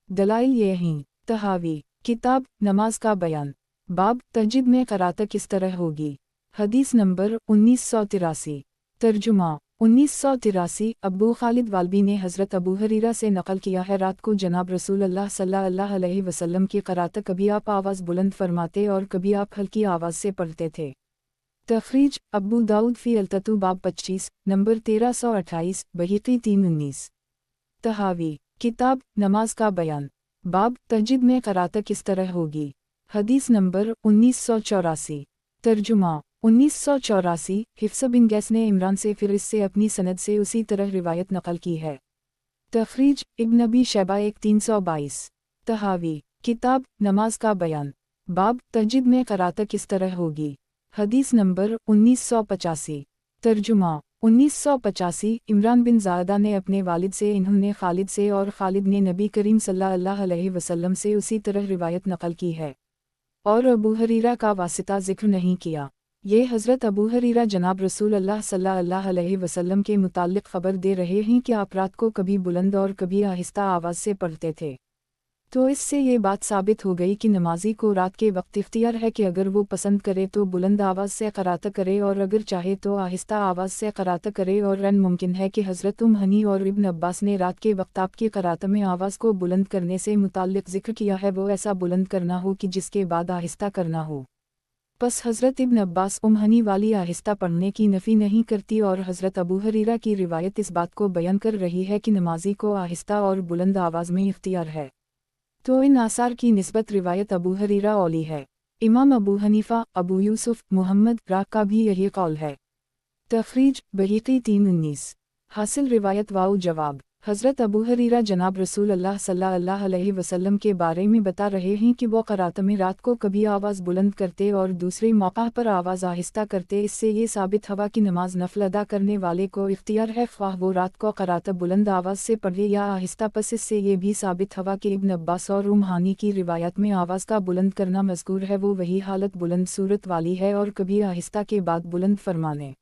दलाइल ये हैं। तहावी, किताब नमाज का बयान, बाब तहज्जुद में क़रात किस तरह होगी। हदीस नंबर 1983। तर्जुमा 1983, अबू खालिद वालबी ने हज़रत अबू हरीरा से नक़ल किया है रात को जनाब रसूलुल्लाह सल्लल्लाहु अलैहि वसल्लम की क़रात कभी आप आवाज़ बुलंद फरमाते और कभी आप हल्की आवाज़ से पढ़ते थे। तखरीज अबू दाऊद फ़ी अल-ततू बाब 25, नंबर 1328, बहीक़ी 319। तहावी, किताब नमाज का बयान, बाब तहज्जुद में क़रात किस तरह होगी। हदीस नंबर 1984। तर्जुमा 1984, हिफ्स बिन गैस ने इमरान से फिर इससे अपनी सनद से उसी तरह रिवायत नक़ल की है। तखरीज इब्न अबी शैबा 1 322। तहावी, किताब नमाज का बयान, बाब तहज्जुद में क़रात किस तरह होगी। हदीस नंबर 1985। तर्जुमा 1985, इमरान बिन ज़ायदा ने अपने वालिद से, इन्होंने खालिद से और खालिद ने नबी करीम सल्लल्लाहु अलैहि वसल्लम से उसी तरह रिवायत नक़ल की है और अबू हरीरा का वासिता ज़िक्र नहीं किया। ये हज़रत अबू हरीरा जनाब रसूलुल्लाह सल्लल्लाहु अलैहि वसल्लम के मुताल्लिक़ ख़बर दे रहे हैं कि आप रात को कभी बुलंद और कभी आहिस्ता आवाज़ से पढ़ते थे। तो इससे ये बात साबित हो गई कि नमाजी को रात के वक्त इख्तियार है कि अगर वो पसंद करे तो बुलंद आवाज़ से क़रात करे और अगर चाहे तो आहिस्ता आवाज़ से क़रात करे। और रन मुमकिन है कि हज़रत हनी और इब्न अब्बास ने रात के वक्त आपकी क़रात में आवाज़ को बुलंद करने से मुताल्लिक़ ज़िक्र किया है वो ऐसा बुलंद करना हो कि जिसके बाद आहिस्ता करना हो। बस हज़रत इब्न अब्बास हनी वाली आहिस्ता पढ़ने की नफ़ी नहीं करती और हज़रत अबू हरीरा की रिवायत इस बात को बयान कर रही है कि नमाजी को आहिस्ता और बुलंद आवाज़ में इख्तियार है। तो इन आसार की निस्बत रिवायत अबू हरीरा औली है। इमाम अबू हनीफ़ा, अबू यूसुफ, मुहम्मद राक का भी यही कौल है। तखरीज बहीक़ी 319। हासिल रिवायत वाउ जवाब, हज़रत अबू हरीरा जनाब रसूलुल्लाह सल्लल्लाहु अलैहि वसल्लम के बारे में बता रहे हैं कि वो क़रात में रात को कभी आवाज़ बुलंद करते और दूसरे मौक़ा पर आवाज़ आहिस्ता करते। इससे ये साबित हुआ कि नमाज नफ़ल अदा करने वाले को इख्तियार है ख्वाह वो रात को क़रात बुलंद आवाज़ से पढ़े या आहिस्ता। पस इससे ये भी साबित हुआ कि इब्न अब्बास और हनी की रिवायत में आवाज़ का बुलंद करना मज़कूर है वो वही हालत बुलंद सूरत वाली है और कभी आहिस्ता के बाद बुलंद फरमाने।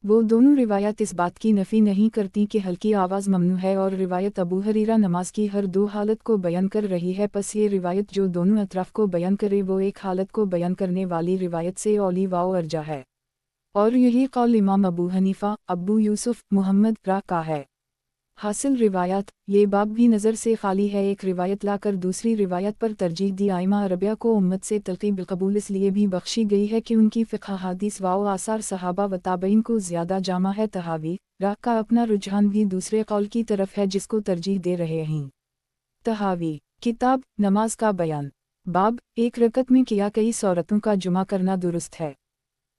वो दोनों रिवायत इस बात की नफ़ी नहीं करती कि हल्की आवाज़ ममनू है और रिवायत अबू हरीरा नमाज की हर दो हालत को बयान कर रही है। पस ये रिवायत जो दोनों अतराफ़ को बयान करे वो एक हालत को बयान करने वाली रिवायत से औली वाओ अर्जा है और यही कौल इमाम अबू हनीफ़ा, अबू यूसुफ, मुहम्मद राक का है। हासिल रिवायत, ये बाब भी नज़र से खाली है। एक रिवायत लाकर दूसरी रिवायत पर तरजीह दी। आइमा अरबिया को उम्मत से तलक़ी बिलक़बूल इसलिए भी बख्शी गई है कि उनकी फ़िक़्ह हदीस वाओ आसार सहाबा व ताबईन को ज़्यादा जामा है। तहावी राक का अपना रुझान भी दूसरे कौल की तरफ है जिसको तरजीह दे रहे हैं। तहावी, किताब नमाज का बयान, बाब, एक रकत में किया कई औरतों का जुमा करना दुरुस्त है।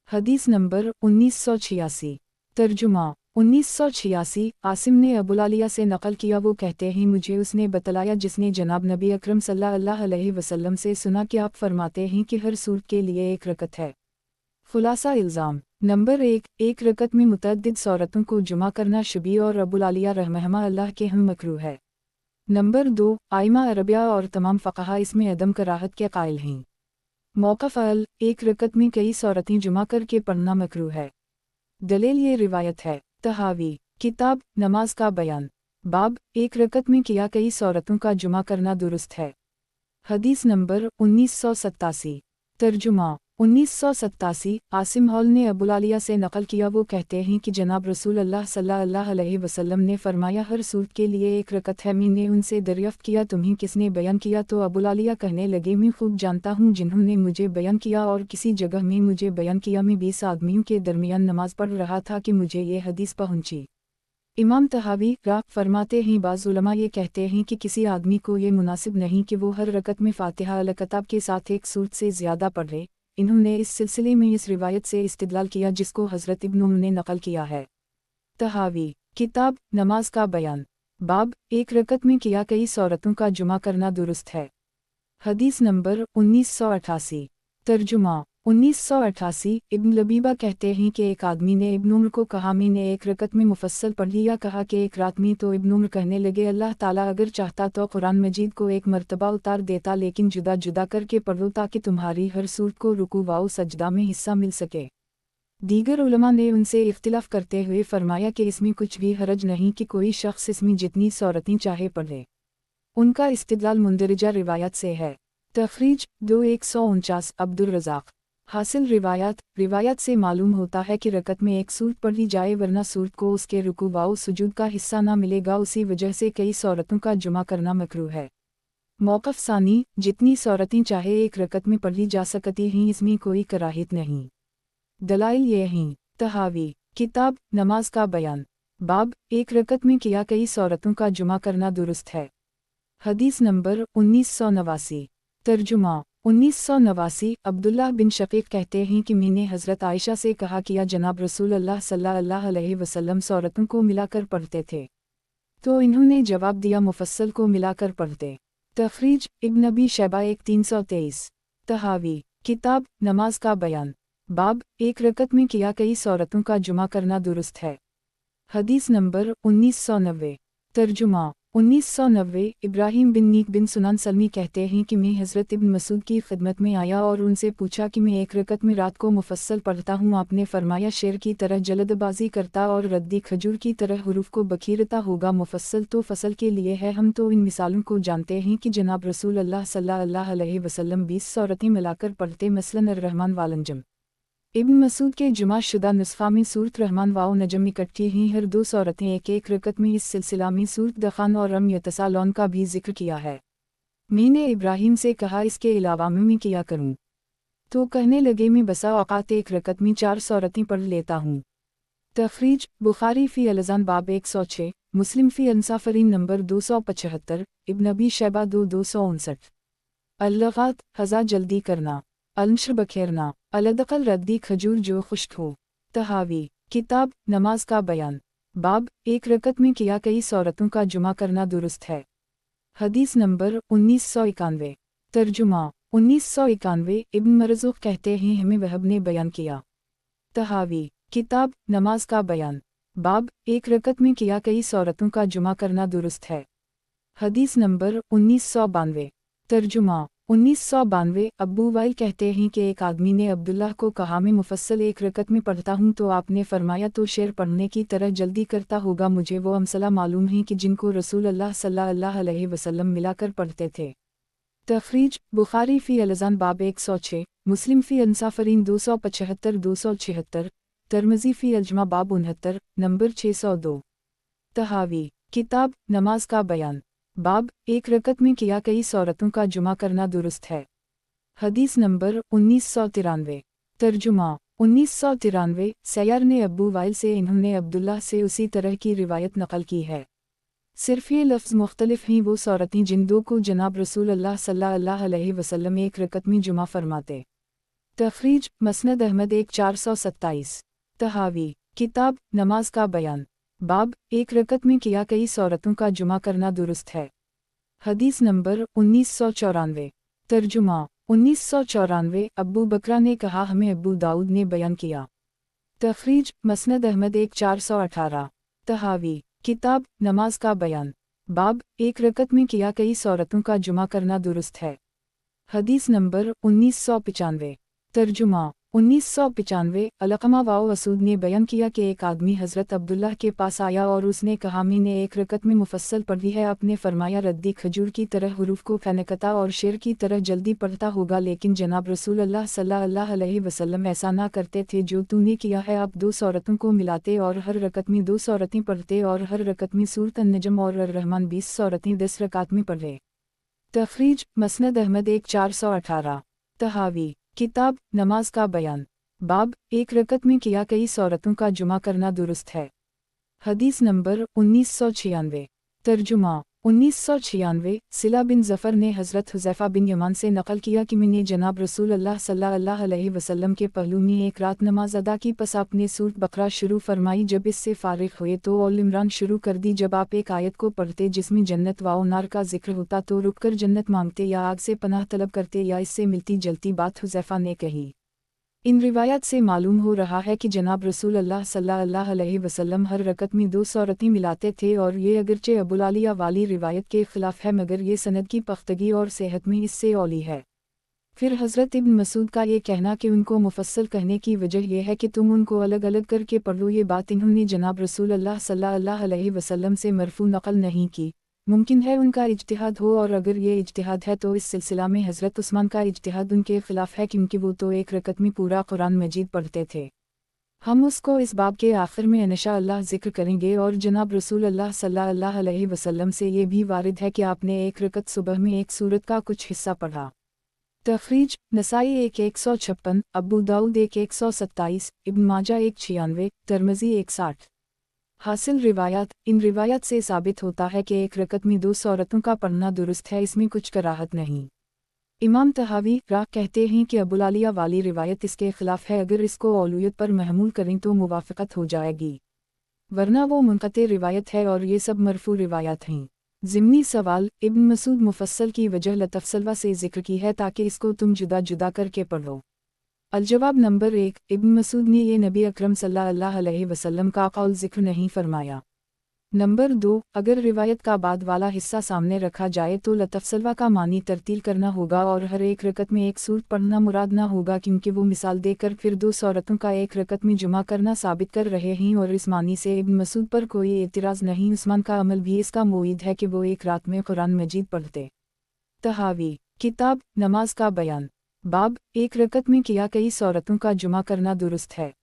हदीस नंबर 1986। तर्जुमा 1986। आसिम ने अबुलालिया से नकल किया, वो कहते हैं मुझे उसने बतलाया जिसने जनाब नबी अकरम सल्लल्लाहु अलैहि वसल्लम से सुना कि आप फरमाते हैं कि हर सूरत के लिए एक रकत है। खुलासा इल्ज़ाम नंबर 1, एक रकत में मुतअद्दिद औरतों को जुमा करना शबी और अबुलालिया रहमहुमा अल्लाह के हम मकरूह है। नंबर 2, आइमा अरबिया और तमाम फ़क़हा इसमें अदम कराहत के कायल हैं। मौक़िफ़ अल, एक रकत में कई औरतें जुमा करके पढ़ना मकरूह है। दलील ये रिवायत है। तहावी किताब नमाज का बयान। बाब, एक रकत में किया कई औरतों का जुमा करना दुरुस्त है। हदीस नंबर 1987। तर्जुमा 1987। आसिम हॉल ने अबुलालिया से नकल किया, वो कहते हैं कि जनाब रसूल अल्लाह सल्लल्लाहु अलैहि वसल्लम ने फरमाया हर सूरत के लिए एक रकत है। मैंने उनसे दरियाफ्त किया तुम्हें किसने बयान किया, तो अबुलालिया कहने लगे मैं खूब जानता हूँ जिन्होंने मुझे बयान किया, और किसी जगह में मुझे बयान किया मैं 20 आदमियों के दरमियान नमाज पढ़ रहा था कि मुझे ये हदीस पहुँची। इमाम तहावी फरमाते हैं बाज़ उलमा ये कहते हैं कि किसी आदमी को ये मुनासिब नहीं कि वो हर रकत में फ़ातिहा अल किताब के साथ एक सूरत से ज़्यादा पढ़े। इन्होंने इस सिलसिले में इस रिवायत से इस्तिदलाल किया जिसको हज़रत इब्न उमर ने नकल किया है। तहावी किताब नमाज का बयान। बाब, एक रकत में किया कई औरतों का जुमा करना दुरुस्त है। हदीस नंबर 1988। तर्जुमा 1988। इब्न लबीबा कहते हैं कि एक आदमी ने इब्न उमर को कहा मैंने एक रकत में मुफस्सल पढ़ लिया, कहा कि एक रात में, तो इब्न उमर कहने लगे अल्लाह ताला अगर चाहता तो कुरान मजीद को एक मर्तबा उतार देता, लेकिन जुदा जुदा करके पढ़ो ताकि तुम्हारी हर सूरत को रुकू व सजदा में हिस्सा मिल सके। दीगर उलमा ने उनसे इख्तिलाफ करते हुए फरमाया कि इसमें कुछ भी हरज नहीं कि कोई शख्स इसमें जितनी औरतें चाहे पढ़े। उनका इस्तिदलाल मुंदरजा रिवायत से है। तखरीज 2149। अब्दुल रज़ाक। हासिल रिवायत से मालूम होता है कि रकत में एक सूरत पढ़ी जाए वरना सूरत को उसके रुकू व सुजूद का हिस्सा ना मिलेगा, उसी वजह से कई औरतों का जुमा करना मकरूह है। मौक़िफ़ सानी, जितनी औरतें चाहे एक रकत में पढ़ी जा सकती हैं, इसमें कोई कराहियत नहीं। दलाइल ये हैं। तहावी किताब नमाज का बयान। बाब, एक रकत में किया कई औरतों का जुमा करना दुरुस्त है। हदीस नंबर 1989। तर्जुमा 1989। अब्दुल्लाह बिन शकीक कहते हैं कि मैंने हज़रत आयशा से कहा किया जनाब रसूल अल्लाह सल्लल्लाहु अलैहि वसल्लम औरतों को मिलाकर पढ़ते थे, तो इन्होंने जवाब दिया मुफस्सल को मिलाकर पढ़ते। तखरीज इब्न अबी शैबा 1323। तहावी किताब नमाज का बयान। बाब, एक रकत में किया कई औरतों का जुमा करना दुरुस्त है। हदीस नंबर 1990। तर्जुमा 1990। इब्राहिम बिन नीक बिन सुनान सलमी कहते हैं कि मैं हज़रत इब्न मसूद की खिदमत में आया और उनसे पूछा कि मैं एक रकत में रात को मुफस्सल पढ़ता हूँ। आपने फरमाया शेर की तरह जल्दबाजी करता और रद्दी खजूर की तरह हुरूफ को बखीरता होगा। मुफस्सल तो फसल के लिए है। हम तो इन मिसालों को जानते हैं कि जनाब रसूल अल्लाह सल्लल्लाहु अलैहि वसल्लम 20 औरतें मिलाकर पढ़ते, मसलन अर्रहमान वालनजम। इब्न मसूद के जुमा शुदा नुस्खा में सूरत रहमान वाओ नजम इकट्ठी ही हर 2 औरतें एक एक रकत में। इस सिलसिला में सूरत दखान और रम यतसालौन का भी जिक्र किया है। मैंने इब्राहिम से कहा इसके अलावा मैं क्या करूं, तो कहने लगे मैं बसा औकात एक रकत में 4 औरतें पढ़ लेता हूँ। तखरीज बुखारी फ़ी अलज़ान बाब 106, मुस्लिम फ़ी अंसाफरीन नंबर 275, इब्न अबी शैबा 259। अल-लग़ात हज़ा जल्दी करना, अल-नश्र बखेरना, अल-अदक़ल रद्दी खजूर जो खुश्क हो। तहावी किताब नमाज का बयान। बाब, एक रकत में किया कई औरतों का जुमा करना दुरुस्त है। हदीस नंबर 1991। तर्जुमा 1991। इब्न मरज़ूक़ कहते हैं हमें वहब ने बयान किया। तहावी किताब नमाज का बयान। बाब, एक रकत में किया कई औरतों का जुमा करना दुरुस्त है। हदीस नंबर 1992। तर्जुमा 1992। अब्बू वाइल कहते हैं कि एक आदमी ने अब्दुल्लाह को कहा मैं मुफस्सल एक रकत में पढ़ता हूँ, तो आपने फरमाया तो शेर पढ़ने की तरह जल्दी करता होगा। मुझे वो अमसला मालूम है कि जिनको रसूल अल्लाह सल्लल्लाहु अलैहि वसल्लम मिलाकर पढ़ते थे। तखरीज बुखारी फ़ी अलज़ान बाब 106, मुस्लिम फ़ी अंसाफरीन 275 276, तिर्मिज़ी फ़ी अजमा बाब 69 नंबर 602। तहावी किताब नमाज का बयान। बाब, एक रकत में किया कई औरतों का जुमा करना दुरुस्त है। हदीस नंबर 1993। तर्जुमा 1993। सैयार ने अब्बू वाइल से इन्होंने अब्दुल्लाह से उसी तरह की रिवायत नकल की है। सिर्फ ये लफ्ज़ मुख्तलिफ हैं वो सूरतें जिन दो को जनाब रसूल अल्लाह सल्लल्लाहु अलैहि वसल्लम एक रकत में जुमा फरमाते। तखरीज मसनद अहमद 1427। तहावी किताब नमाज का बयान। बाब एक रकत में किया कई सूरतों का जुमा करना दुरुस्त है। हदीस नंबर 1994। तर्जुमा 1994 अब्बू बकरा ने कहा हमें अब्बू दाऊद ने बयान किया। तखरीज मसनद अहमद 1418। तहावी किताब नमाज का बयान। बाब एक रकत में किया कई सूरतों का जुमा करना दुरुस्त है। हदीस नंबर 1995। तर्जुमा 1995 अलक़मा वाओ वसूद ने बयान किया कि एक आदमी हज़रत अब्दुल्लाह के पास आया और उसने कहा मैंने एक रकत में मुफस्सल पढ़ी है। आपने फरमाया रद्दी खजूर की तरह हुरूफ को फैनकता और शेर की तरह जल्दी पढ़ता होगा, लेकिन जनाब रसूल अल्लाह सल्लल्लाहु अलैहि वसल्लम ऐसा ना करते थे जो तूने किया है। आप दो सूरतों को मिलाते और हर रकत में दो सूरतें पढ़ते और हर रकत में सूरत अन-नजम और अर-रहमान 20 सूरतें 10 रकात में पढ़े। तखरीज मसनद अहमद 1418। तहावी किताब नमाज का बयान। बाब एक रकत में किया कई सूरतों का जुमा करना दुरुस्त है। हदीस नंबर 1996। तर्जुमा 1996 सिला बिन ज़फ़र ने हज़रत हुज़ैफ़ा बिन यमान से नक़ल किया कि मैंने जनाब रसूल अल्लाह सल्लल्लाहु अलैहि वसल्लम के पहलू में एक रात नमाज अदा की। पस आपने सूरत बकरा शुरू फरमाई। जब इससे फ़ारिग हुए तो आल इमरान शुरू कर दी। जब आप एक आयत को पढ़ते जिसमें जन्नत व नार का जिक्र होता तो रुककर जन्नत मांगते या आग से पनाह तलब करते या इससे मिलती जलती बात हुज़ैफ़ा ने कही। इन रिवायत से मालूम हो रहा है कि जनाब रसूल अल्लाह सल्लल्लाहु अलैहि वसल्लम हर रकत में दो सूरतें मिलाते थे और ये अगरचे अबुल आलिया वाली रिवायत के खिलाफ है, मगर ये सनद की पख्तगी और सेहत में इससे औली है। फिर हज़रत इब्न मसूद का ये कहना कि उनको मुफस्सल कहने की वजह यह है कि तुम उनको अलग अलग करके पढ़ लो, ये बात इन्होंने जनाब रसूल अल्लाह सल्लल्लाहु अलैहि वसल्लम से मरफू नकल नहीं की। मुमकिन है उनका इज्तिहाद हो, और अगर ये इज्तिहाद है तो इस सिलसिला में हज़रत उस्मान का इज्तिहाद उनके खिलाफ है, क्योंकि वो तो एक रकत में पूरा कुरान मजीद पढ़ते थे। हम उसको इस बाब के आखिर में इंशाअल्लाह ज़िक्र करेंगे। और जनाब रसूल अल्लाह सल्लल्लाहु अलैहि वसल्लम से ये भी वारिद है कि आपने एक रकत सुबह में एक सूरत का कुछ हिस्सा पढ़ा। तखरीज नसाई 156, अबू दाऊद 127, इब्न माजा 196, तिरमिज़ी 160। हासिल रिवायत इन रिवायत से साबित होता है कि एक रकत में दो सूरतों का पढ़ना दुरुस्त है, इसमें कुछ कराहत नहीं। इमाम तहावी राह कहते हैं कि अबुल आलिया वाली रिवायत इसके खिलाफ है। अगर इसको औलूयत पर महमूल करें तो मुवाफ़क़त हो जाएगी, वरना वो मुनक़ते रिवायत है और ये सब मरफू रिवायत हैं। ज़िमनी सवाल इब्न मसूद मुफस्सल की वजह लतफ़सलवा से ज़िक्र की है ताकि इसको तुम जुदा जुदा करके पढ़ो। अलजवाब नंबर 1 इब्न मसूद ने ये नबी अकरम सल्लल्लाहु अलैहि वसल्लम का कौल ज़िक्र नहीं फरमाया। नंबर 2 अगर रिवायत का बाद वाला हिस्सा सामने रखा जाए तो लतफ़सलवा का मानी तरतील करना होगा और हर एक रकत में एक सूरत पढ़ना मुराद ना होगा, क्योंकि वो मिसाल देकर फिर दो सूरतों का एक रकत में जुमा करना साबित कर रहे हैं और इस मानी से इब्न मसूद पर कोई एतराज़ नहीं। उस्मान का अमल भी इसका मुईद है कि वो एक रात में कुरान मजीद पढ़ते। तहावी किताब नमाज का बयान। बाब एक रकत में किया कई सूरतों का जुमा करना दुरुस्त है।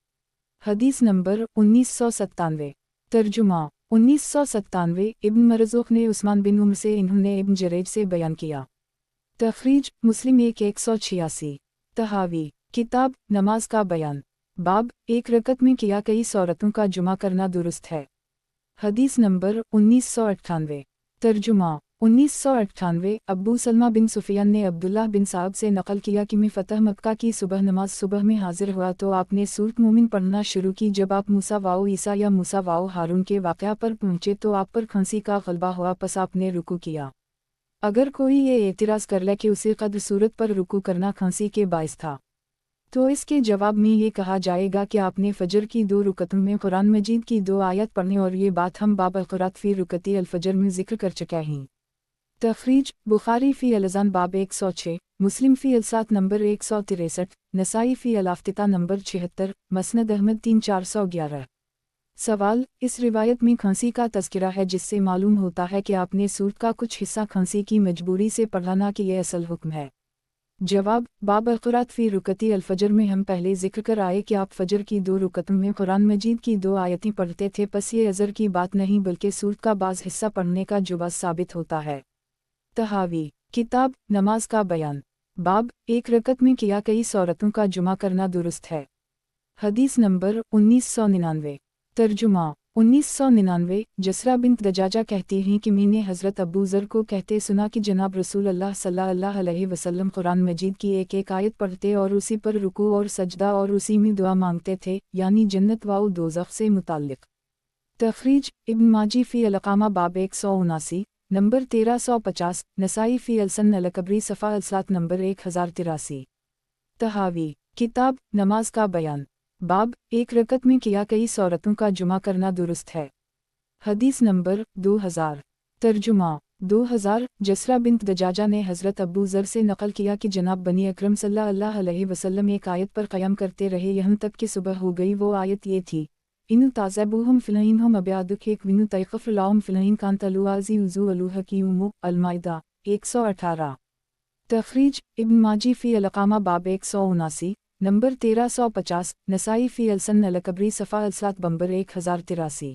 हदीस नंबर 1997। तर्जुमा 1997 इब्न मरज़ूक़ ने उस्मान बिन उम्र से इन्होंने इब्न जरेज से बयान किया। तखरीज मुस्लिम 186। तहावी किताब नमाज का बयान। बाब एक रकत में किया कई सूरतों का जुमा करना दुरुस्त है। हदीस नंबर 1998। तर्जुमा 1998 अब्बू सलमा बिन सुफियान ने अब्दुल्लाह बिन साहब से नकल किया कि मैं फ़तह मक्का की सुबह नमाज सुबह में हाजिर हुआ तो आपने सूरत मोमिन पढ़ना शुरू की। जब आप मूसा वाओ ईसा या मूसा वाओ हारून के वाक़या पर पहुँचे तो आप पर खांसी का गलबा हुआ, पस आपने रुकू किया। अगर कोई ये एतराज़ कर ले कि उसी कद्र सूरत पर रुकू करना खांसी के बाइस था, तो इसके जवाब में ये कहा जाएगा कि आपने फ़जर की दो रुकतों में कुरान मजीद की दो आयत पढ़ने, और ये बात हम बाब अल-क़ुरात फ़ी रुकती अल-फ़जर में ज़िक्र कर चुके हैं। तखरीज बुखारी फ़ी अल-अज़ान बाब 106, मुस्लिम फ़ी अल-सात नंबर 163, नसाई फ़ी अल-आफ्तिता नंबर 76, मसनद अहमद 3411। सवाल इस रिवायत में खांसी का तज़किरा है, जिससे मालूम होता है कि आपने सूरत का कुछ हिस्सा खांसी की मजबूरी से पढ़ा, ना कि यह असल हुक्म है। जवाब बाब अल-क़ुरात फ़ी रुकती अल-फ़जर में हम पहले ज़िक्र कर आए कि आप फ़जर की दो रुकतों में कुरान मजीद की दो आयतें पढ़ते थे, पस ये अज़र की बात नहीं बल्कि सूरत का बाज़ हिस्सा पढ़ने का जुवाज़ साबित होता है। तहावी किताब नमाज का बयान। बाब एक रकत में किया कई सूरतों का जुमा करना दुरुस्त है। हदीस नंबर 1999। तर्जुमा 1999 جسرا بنت دجاجہ کہتی ہیں کہ میں نے حضرت ابو ذر کو کہتے سنا کہ جناب رسول اللہ صلی اللہ علیہ وسلم قرآن مجید کی ایک ایک آیت پڑھتے اور اسی پر رکوع اور سجدہ اور اسی میں دعا مانگتے تھے، یعنی جنت و دوزخ سے متعلق۔ تخریج ابن ماجہ فی القامہ باب 179 نمبر 1350، نسائی فی السنن الکبری صفحہ الصلاۃ نمبر 1083۔ تحاوی کتاب نماز کا بیان، باب ایک رکعت میں کیا کئی صورتوں کا جمع کرنا درست ہے۔ حدیث نمبر 2000۔ ترجمہ 2000 جسرا بنت دجاجہ نے حضرت ابو ذر سے نقل کیا کہ جناب بنی اکرم صلی اللہ علیہ وسلم ایک آیت پر قیام کرتے رہے یہاں تک کہ صبح ہو گئی۔ وہ آیت یہ تھی، انو تعذبوہم فلئنہم ابیادک ایک ونو تیغفر لہم فلئن کانت لوازی وزو الوہ کیومو المائدہ 118۔ تخریج ابن ماجہ فی القامہ باب 179 نمبر 1350، نسائی فی السنن الکبری صفحہ الصلاۃ نمبر 1083۔